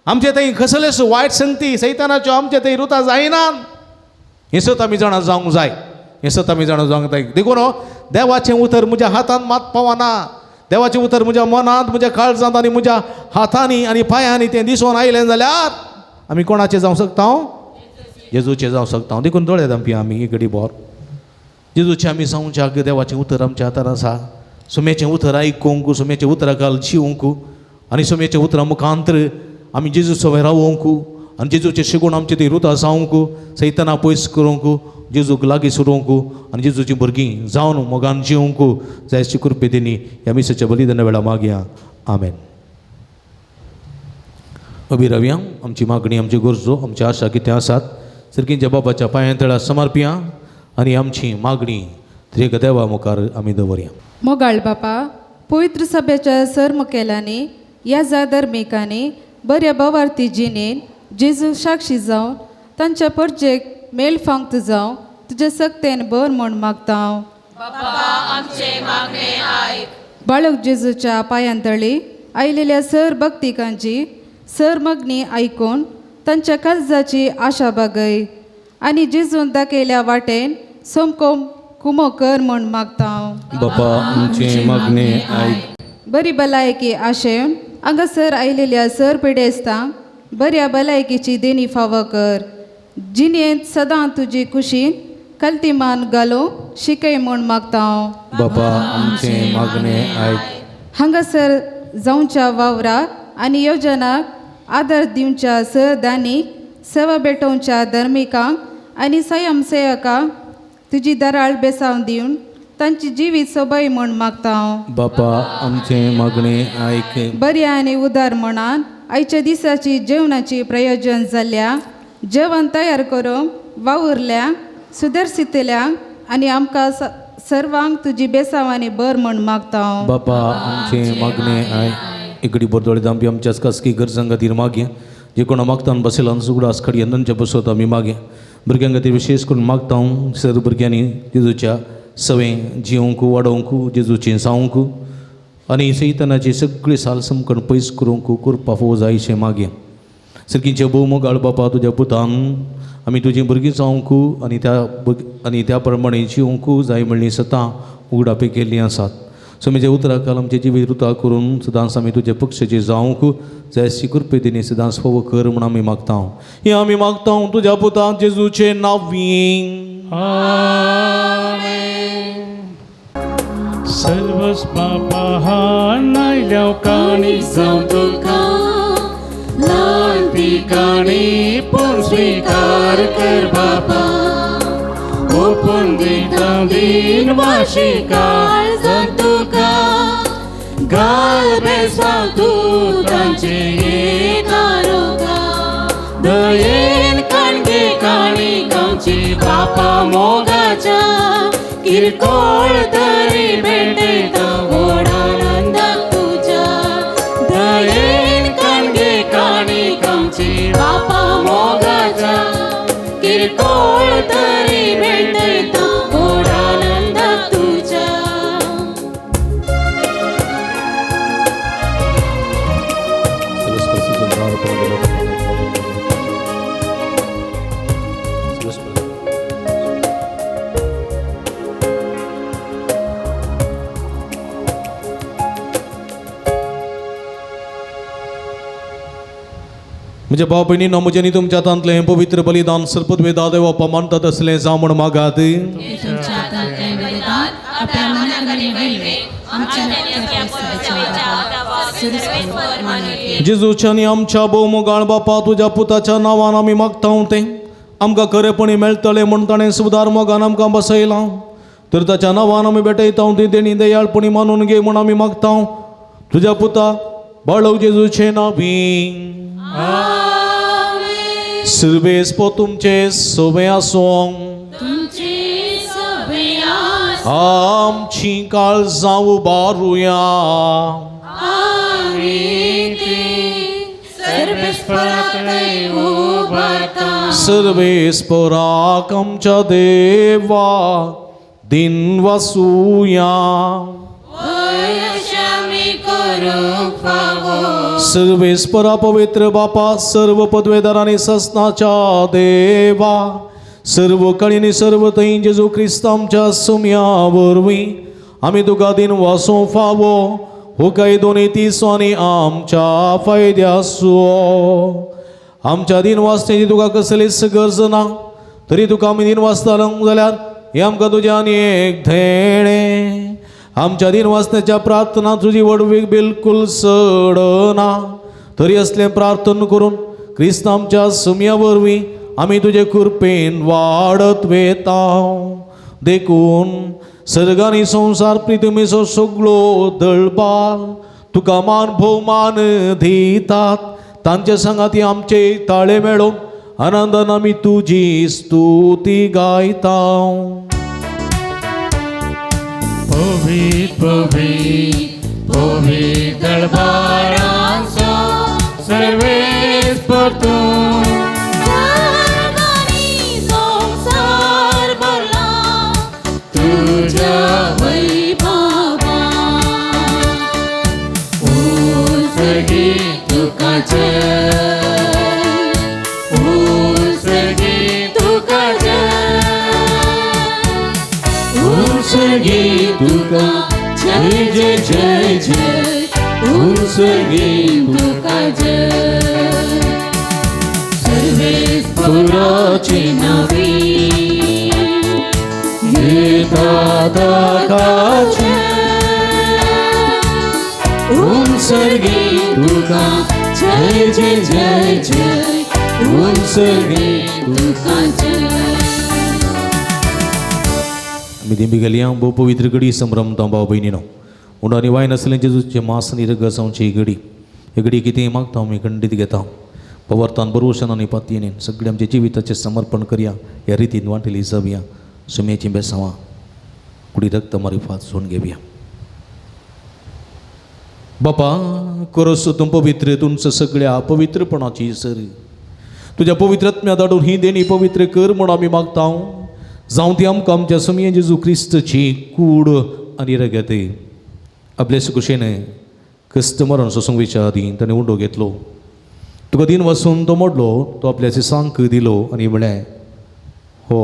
[SPEAKER 1] आमचे थंय कसलेच वायट संगती सैतानाच्यो आमचे थंय रुता जायनात. हें सत आमी जाणा जावंक जाय, हें सत आमी जाणा जावंक जाय. देखून देवाचें उतर म्हज्या हातांत मात पावना. देवाचें उतर म्हज्या मनांत, म्हज्या काळजांत आनी म्हज्या हातांनी आनी पांयांनी तें दिसून आयलें जाल्यार आमी कोणाचें जावंक शकता? जेजूचें जावंक शकता. देखून दोळे धांपया आमी एक घडी बोर. जेजूचें आमी जावंक देवाचें उतर आमच्या हातांत आसा. सुमेचें उतर आयकूंक, सुमेचें उतरा काल जिवंक आनी सुमेचें उतरा मुखांतर आमी जेजू सवें रावूंक आनी जेजूचें शिकून आमचें थंय रुता जावंक, सैताना पयस करूंक, जेजूक लागीं सुरूंक आनी जेजूचीं भुरगीं जावन मोगान जिवंक जाय अशी कृपे दिनी ह्या मिसाच्या बलिदाना वेळा मागया. आमेन. अभिरावया आमची मागणी, आमची गरजो, आमची आशा कितें आसात सर्गींच्या बाबाच्या पांयां तळा समर्पया आनी आमची मागणी त्रेक देवा मुखार आमी दवरया.
[SPEAKER 6] मोगाळ बापा, पवित्र सभेच्या सरमुखेलांनी ह्या धर्मिकांनी बऱ्या बवार्थी जिणेन जेजू साक्षी जावन तांच्या परजेक मेल फांगत जावं तुजे सक्तेन बर म्हूण मागता. बाळक जेजूच्या पांयांतळी आयलेल्या सर भक्तिकांची सरमग्नी आयकून तांच्या काळजाची आशा बागय आनी जेजून दाखयल्या वाटेन सोमको कुमो कर म्हूण मागता.
[SPEAKER 1] बापा आमची मागणी आयक.
[SPEAKER 6] बरी भलायकी आशेवन हांगासर आयलेल्या सर पिडेस्तांक बऱ्या भलायकीची देणी फावो कर. जिणेंत सदां तुजी कुशीन कल्तीमान घालो शिकय म्हूण मागता.
[SPEAKER 1] बापा आमची मागणी आयक.
[SPEAKER 6] हांगासर जावच्या वावराक आनी योजनाक आदार दिवच्या सरदानीक सेवा भेटोवच्या धर्मिकांक आनी स्वयंसेवकांक तुजी दराळ बेसांव दिवन तांची जिवीत सोबय म्हूण मागता.
[SPEAKER 1] बापा आमची मागणी आयक.
[SPEAKER 6] बऱ्या आनी उदार मनान आयच्या दिसाची जेवणाची प्रयोजन जाल्ल्या जेवण तयार करून वावुरल्या सुदर्शितल्यांक आनी आमकां सर्वांक तुजी बेसांवांनी बर म्हूण मागता.
[SPEAKER 1] बापा आमची मागणी आयक. एकडी बरदोळे दांबी आमच्याच खासगी गरजां खातीर मागया. जे कोणा मागतान बसयला सुगडा आसखडी अन्नांच्या बसवत आमी मागया. भुरग्यां खातीर विशेश करून मागता सर भुरग्यांनी जेजूच्या सवें जिवंक वाडोवंक, जेजूचें जावंक आनी सैतानाची सगळी सालसमकण पयस करूंक करपा फोव जाय अशें मागया. सर्गींचे भोव मोगाळ बापा, तुज्या पुतान आमी तुजीं भुरगीं जावंक आनी त्या प्रमाणे जिवंक जाय म्हणली सतां उगडापी केल्लीं आसात. समेचे उतराकाल आमचे जिवीत रुता करून सदांच आमी तुजे पक्षाचे जावंक जाय अशी कृपे दिनी सदांच फोव कर म्हूण आमी मागता. हें आमी मागता तुज्या पुतान जेजूचे नांवीं.
[SPEAKER 3] सर्वच पापा हाडलायल्या काणी जावं तुका ल्हान पिकाणी पूण स्विकार कर बापा. ओपून दिता दिन वाशी काळजांत तुका घाल बेसांव तूं तांचे येतारोगा. दयेन काणगे काणी गांवची बापा मोगाच्या की
[SPEAKER 2] किरकोळ तरी भेटतो गोड आनंद तुझ्या दयेन कणगे काणी कमची बापा मोगाच्या किरकोळ तरी भेटतो गोड आनंद तुझ्या
[SPEAKER 1] म्हणजे भाव बहिणींनो म्हज्यानी तुमच्या हातांतले हे पवित्र बलिदान सरपदवे दादेव बाप्पा मानतात असले जावण मागात
[SPEAKER 2] तुमच्या हातांतले बलिदान आपल्या मनाकडे वळवे आमच्या नित्य सेवेच्या हातावर सर्वस्वर मानवी
[SPEAKER 1] जेजूच्या आणि आमच्या भौमोगाळ बापा तुझ्या पुताच्या नांवान आमी मागता ते आमकां खरेपणी मेळटले म्हण ताणें सुदार मोगान आमकां बसयला तर ताच्या नांवान आमी भेटयता ती तेणी दयाळपणी मानून घे म्हण आमी मागता तुझ्या पुता बाळक जेजूचे नावी सर्वेस पो तुमचे सोबे आसूं
[SPEAKER 2] तुमची सभेया
[SPEAKER 1] आमची काळजां उबारुया
[SPEAKER 2] सर्वेस्पराकडे उभारता
[SPEAKER 1] सर्वेस्पराक आमच्या देवा दिन वासूया
[SPEAKER 2] वयशामी करूंक फावो
[SPEAKER 1] सर्वेस्परा पवित्र बापा सर्व पदवेदारांनी ससनाच्या देवा सर्व कळीनी सर्व थंय जेजू क्रिस्त आमच्या सुम्या वरवीं आमी तुका दिन वासूं फावो हो काय दोनी तिसांनी आमच्या फायद्यासो आमच्या दिन वाचण्याची तुका कसलीच गरज ना तरी तुका आमी दिन वाचतालो जाल्यार हे आमकां तुज्या आनी एक धेणे आमच्या दिन वाचण्याच्या प्रार्थना तुजी वडवीक बिलकुल सडना तरी असले प्रार्थना करून क्रिस्त आमच्या सुम्या वरवीं आमी तुजे कृपेन वाडत वेता देखून सर्गानी संसार प्रितमेचो सगळो दळबाल तुका मान भोवमान दितात तांचे सांगाती आमचे ताळे मेळोवन आनंदान आमी तुजी स्तुती गायता
[SPEAKER 3] पवित पवित पवित दरबारांचो सर्वेस परतून
[SPEAKER 2] सर्वांनी संसार भरला तुझ्या वैभवा उसगी तुका जय उसगी तुका जय उसगी तुका जय जय जय जय उसगी तुका जय सर्वेस्पराची नावी
[SPEAKER 1] येता काचे
[SPEAKER 2] सर्गी तुका जय जय जय जय सर्गी तुका जय
[SPEAKER 1] आमी दिंबी गेली भोव पवित्र घडी संभ्रमता भाव भयणीनो उंडानी वायन आसलें जेजूचे मास आनी रग जावची ही घडी ही घडी कितें मागता आमी खंडीत घेता पवर्तान बरोवशान आनी पातयेन सगळे आमचे जिविताचें समर्पण करया ह्या रितीन वांटेली जावया सुमेची बेसांवां कुडी रक्त मारिफात सोन घेवया बापा करस तुम पवित्र तुमचं सगळ्या पवित्रपणाची सर तुझ्या पवित्रत्म्या धाडून ही देणी पवित्र कर म्हूण आमी मागता जावं ती आमकां आमच्या सुमये जेजू क्रिस्तची कूड आनी रगत आपले सुकुशेन कस्टमरान सोसूंक विचार आदी ताणें उंडो घेतलो तुका दिन वचून तो मोडलो तो आपल्या सिसांक दिलो आनी म्हळें हो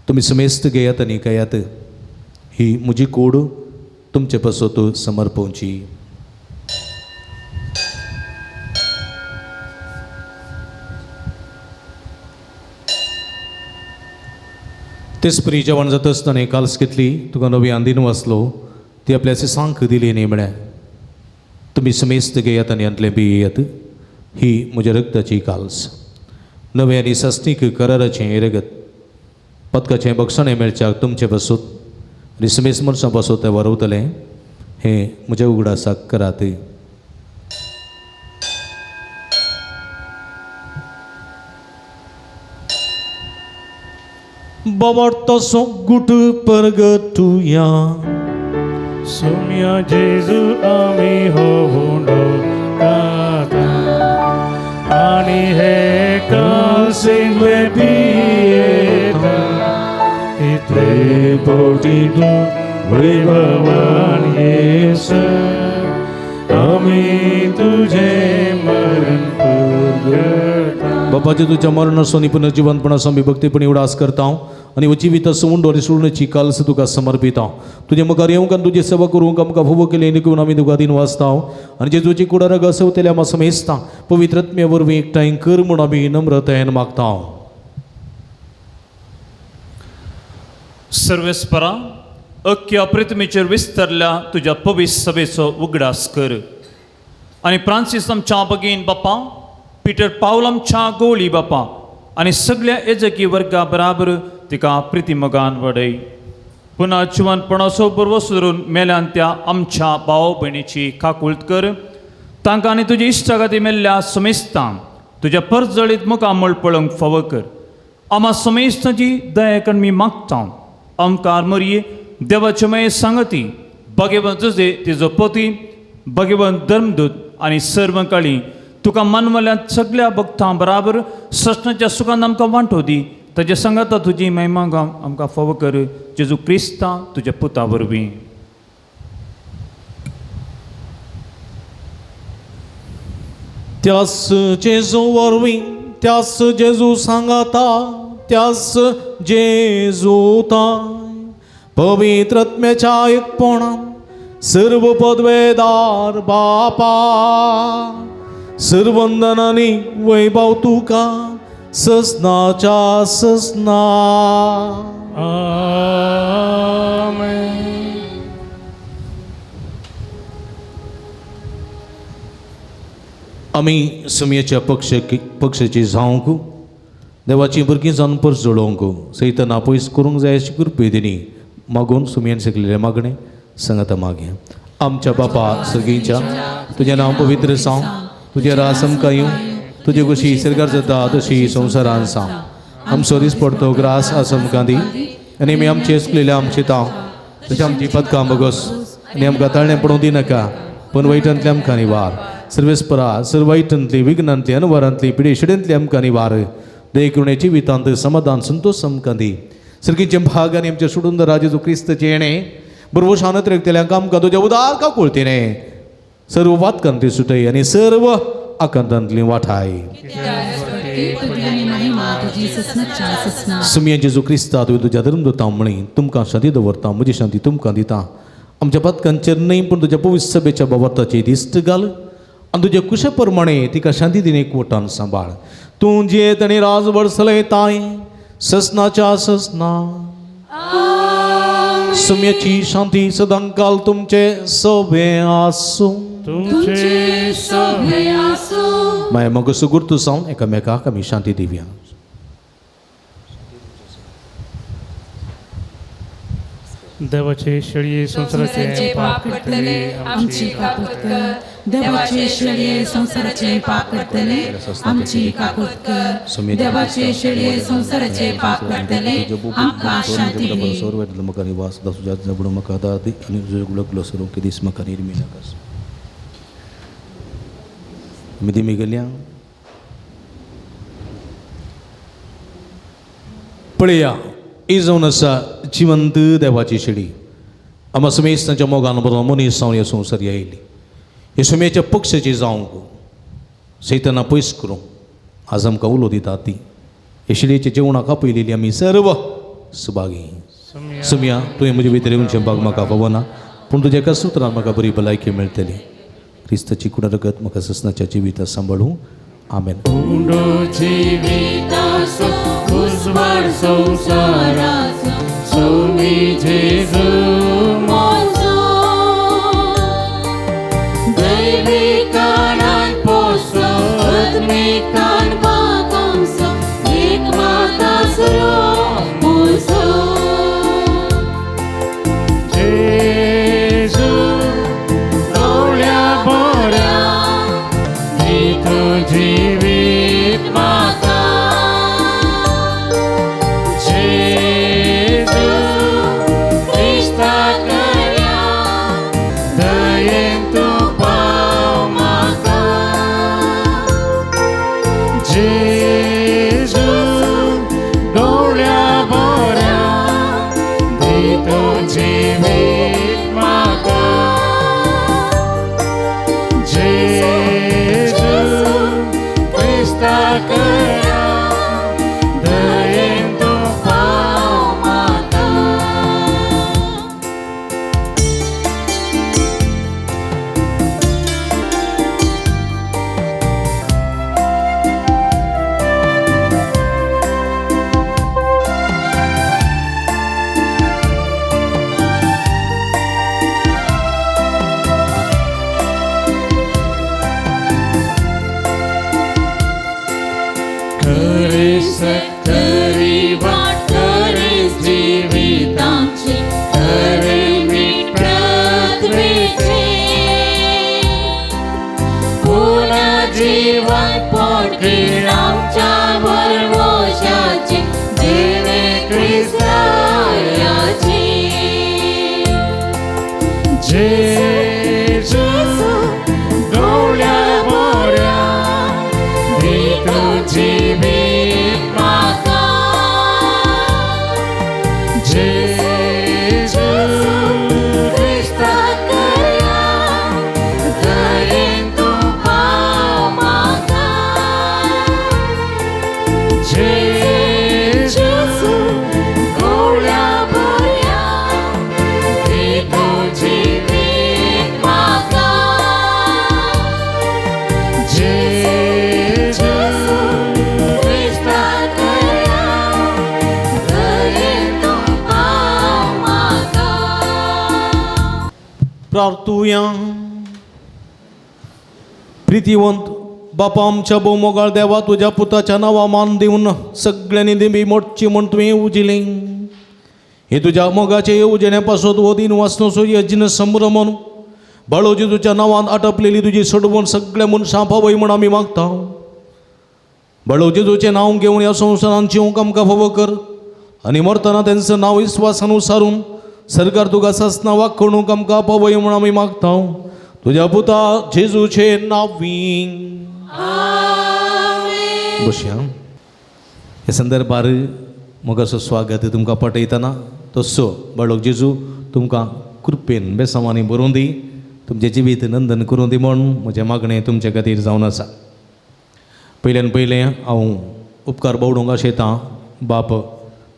[SPEAKER 1] तुमी समेस्त घेयात आनी खायात ही म्हजी कूड तुमचे पसत समर्पोवची तेच परी जेवण जाता आसतना काल्स घेतली तुका नवी आंदीन वाचलो ती आपल्या सिसांक दिली न्ही म्हळ्यार तुमी समेस्त घेयात आनी अंतले पियेयात ही म्हज्या रक्ताची काल्स नवे आनी सस्तीक कराराचें रगत पदकाचें बक्षणें मेळच्याक तुमचे बसूत आनी समेस्त मनशां बसूत ते वरवतलें हें म्हज्या उगडासाक करात bawarta gut pergetuya
[SPEAKER 3] Sumya Jesu ami hovundo kata ani hekal sing lepieta itle potidu vivavan Yesus ami tuje maran purgata
[SPEAKER 1] बापाच्या तुझ्या मरणासोनी पुनर्जीवनपणास आम्ही भक्तीपणे उडास करता आणि जीवित सोडून डोळे सोडण्याची कालस तुका समर्पिता तुझे मुखार येऊन का तुझे सेवा करूंक आमकां फोव केले निकून आमी तुका दिन वाचता आणि जेजूची कुडार असवतेले आम्हा समेजता पवित्रत्म्या वरवीं एकठांय कर म्हूण आमी नम्रतायेन मागता
[SPEAKER 5] सर्वेस्परा अख्ख्या पृथ्वीचेर विस्तरल्या तुझ्या पवित्र सभेचो उगडास कर आणि फ्रांसीस आमच्या भगीन बापा पीटर पावल आमच्या गोळी बापा आणि सगळ्या येजकी वर्गा बराबर तिका प्रितीमगान वडय पुन्हा जिवनपणाचो बरो सुरून मेल्यान त्या आमच्या भाव भयणीची काकुळट कर तांकां आनी तुजी इश्टागती मेल्ल्या समेस्तांक तुज्या परजळीत मुखामळ पळोवंक फाव कर आम्हा समेस्ताची दया मी मागता आमकां मरये देवाचे मये सांगती भगवंत जुजे तिजो पती भगवंत धर्मदूत आणि सर्व काळी तुका मनमल्या सगळ्या भक्तां बराबर सष्णाच्या सुखान आमकां वांटो दी ताजे सांगाता तुजी महिमा आमकां फाव कर जेजू क्रिस्ता तुज्या पुता वरवीं
[SPEAKER 1] त्यास जेजू वरवीं त्यास जेजू सांगाता त्यास जेजूता पवित्रत्म्याच्या एकपणान सर्व पदवेदार बापा सर्वंदनानी वैभव तुका ससनाच्या ससना
[SPEAKER 3] Amen.
[SPEAKER 1] आमी सुमयेच्या पक्षाची जावंक देवाची भुरगीं जावन परस जोडोवंक सैतान पयस करूंक जाय अशी कृपे दिनी मागून सुमयेन शिकलेले मागणे सांगाता मागे आमच्या बापा सगळींच्या तुजें नांव पवित्र जावं तुजें रास आमकां येवं तुजे कशी सरकार जाता तशी संवसारान सांग आमचो दीस पडतो ग्रास आस आमकां दी आनी आमी आमचे सुकलेले आमचे तांव तशें आमची पदकां बगस आनी आमकां ताळणें पडूं दिनाका पण वायटांतले आमकां निवार सर्वेस्परा सर्व वायटांतली विघ्नांतली अनवरांतली पिडेशिडेंतली आमकां निवार दयेकरुणेची वितांत समाधान संतोष आमकां दी सर्गीचे भाग आनी आमच्या सोडून राजेजो क्रिस्ताचे येणे बरोबर शानत रक्तल्यांक आमकां तुज्या उदार का कोळतेने सर्व वातकांतली सुटय आनी सर्व आकांतांतली वाठाय सुमया जेजू क्रिस्ता तुवें तुज्या धर्मदूतां म्हणी तुमकां शांती दवरता म्हजी शांती तुमकां दिता आमच्या पदकांचेर न्हय पूण तुज्या पवित्र सभेच्या बाबताची दिश्ट घाल आनी तुज्या कुशा प्रमाणे तिका शांती दिने एकवटान सांबाळ तूं जेत आनी राज वर्सलय ताय ससनाच्या ससना सुमयाची शांती सदांकाल तुमचे सोबे आसूं
[SPEAKER 3] तुमचे सभे आसूं
[SPEAKER 1] माय मग सुगुर्तू जावन एकामेकाक आमी शांती दिवया
[SPEAKER 3] देवाचे शेळये संसाराचे पाप
[SPEAKER 2] करतले आमची काकूट कर देवाचे शेळये संसाराचे पाप करतले आमची काकूट कर देवाचे शेळये संसाराचे पाप करतले आमकां शांती दी
[SPEAKER 1] सर्व मका निवास दसुजात जबड मका दादी आणि जुगुलक लसरो के दिस मका निर्मिना कस मिदी मिगल्या पळया ही जावन आसा जिवंत देवाची शेळी आम्हा समेस्तांच्या मोगान बरो मनीस जावन ह्या संवसार येयली हे सुमयेच्या पक्षाची जावंक सैताना पयस करूंक आज आमकां उलो दिता ती हे शेळयेच्या जेवणाक आपयलेली आमी सर्व सुभागी सुमया तुवें म्हजे भितर येवन शेंपाक म्हाका फावना पूण तुज्या एका सुत्रान म्हाका बरी भलायकी मेळटली क्रिस्ताची कुडारगत म्हाका ससनाच्या जिविता सांबाळूं आमेन
[SPEAKER 3] उंडो जीवितासो उजवाड संसाराचो सौमी जेजू मोजो दैविकानान पोसो आत्मिकान बागोमसो एक माता सुरो मोजो जेजू गवळ्या बोऱ्या भितो जीवित माता जेजू जेजू डोळ्या बऱ्या दितो जिवीत म्हाका जेजू क्रिस्ता करा दयेन तूं पाव म्हाका खरी वाट खरीच जिवितांची खरी मीठ पृथ्वीची पुन्हा जीवन पोटकीळ आमच्या भरवशाची देवे क्रिस्तायाची जेजू डोळ्या बऱ्या दितो जिवीत म्हाका जेजू क्रिस्ता करा दयेन तूं पाव म्हाका जेजू डोळ्या बऱ्या दितो जिवीत म्हाका जेजू क्रिस्ता करा दयेन तूं पाव म्हाका
[SPEAKER 1] प्रार्थूया. प्रितीवंत बापा आमच्या बोमोगाळ देवा तुझ्या पुताच्या नावा मान देऊन सगळ्यांनी देवी मोठची म्हण तुवें उजिलें हे तुझ्या मोगाचे येवजण्यापासून वो दिन वाचनसो यज्ञ संभ्रमन बाळो जेजूच्या नावान आटपलेली तुझी सोडवण सगळ्या मनशां फावय म्हण आमी मागता. बाळो जेजूचें नांव घेवन ह्या संवसारांची आमकां फावो कर आनी मरतना तेंचं नांव विस्वासान उसारून सरकार तुका ससना वागणूक आमकां पावय म्हण आमी मागता. तुझ्या पुता जेजूचे नांवीं बसया. हे संदर्भार मोगाचो स्वागत तुमकां पटयतना तसो बाळक जेजू तुमकां कृपेन बेसांवांनी बरोवन दी तुमचें जिवीत नंदन करून दी म्हण म्हजें मागणें तुमचे खातीर जावन आसा. पयल्यान पयलें हांव उपकार बावडूंक आशेतां बाप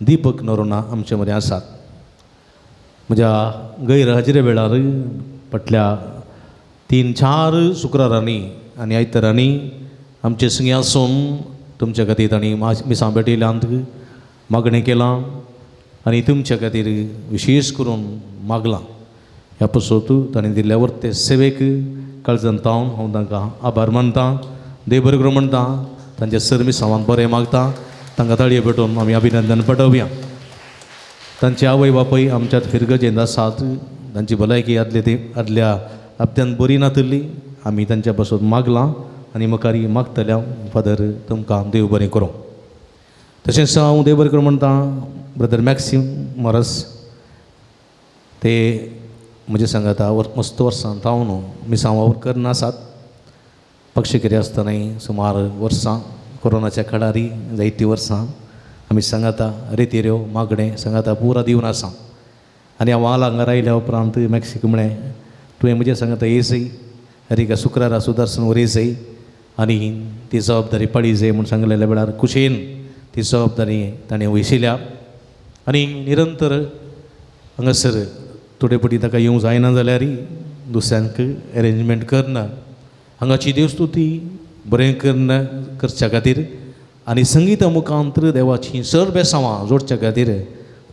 [SPEAKER 1] दिपक नरोना आमचे मदें आसात. म्हज्या गैरहाजिरे वेळार फाटल्या 3-4 शुक्रारांनी आनी आयतारांनी आमचे संगी आसून तुमचे खातीर तांणी मिसां भेटयल्यांत मागणें केलां आनी तुमचे खातीर विशेश करून मागलां. ह्या पसत ताणें दिल्ल्या वर्ते सेवेक काळजंतावन हांव तांकां आभार मानतां. देव बरें करूं म्हणटा. तांचे सरमिसांवान बरें मागता. तांकां ताळयो भेटोवन आमी अभिनंदन पाठोवया. तांचे आवय बापूय आमच्यात फिरगजेंत आसात. तांची भलायकी आदल्या हप्त्यान बरी नातली. आमी तांच्या पासून मागलां आनी मुखारी मागतल्या. फादर तुमकां देव बरें करूं. तशेंच हांव देव बरें करूं म्हणटा ब्रदर मॅक्सिम मॉरस. ते म्हजे सांगाता मस्त वर्सां तावन मिसां वावर करनासात. पक्षकिरी आसतनाय सुमार वर्सां कोरोनाच्या काळारी जायतीं वर्सां आमी सांगाता रितीऱ्यो मागणें सांगाता पुरा दिवन आसा. आनी हांव हांगा आयल्या उपरांत मॅक्सिक म्हळें तुवें म्हजें सांगाता येसय हरिका शुक्रारा सुदर्शन वर येसय आनी ती जबाबदारी पाळी जाय म्हूण सांगलेल्या वेळार कुशेन ती जबाबदारी ताणें वयशिल्या. आनी निरंतर हांगासर थोडे पटी ताका येवंक जायना जाल्यार दुसऱ्यांक अरेंजमेंट करना. हांगाची देवस्तुती बरें करच्या खातीर आनी संगीता मुखांतर देवाची चड बेसांवां जोडच्या खातीर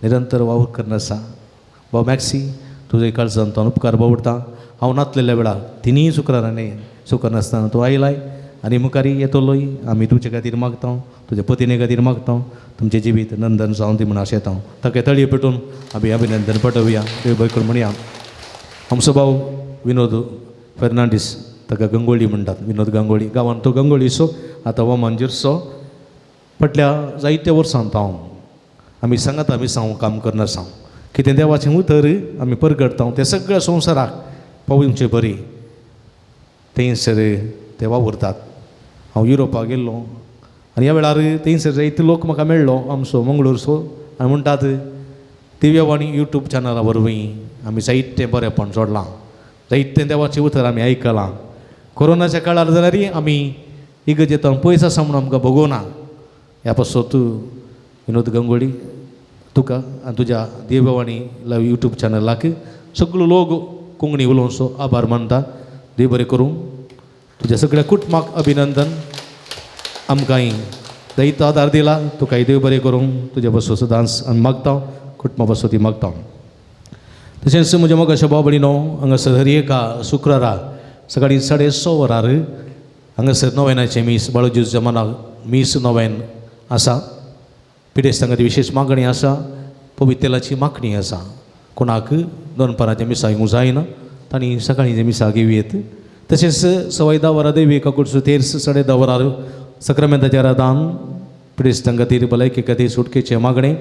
[SPEAKER 1] निरंतर वावर करना आसा. बाब मॅक्सी तुजे काळजांतान उपकार बावडटा. हांव नातलेल्या वेळार 3 शुक्रारांनी शुक्र नासतना तूं आयलाय आनी मुखारी येतलोय. आमी तुजे खातीर मागता. तुज्या पत्नी खातीर मागता. तुमचें जिवीत नंदन जावन दी म्हण आशेता. ताका तळयो पेटोवन आमी अभिनंदन पाठोवया. देव बरें करूं म्हणया. आमचो भाव विनोद फर्नांडीस ताका गंगोळी म्हणटात. विनोद गांगोळी गांवांत तो गंगोळीचो आतां हो मांजरचो. फाटल्या जायत्या वर्सां हांव आमी सांगाता आमी साव काम करना आसा. कितें देवाचें उतर आमी परगडता तें सगळ्या संवसाराक पावचें बरी थंयसर ते वावरतात. हांव युरोपाक गेल्लो आनी ह्या वेळार थंयसर जायते लोक म्हाका मेळ्ळो आमचो मंगळूरचो आनी म्हणटात दिव्यवाणी यूट्यूब चॅनला वरवीं आमी जायतें बरेंपण जोडलां, जायतें देवाचें उतर आमी आयकलां. कोरोनाच्या काळार जाल्यारय आमी इगर्जेंत पयस आसा म्हणून आमकां भोगोवना. ह्या पासत विनोद गंगोळी तुका आनी तुज्या दिव्यवाणी लायव्ह यूट्यूब चॅनलाक सगळो लोक कोंकणी उलोवचो आभार मानता. देव बरें करूं. तुज्या सगळ्या कुटुंबाक अभिनंदन. आमकांय जायतो आदार दिला. तुकाय देव बरें करूं. तुज्या बसो सदांच आमी मागता, कुटुंबा बसो ती मागता. तशेंच म्हज्या मोगाच्या बाबडीनो हांगासर हर एका शुक्रारा सकाळीं 6:30 वरार हांगासर नोवेनाचें मीस बाळूजेच्या मनाक मीस नोवेन आसा. पिडेस्तांगाची विशेश मागणी आसा, पवित्र तेलाची मागणी आसा. कोणाक दनपाराच्या मिसा येवंक जायना, तांणी सकाळींच्या मिसाक येवयेत. तशेंच सवाय 10 वरां देवी काकुडचो तेर्स 10:30 वरार सक्रामेंताचें आराधन, पिडेस्तां खातीर भलायके खातीर सुटकेचें मागणें,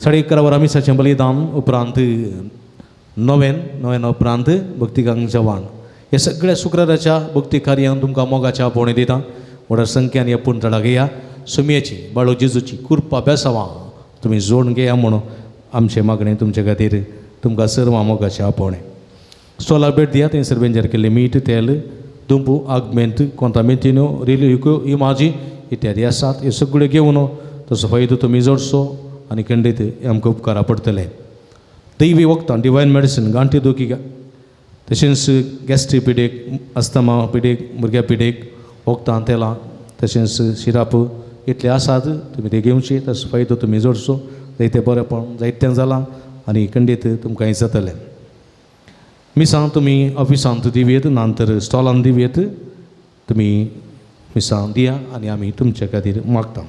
[SPEAKER 1] 11:30 वरां मिसाचें बलिदान, उपरांत नोवेन उपरांत भक्तिगांग जवान. हे सगळ्या शुक्राराच्या भक्ती कार्यांक तुमकां मोगाच्या आपोवणें दिता. व्हड संख्यान ह्या पुंतळाक येया. सुमयेची बाळू जेजूची कृपा बेसावां तुमी जोड घेया म्हणून आमचें मागणें तुमचे खातीर. तुमकां सर्व मोगाचें आपोवणें. स्टॉलार भेट दिया. थंयसर बेंजार केल्लें मीठ, तेल, दुंपू, आगमेंत, कोंतामेंतिनो, रिल्यो, इमाजी इत्यादी आसात. हे सगळ्यो घेवन तसो फायदो तुमी जोडचो आनी खंडीत आमकां उपकारा पडटले. दैवी वखदां, डिवायन मेडिसीन, गांठी दुखी, तशेंच गॅस्ट्रीक पिडेक, अस्थमा पिडेक, भुरग्या पिडेक वखदां, तेलां, तशेंच सिराप इतले आसात. तुमी ते घेवचे. तसो फायदो तुमी जोडचो. जायतें बरेंपण जायतें जालां आनी खंडीत तुमकां हें जातलें. मिसां तुमी ऑफिसांत दिवयेत, नांतर स्टॉलांत दिवयेत. तुमी मिसां दिया आनी आमी तुमचे खातीर मागता.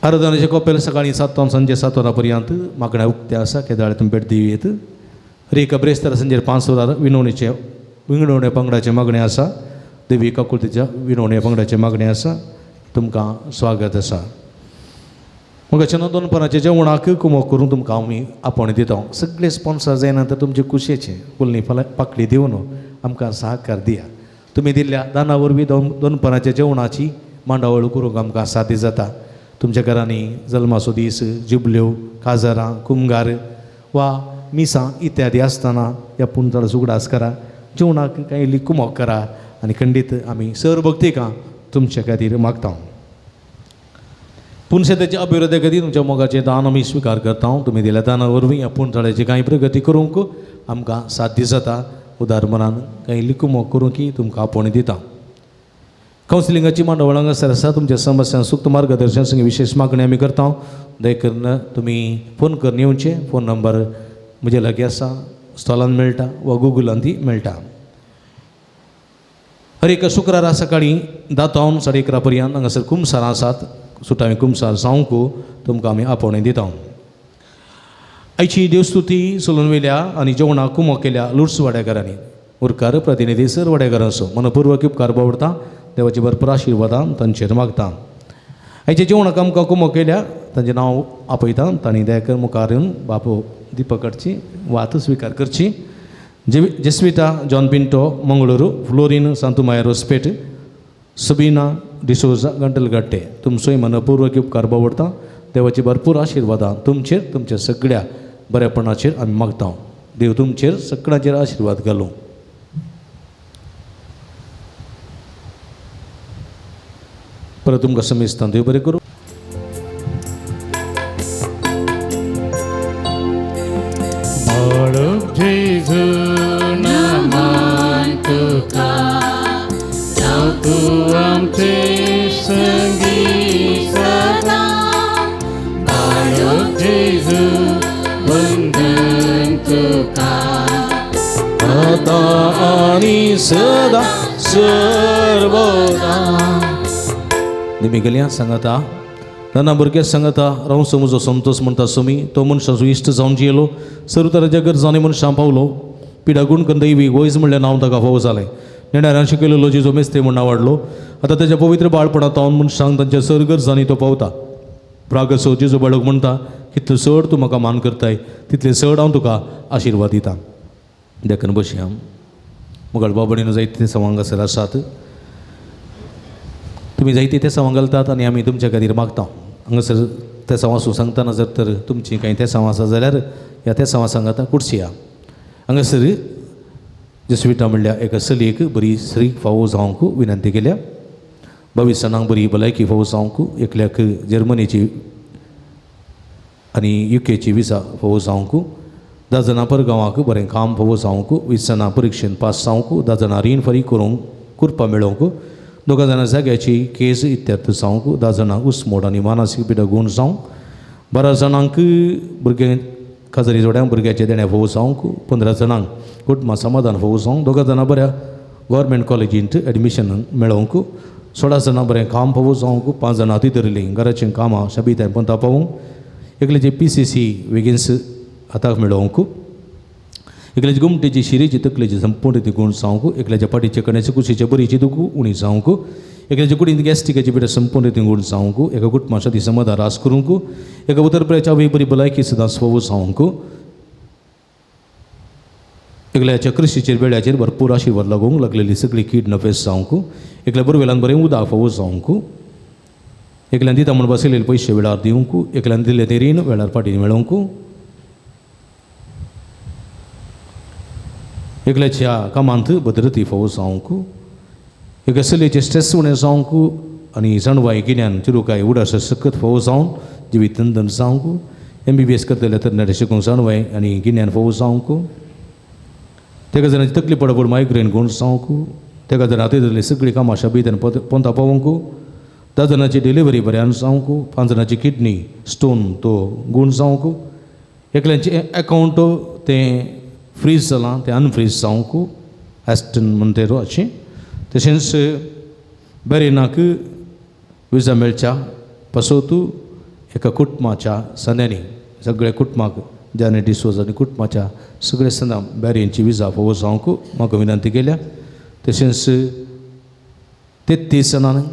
[SPEAKER 1] आराधनाचें कपेल सकाळीं 7 सांजे 7 वरां पर्यंत मागण्या उक्ते आसा. केदाळे तुमी भेट दिवयेत. रेका ब्रेस्तार सांजेर 5 वरार विंगडोवणे पंगडाचें मागणें आसा. देवी काकुळतीच्या विनोवणे पंगडाचें मागणें आसा. तुमकां स्वागत आसा. मोगाचें दनपाराच्या जेवणाक कुमोक करून तुमकां आमी आपोवणें दिता. सगळे स्पॉन्सर जायना तर तुमचे कुशेचें फुलनी पाकळी दिवन आमकां सहकार दिया. तुमी दिल्ल्या दाना वरवीं दनपाराच्या जेवणाची मांडावळ करूंक आमकां सादी जाता. तुमच्या घरांनी जल्माचो दीस, जुबल्यो, काजारां, कुमगार वा मिसां इत्यादी आसतना ह्या पुंतळाचो उगडास करा. जेवणाक कांय इल्ली कुमोक करा आनी खंडीत आमी सर्वभक्तिकां तुमचे खातीर मागता. पुणशेताच्या अभिवृद्धी खातीर तुमच्या मोगाचें दान आमी स्विकार करता. तुमी दिल्या दाना वरवीं ह्या पुंतळाची कांय प्रगती करूंक आमकां साध्य जाता. उदार मनान कांय इल्ली कुमोक करूंक तुमकां आपोवणें दिता. कावन्सिलिंगाची मांडावळ हांगासर आसा. तुमच्या समस्यांक सूक्त मार्गदर्शन संगे विशेष मागणी आमी करता. दय करून तुमी फोन करून येवचे. फोन नंबर म्हजे लागीं आसा. स्टॉलान मेळटा वा गुगलांतय मेळटा. हर एक शुक्रारा सकाळीं 10 ते 11:30 पर्यंत हांगासर कुमसार आसात. सुटावे कुमसार जावंक तुमकां आमी आपोवणें दिता. आयची देवस्तुती चलून वयल्या आनी जेवणाक कुमोक केल्या लुट्स वाड्याकारांनी उरकार प्रतिनिधी सर वाड्याकारांचो मनपूर्वक उपकार बावडटा. देवाची भरपूर आशिर्वादां तांचेर मागता. आयच्या जेवणाक आमकां कुमोक केल्या तांचें नांव आपयता. तांणी दयाकर मुखार येवन बापू दिपकाची वात स्विकार करची. जेस्विता जॉन पिंटो मंगळूरू, फ्लोरीन सांतुमाया रोसपेट, सबीना डिसोजा गंटलगट्टे तुमचोय मनपूर्वक उपकार बावडटा. देवाची भरपूर आशिर्वादां तुमचेर तुमच्या सगळ्या बरेपणाचेर आमी मागता. देव तुमचेर सगळ्यांचेर आशिर्वाद घालूं. परत तुमकां समेस्तां देव बरें करूं.
[SPEAKER 3] बाळक जेजू नमन तुका, जावं तूं आमचे संगी सदा. बाळक जेजू वंदन तुका,
[SPEAKER 1] आता आनी सदा सर्वदा. निमी गेल्या सांगता नाना भुरगे सांगता रावचो म्हजो संतोष म्हणटा सुमी. तो मनशाचो इश्ट जावन जियेलो, सर्व तरांच्या गरजांनी मनशां पावलो. पिडागूण करून दैवी वयज म्हणल्यार नांव ताका फावो जालें. नेणाऱ्यान शिकयलेलो जेजो मेस्ते म्हण वाडलो. आतां ताच्या पवित्र बाळपणांत तावन मनशांक तांच्या सर गरजांनी तो पावता. प्रागसो जेजो बाळक म्हणटा कितलो चड तूं म्हाका मान करताय तितले चड हांव तुका आशिर्वाद दितां. देखून बसया. मुगाळ बाबडीन जायते सवांग आसात. तुम्ही जायते ते सवां घालतात आनी आमी तुमच्या खातीर मागता हांगासर ते सवां सांगतना जर तर तुमची कांय ते सवां आसा जाल्यार ह्या ते सवां सांगाता कुडशी या हांगासर जेसविटा म्हणल्या एका चलयेक बरी स्त्री फावो जावंक विनंती केल्या 22 जाणांक बरी भलायकी फावो जावंक एकल्याक जर्मनीची आनी युकेची विजा फावो जावंक 10 जाणां परगांवाक बरें काम फावो जावंक 20 जाणां परीक्षेन पास जावंक 10 जाणां रीण फारीक करपा मेळोवंक 2 जाणां जाग्याची केस इत्यार्थ जावंक 10 जाणांक उसमोड आनी मानसीक पिडा गूण जावंक 12 जाणांक भुरगे काजारी जोड्यांक भुरग्याचे देण्या फावो जावंक 15 जाणांक कुटुंबा समाधान फावो जावंक 2 जाणां बऱ्या गव्हर्मेंट कॉलेजींत एडमिशन मेळोवंक 16 जाणां बरें काम फावो जावंक 5 जाणां तितरली घराचीं कामां शाबिताय पंता पावोवंक एकल्याचे PCC वेगिन्स हाताक मेळोवंक एकल्याची गुमटेची शिरेची तकलेची संपूर्ण ती गुण जावंक एकल्याच्या पाठीचे कण्याचे कुशीचे बरीची दुखू उणी जावंक एकल्याच्या कुडींत गॅस्ट्रिकाची पिडा संपूर्ण ती गुण जावंक एका कुटुंबाच्या ती समाधान रास करूंक एका उतरप्रेच्या बरी भलायकी सुद्दां फावो जावंक एकल्याच्या कृषीचेर वेळ्याचेर भरपूर आशिर्वाद लागूंक लागलेली सगळी कीड नफेस जावंक एकल्या बोरवेलांत बरें उदक फावो जावंक एकल्यान दिता म्हूण बसयलेले पयशे वेळार दिवंक एकल्यान दिले ते रीण वेळार फाटीं मेळोवंक एकल्याच्या कामांत भद्रती फावो जावंक एका चलयेचें स्ट्रेस उणें जावंक आनी जाणवाय गिन्यान चिरूकाय उडास सकत फावो जावन जिवीत तंदन जावंक MBBS करतले तरणाटे शिकूंक जाणवाय आनी गिन्यान फावो जावंक तेका जाणांची तकली पडपड मायग्रेन गूण जावंक तेका जाणां तितरली सगळीं कामां शाबितान पोंता पावोवंक 10 जाणांची डिलिव्हरी बऱ्यान जावंक 5 जाणांची किडनी स्टोन तो गूण जावंक एकल्यांचें अकावंट तें फ्रीज जालां तें अनफ्रीज जावंक एस्टन म्हणटेरो अशें तशेंच बेरेनाक विजा मेळच्या पासोत एका कुटुंबाच्या सन्यांनी सगळ्या कुटुंबाक जाने डिसोज आनी कुटुंबाच्या सगळ्या सणां बेरेनची विजा फावो जावंक म्हाका विनंती केल्या तशेंच 33 जाणांक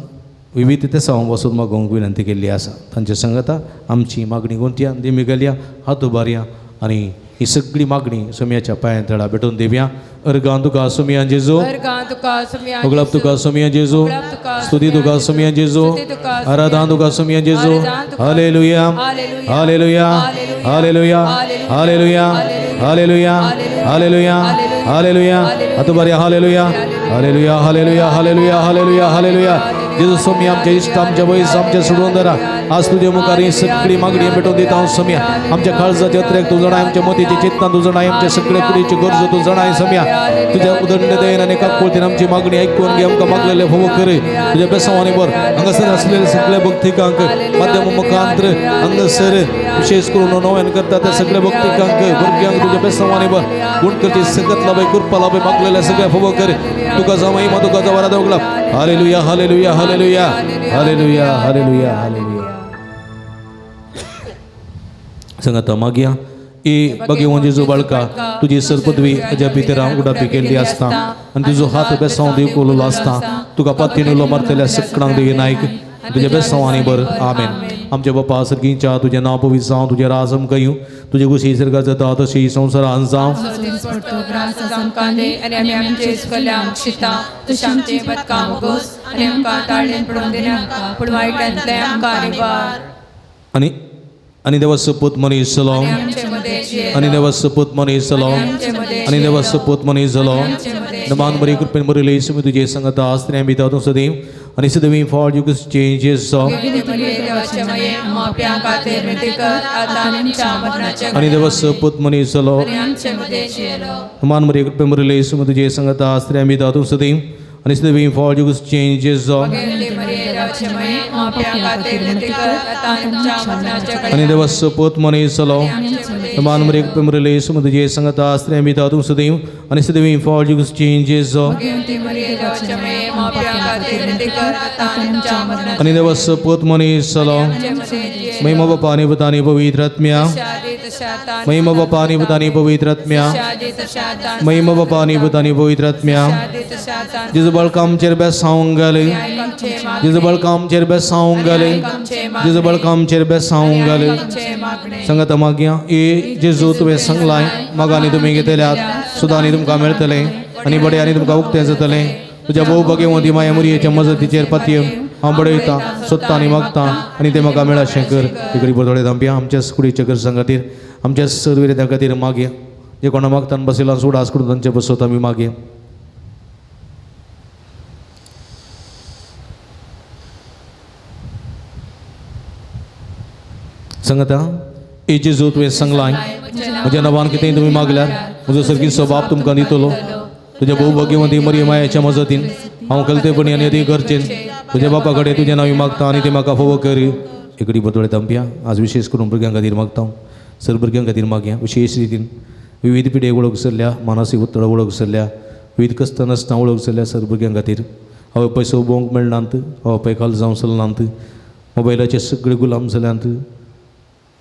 [SPEAKER 1] विविध ते सवांग वचून मागोवंक विनंती केल्ली आसा तांचे सांगता आमची मागणी गोंतया देमी घालया हात उबारया आनी ही सगळी मागणी सोम्याच्या पांयां तळा भेटून देवया अर्गां तुका सोमिया जेजो उगळप तुका सोमिया जेजो स्तुती तुका सोमिया जेजो आराधना तुका सोमिया जेजो hallelujah hallelujah hallelujah hallelujah hallelujah hallelujah hallelujah हात उबारया hallelujah hallelujah hallelujah hallelujah hallelujah hallelujah जेजो सोमिया आमच्या इश्ट आमच्या वयस आमच्या सोडून धरा आज तुझे मुखार ही सगळी मागणी भेटून दिता हांव सोम्या आमच्या काळजाच्या यात्रेक तूं जाणाय आमच्या मोतीची चिंतनां तूं जाणाय आमच्या सगळ्या कुडीची गरजो तूं जाणाय सोम्या तुझ्या उदंड दयेन आनी काकुळतीन आमची मागणी आयकून घे आमकां मागलेले फावो कर तुझ्या बेसांवांनी बर हांगासर आसलेले सगळे भक्तिकांक माध्यम मुखांतर हांगासर विशेष करून नव्यान करता त्या सगळ्या भक्तिकांक भुरग्यांक तुझ्या बेसांवांनी बर गुण करची सकत लाभय कृपा लाभय मागलेले सगळे फावो कर तुका जावं महिमा तुका जावं आराधना उगला hallelujah hallelujah hallelujah hallelujah hallelujah hallelujah सांगाता मागया ए भगवान जेजू बाळका तुजी सरपदवी अजा भितरां उडापी केल्ली आसता आनी तुजो हात बेसांव दिव कोलो आसता तुका पातीन उलो मारतल्या सगळ्यांक देवी नायक तुज्या बेसांवांनी बर आमेन आमच्या बापा सर्गीच्या तुजें नांव पवित्र जावं तुजें राज आमकां येवं तुजे कुशी सर्गा जाता तशी संवसारांत जावं आनी आनी देवा सपूत मनीस जालो आनी देवा सपूत मनीस जालो आनी देवा सपूत मनीस जालो नमान बरी कृपेन बरी लेस मी तुजे सांगता आस्त्रें भितर तूं सदैव आनी सदैव फॉर यू चेंजेस आनी देवा सपूत मनीस जालो नमान बरी कृपेन बरी लेस मी तुजे सांगता आस्त्रें भितर तूं सदैव आनी सदैव फॉर यू चेंजेस आनी देवा सपूत मनीस जालो नमान बरी कृपेन बरी लेस मी तुजे सांगता आस्त्रें भितर तूं सदैव आनी सदैव फॉर यू चेंजेस आनी देवा सपूत मनीस जालो महिमा बापा आनी पुता आनी पवित्र आत्म्या महिमा बापा आनी पुता आनी पवित्र आत्म्या महिमा बापा आनी पुता आनी पवित्र आत्म्या जेजू बाळका आमचेर बेसावंक घाल जेजू बाळका आमचेर बेसावंक घाल जेजू बाळका आमचेर बेसावंक घाल सांगाता मागया ए जेजू तुवें सांगलाय मागांनी तुमी घेतल्यात सुदांनी तुमकां मेळटलें आनी बड्यांनी तुमकां उक्तें जातलें तुज्या भोव भगवंती माया मुरयेच्या मजतीचेर पातय हांव बडयतां सोदतां आनी मागतां आनी तें म्हाका मेळचें कर. इकडी बरतोळे दांपिया आमच्या कुडीच्या गरजां खातीर आमच्या सर्विरेत्यां खातीर मागया. जे कोणा मागतान बसयला सुडास करून तांचे बसत आमी मागया. सांगता ए जेजू तुवें सांगलां म्हज्या नांवान कितेंय तुमी मागल्यार म्हजो सर्गीचो बाप तुमकां दितलो. तुज्या भोव भाग्यवंती मरी मायाच्या मजतीन हांव कलतेपणी आनी अती गरजेन तुज्या बापा कडेन तुजें नांव मागता आनी तें म्हाका फोव कर. एकडी बरतोळे दांपिया आज विशेश करून भुरग्यां खातीर मागता. सर भुरग्यां खातीर मागया. विशेश रितीन विविध पिढे वळख सरल्या मानसीक उतळ वळख सरल्या विविध कश्ट नश्टां वळख सरल्या सर भुरग्यां खातीर हांव पयसो भोवंक मेळनात हांव पयकाल जावं चलनात मोबायलाचे सगळे गुलाम जाल्यांत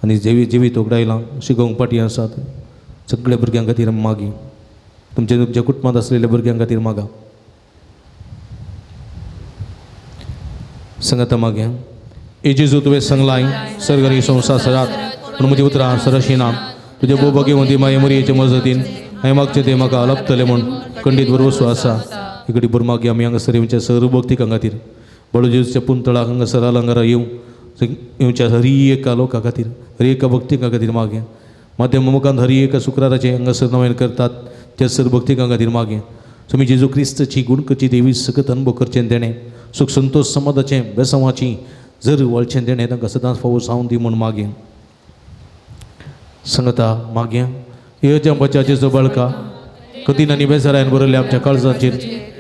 [SPEAKER 1] आनी जिवीत उगडायलां शिकोवंक पाटी आसात सगळ्या भुरग्यां खातीर मागी. तुमच्या कुटुंबांत आसलेल्या भुरग्यां खातीर मागा. सांगाता मागया. ए जेजू तुवें सांगलां सर्गरी संवसार सरात पूण म्हजी उतरां सरशिना तुजे भोव भाग्यवंती माये मरयेचे मजतीन हांवें मागचें तें म्हाका लाभतलें म्हूण खंडीत बरोसो आसा. इकडी बरो मागया आमी हांगासर येवच्या सर्व भक्तिकां खातीर बडो जेजूच्या पुंतळाक हांगासर अलंगारा येवच्या हरी एका लोकां खातीर हरी एका भक्तिकां खातीर मागया. माध्यम मुखांत हरी एका शुक्राराचें हांगासर नवें करतात त्या सर्व भक्तिकां खातीर मागया. तुमी जेजू क्रिस्तची गुणकची देवी सकत अनुभव करचें तेणें सुख संतोश समाधाचें बेसवाची जर वळचें तेणें तांकां सदांच फावो जावन दी म्हूण मागया. सांगता मागया. येच्या बच्चाचेचो बाळका कधी आनी बेजारायन बरयल्या आमच्या काळजाचेर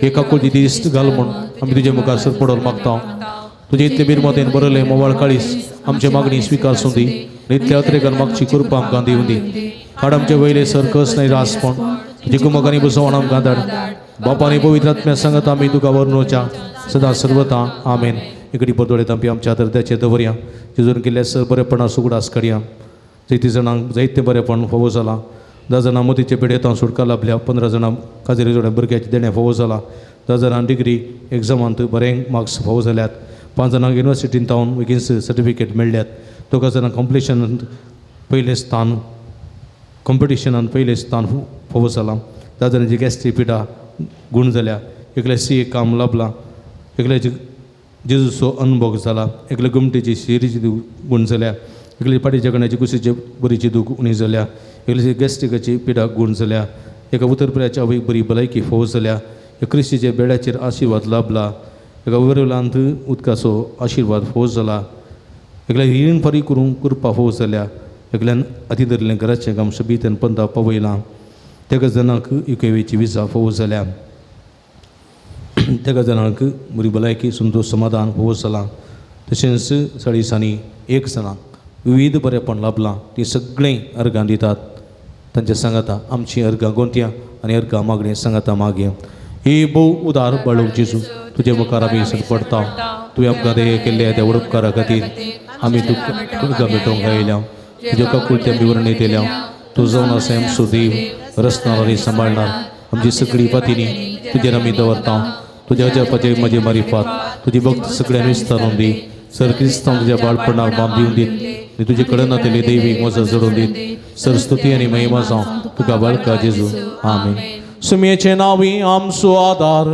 [SPEAKER 1] एका कुळची दिश्ट घाल म्हूण आमी तुजे मुखार सर पडोवन मागता. तुजे इतले बिरमतेन बरयलें मोवाळ काळीस आमचे मागणी स्विकारसूं दी. इतल्या अत्रेकान मागची कृपा आमकां दिवं दी. हाड आमचे वयले सरकस नाही रासपण तुजे कुमकांनी बसोवन आमकां धाड. बापानी पवित्र आत्म्या सांगता आमी तुका वर्णोवच्या सदां सर्वता आमेन. इकडी बरतोळे तांपी आमच्या आदरत्याचे दवरया. जेजून केल्ल्या सर बरेपणा सुगडास काडया. जायती जाणांक जायते बरेपण फावो जाला. 10 जाणां मतीचे पिडेतां सुटका लाभल्या. 15 जाणां काजेरी जोड्या भुरग्याचे देणें फावो जाला. 10 जाणां डिग्री एग्जामांत बरें मार्क्स फावो जाल्यात. 5 जाणांक युनिवर्सिटीन तावन बेगीनच सर्टिफिकेट मेळ्ळ्यात. 2 जाणांक कॉम्पिटिशनांत पयलें स्थान कॉम्पिटिशनांत पयलें स्थान फावो जालां. 10 जाणांची गॅस्ट्री पिडा गूण जाल्या. एकल्या CA काम लाभलां. एकल्याची जेजूचो अनुभव जाला. एकल्या गुमटेची शिरीची गूण जाल्या. एकल्या पाटीच्या कण्याची कुशीचे बरीची दूख उणी जाल्या. एकल्याची गॅस्ट्रिकाची पिडा गूण जाल्या. एका उतरपुऱ्याच्या आवयक बरी भलायकी फावो जाल्या. एक क्रिस्तीच्या बेड्याचेर आशिर्वाद लाभला. एका वरवलांत उदकाचो आशिर्वाद फावो जाला. एकल्या हिरीण फारी करूंक कृपा फावो जाल्या. एकल्यान अती धरलें घराचें काम सबितेन पंथा पावयलां. तेका जाणांक UKVची विजा फावो जाल्या. तेका जाणांक बरी भलायकी संतोश समाधान फावो जालां. तशेंच 40 एक जाणांक विविध बरेपण लाभलां. ती सगळीं अर्गां दितात. तांचे सांगाता आमची अर्गां गोंतया आनी अर्गां मागणी सांगाता मागया. हे भोव उदार बाळूक जेजू तुजे मुखार आमी पडटा. तुवें आमकां दये केल्ल्या त्या उपकारा खातीर आमी तुका भेटोवंक आयल्या. तुज्या काकुलत्या विवरणेंत येयल्या. तूं जावन आसा आमचो देव रचणार आनी सांबाळणार. आमची सगळीं पातीनी तुजेर आमी दवरता. तुज्या जपाचे म्हजे मारिफात तुजी भक्त सगळ्यांनी विस्तारून दी. सर क्रिस्तांव तुज्या बाळपणाक बांद दिवन दीत आनी तुजे कडेन नातेली दैवीक मजा जोडून दीत. सर स्तुती आनी महिमा जावं तुका बाळका जेजू आमेन. सुमयेचे नांवी आमचो आदार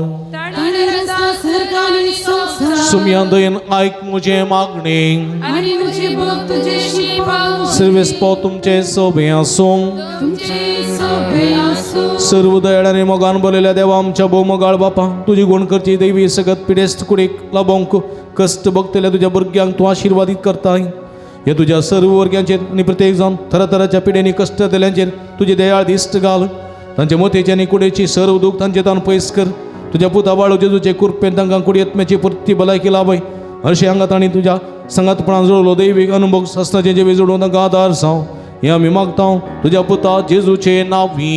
[SPEAKER 1] सुमया दयेन आयक म्हजे मागणे सर्वेस्पो तुमचे सोबे आसूं. सर्व दयाळाने मोगान बोललेल्या देवा आमच्या भोवमोगाळ बापा तुजी गुण करची दैवी सगत पिडेस्त कुडीक लाभोंक कश्ट भोगतल्या तुज्या भुरग्यांक तूं आशिर्वादीत करताय. हे तुज्या सर्व वर्ग्यांचेर आनी प्रत्येक जाण तरातराच्या पिडेनी कश्ट दिल्यांचेर तुजी दयाळ दिश्ट घाल. तांचे मोतेची आनी कुडेची सर्व दूख तांचे तान पयस कर. तुज्या पुता बाळू जेजूचे कुरपेन तांकां कुडी आत्म्याची परती भलायकी लाभय. हरशी हांगात आनी तुज्या संगातपणान जोडलो दैवीक अनुभव सस्ताचे जेवी जोडून तांकां आदार जावं हें आमी मागता तुज्या पुता जेजूचे नांवी.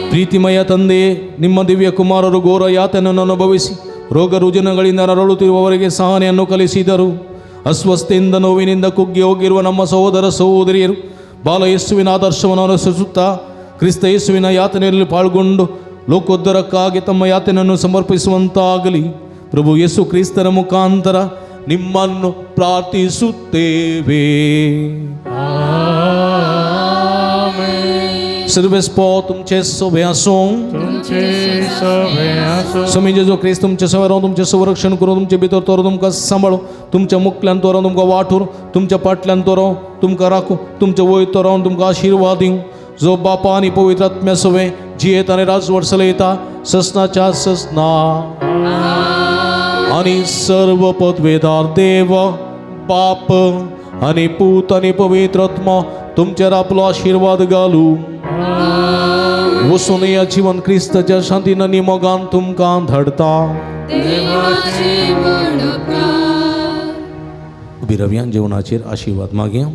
[SPEAKER 1] ಪ್ರೀತಿಮಯ ತಂದೆ ನಿಮ್ಮ ದಿವ್ಯ ಕುಮಾರರು ಘೋರ ಯಾತನೆಯನ್ನು ಅನುಭವಿಸಿ ರೋಗ ರುಜಿನಗಳಿಂದ ನರಳುತ್ತಿರುವವರಿಗೆ ಸಹನೆಯನ್ನು ಕಲಿಸಿದರು. ಅಸ್ವಸ್ಥೆಯಿಂದ ನೋವಿನಿಂದ ಕುಗ್ಗಿ ಹೋಗಿರುವ ನಮ್ಮ ಸಹೋದರ ಸಹೋದರಿಯರು ಬಾಲ ಯೇಸುವಿನ ಆದರ್ಶವನ್ನು ಅನುಸರಿಸುತ್ತಾ ಕ್ರಿಸ್ತ ಯೇಸುವಿನ ಯಾತನೆಯಲ್ಲಿ ಪಾಲ್ಗೊಂಡು ಲೋಕೋದ್ಧಾರಕ್ಕಾಗಿ ತಮ್ಮ ಯಾತನೆಯನ್ನು ಸಮರ್ಪಿಸುವಂತಾಗಲಿ. ಪ್ರಭು ಯೇಸು ಕ್ರಿಸ್ತರ ಮುಖಾಂತರ ನಿಮ್ಮನ್ನು ಪ್ರಾರ್ಥಿಸುತ್ತೇವೆ.
[SPEAKER 3] ಆಮೆನ್.
[SPEAKER 1] सर्वेस्पो तुमचे सोबे आसूं
[SPEAKER 3] तुमचे सभे आसूं
[SPEAKER 1] स्वामी जेजू ख्रिस्त तुमचे सवय रावन तुमचे संरक्षण करून तुमचे भितर तोर तुमकां सांबाळूं तुमच्या मुखल्यान तोर तुमकां वाठूर तुमच्या फाटल्यान तोर तुमकां राखूं तुमच्या वयर तोर तुमकां आशिर्वाद दिवं जो बापा आनी पवित्र आत्म्या सवे जियेत आनी राजवट चलयता ससनाच्या ससना आनी सर्व पदवेदार देव बाप आनी पूत आनी पवित्र आत्मा तुमचेर आपलो आशिर्वाद घालूं वसून या जीवन क्रिस्ताच्या शांतीन आनी मोगान तुमकां धाडता उबी रवयां जेवणाचेर आशिर्वाद मागया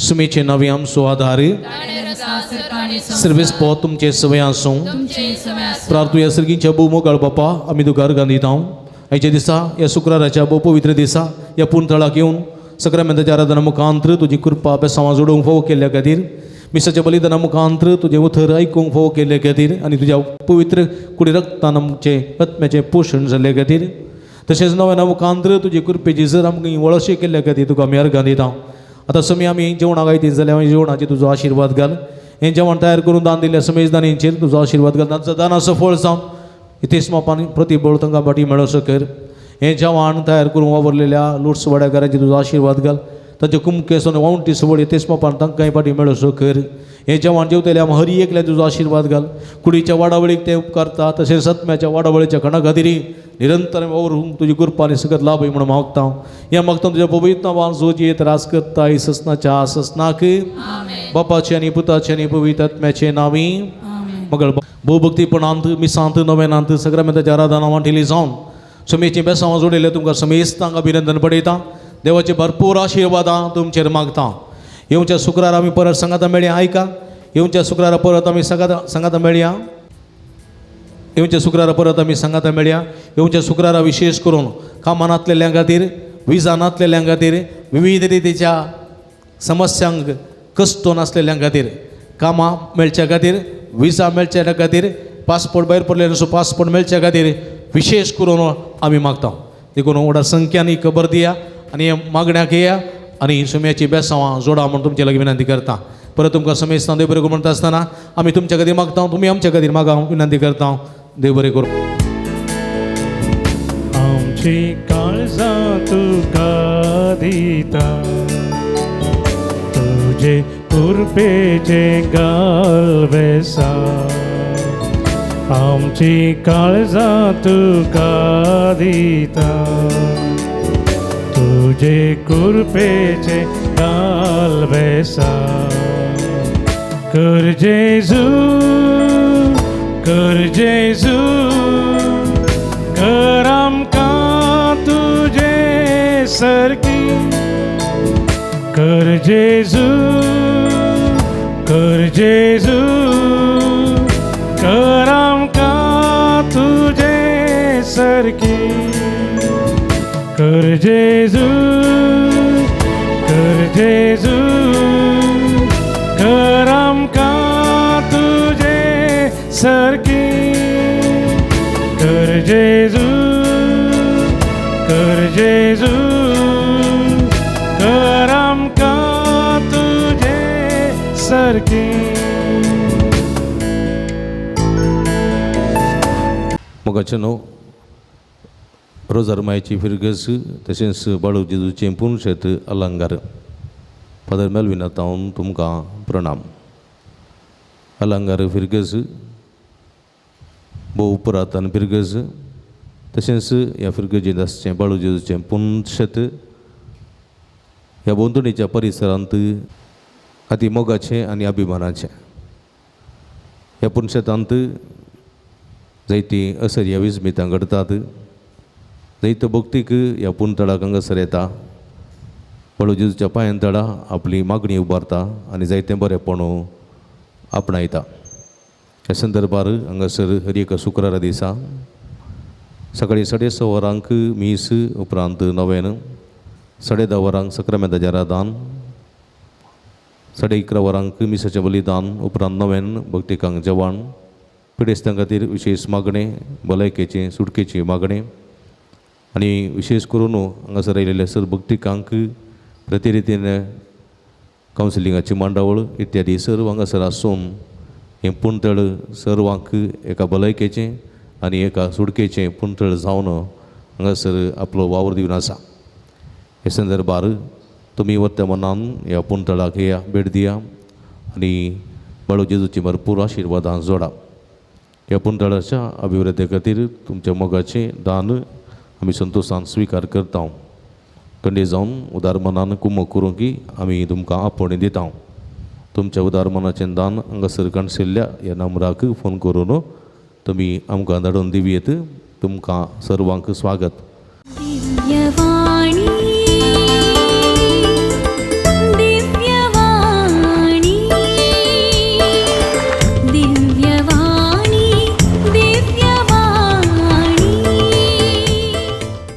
[SPEAKER 1] सुमेचे नवे आमचो आधार सर्वेस्पो तुमचे सवय आसूं प्रार्थूया सर्गीच्या भूमोगाळ बापा आमी तुका अर्गां दिता आयच्या दिसा ह्या शुक्राराच्या भोव पवित्र दिसा ह्या पुंतळाक येवन सक्रामेंताच्या आराधना मुखांतर तुजी कृपा बेसांवां जोडूंक फोव केल्ल्या खातीर मिसाच्या बलिदाना मुखांतर तुजें उतर आयकूंक फोव केल्ल्या खातीर आनी तुज्या पवित्र कुडी रक्तान आमचे आत्म्याचें पोशण जाल्ल्या खातीर तशेंच नव्या मुखांतर तुजे कृपेची जर आमकां वळशी केल्ल्या खातीर तुका आमी अर्गां दिता आतां समी आमी जेवणाक आयती जाल्यार जेवणाचेर तुजो आशिर्वाद घाल हें जेवण तयार करून दान दिल्ल्या समेजदानींचेर तुजो आशिर्वाद घाल तांचो दानाचो फळ जावन इतेच मोपान प्रतिबळ तांकां फाटी मेळोसो कर हें जेवण तयार करून वावरलेल्या लुट्स वाड्याकारांचेर तुजो आशिर्वाद घाल तांचे कुमकेसून वावंटी सवड इतेच मोपान तांकांय फाटी मेळोसो कर हें जेवण जेवतले आमी हरी एकल्या तुजो आशिर्वाद घाल कुडीच्या वाडावळीक ते उपकारता तशेंच सत्म्याच्या वाडावळीच्या खणा खातीर निरंतर वावरूंक तुजी कृपा आनी सगळ्यात लाभ म्हणून मागता ह्या मागता तुज्या पवित्र नांवान जो जियेत रास करता ही ससनाच्या ससनाक बापाचे आनी पुताचे आनी पवित्र आत्म्याचे नांवी मगळ भोवभक्तीपणांत मिसांत नव्यानांत सक्रामेंताच्या आराधना वांटिली जावन समेची बेसांवां जोडिल्ले तुमकां समेस्तांक अभिनंदन पडयता देवाचे भरपूर आशिर्वादां तुमचेर मागता येवच्या शुक्रार आमी परत सांगाता मेळया आयका येवच्या शुक्रारा परत आमी सांगाता मेळया येवच्या शुक्रारा परत आमी सांगाता मेळया येवच्या शुक्रारा विशेश करून कामां नासलेल्यां खातीर विजा नासलेल्यां खातीर विविध रितीच्या समस्यांक कस्तो नासलेल्यां खातीर कामां मेळच्या खातीर विजा मेळच्या खातीर पासपोर्ट भायर पडलेलो पासपोर्ट मेळच्या खातीर विशेष करून आमी मागता देखून व्हडा संख्यानी खबर दिया आनी हे मागण्याक येया आनी सुम्याची बेसांवां जोडा म्हूण तुमचे लागीं विनंती करता परत तुमकां समेस्तां देव बरें करूं म्हणटा आसतना आमी तुमच्या खातीर मागता तुमी आमच्या खातीर मागा विनंती करता देव बरें करूं
[SPEAKER 3] आमची काळजां तुका दिता तुजे कृपेचे गाल बेसा आमची काळजां तुका दिता तुजे कृपेचे गाल बेसा कर जेजू कर आमकां तुजे सारकी कर जेजू कर आमकां तुजे सारकी कर जेजू कर आमकां तुजे सारकी कर जेजू कर आमकां तुजे सारकी
[SPEAKER 1] मोगाचें न्हू रोजार मायची फिरगस तशेंच बाळू जेजूचें पुणशेत अलंकार फादर मेल्विना तावन तुमकां प्रणाम अलंकार फिरगस भोव पुरातन फिरगस तशेंच ह्या फिरगजींत आसचें बाळू जेजूचें पुणशेत ह्या बोंदणीच्या परिसरांत अति मोगाचें आनी अभिमानाचें ह्या पुणशेतांत जायतीं असर्या विस्मितां घडतात जायत्यो भक्तीक ह्या पुणतळाक हांगासर येता बाळू जेजूच्या पांयांतळा आपली मागणी उबारता आनी जायतें बरेंपण आपणायता ह्या संदर्भार हांगासर हर एका शुक्रारा दिसा सकाळीं 6:30 वरांक मीस उपरांत नवेन 10:30 वरांक सक्रामेंताचें आराधन 11:30 वरांक मिसाचें बलिदान उपरांत नवेन भक्तिकांक जेवण पिडेस्तां खातीर विशेश मागणें भलायकेचें सुटकेची मागणें आनी विशेश करून हांगासर आयिल्ल्या सर भक्तिकांक प्रतिरितीन कावन्सिलिंगाची मांडावळ इत्यादी सर्व हांगासर आसून हें पुंतळ सर्वांक एका भलायकेचें आनी एका सुडकेचें पुंतळ जावन हांगासर आपलो वावर दिवन आसा. हे संदर्भार तुमी वर्तमानान ह्या पुंतळाक येया, भेट दिया आनी बाळू जेजूची भरपूर आशिर्वादां जोडा. ह्या पुंतळाच्या अभिवृद्धी खातीर तुमच्या मोगाचें दान आमी संतोशान स्विकार करता. कंडे जावन उदार मनान कुमक करूंक आमी तुमकां आपोवणें दिता. तुमच्या उदार मनाचें दान हांगासर काणसिल्ल्या ह्या नंबराक फोन करून तुमी आमकां धाडून दिवयेत. तुमकां सर्वांक स्वागत.
[SPEAKER 7] दिव्यवाणी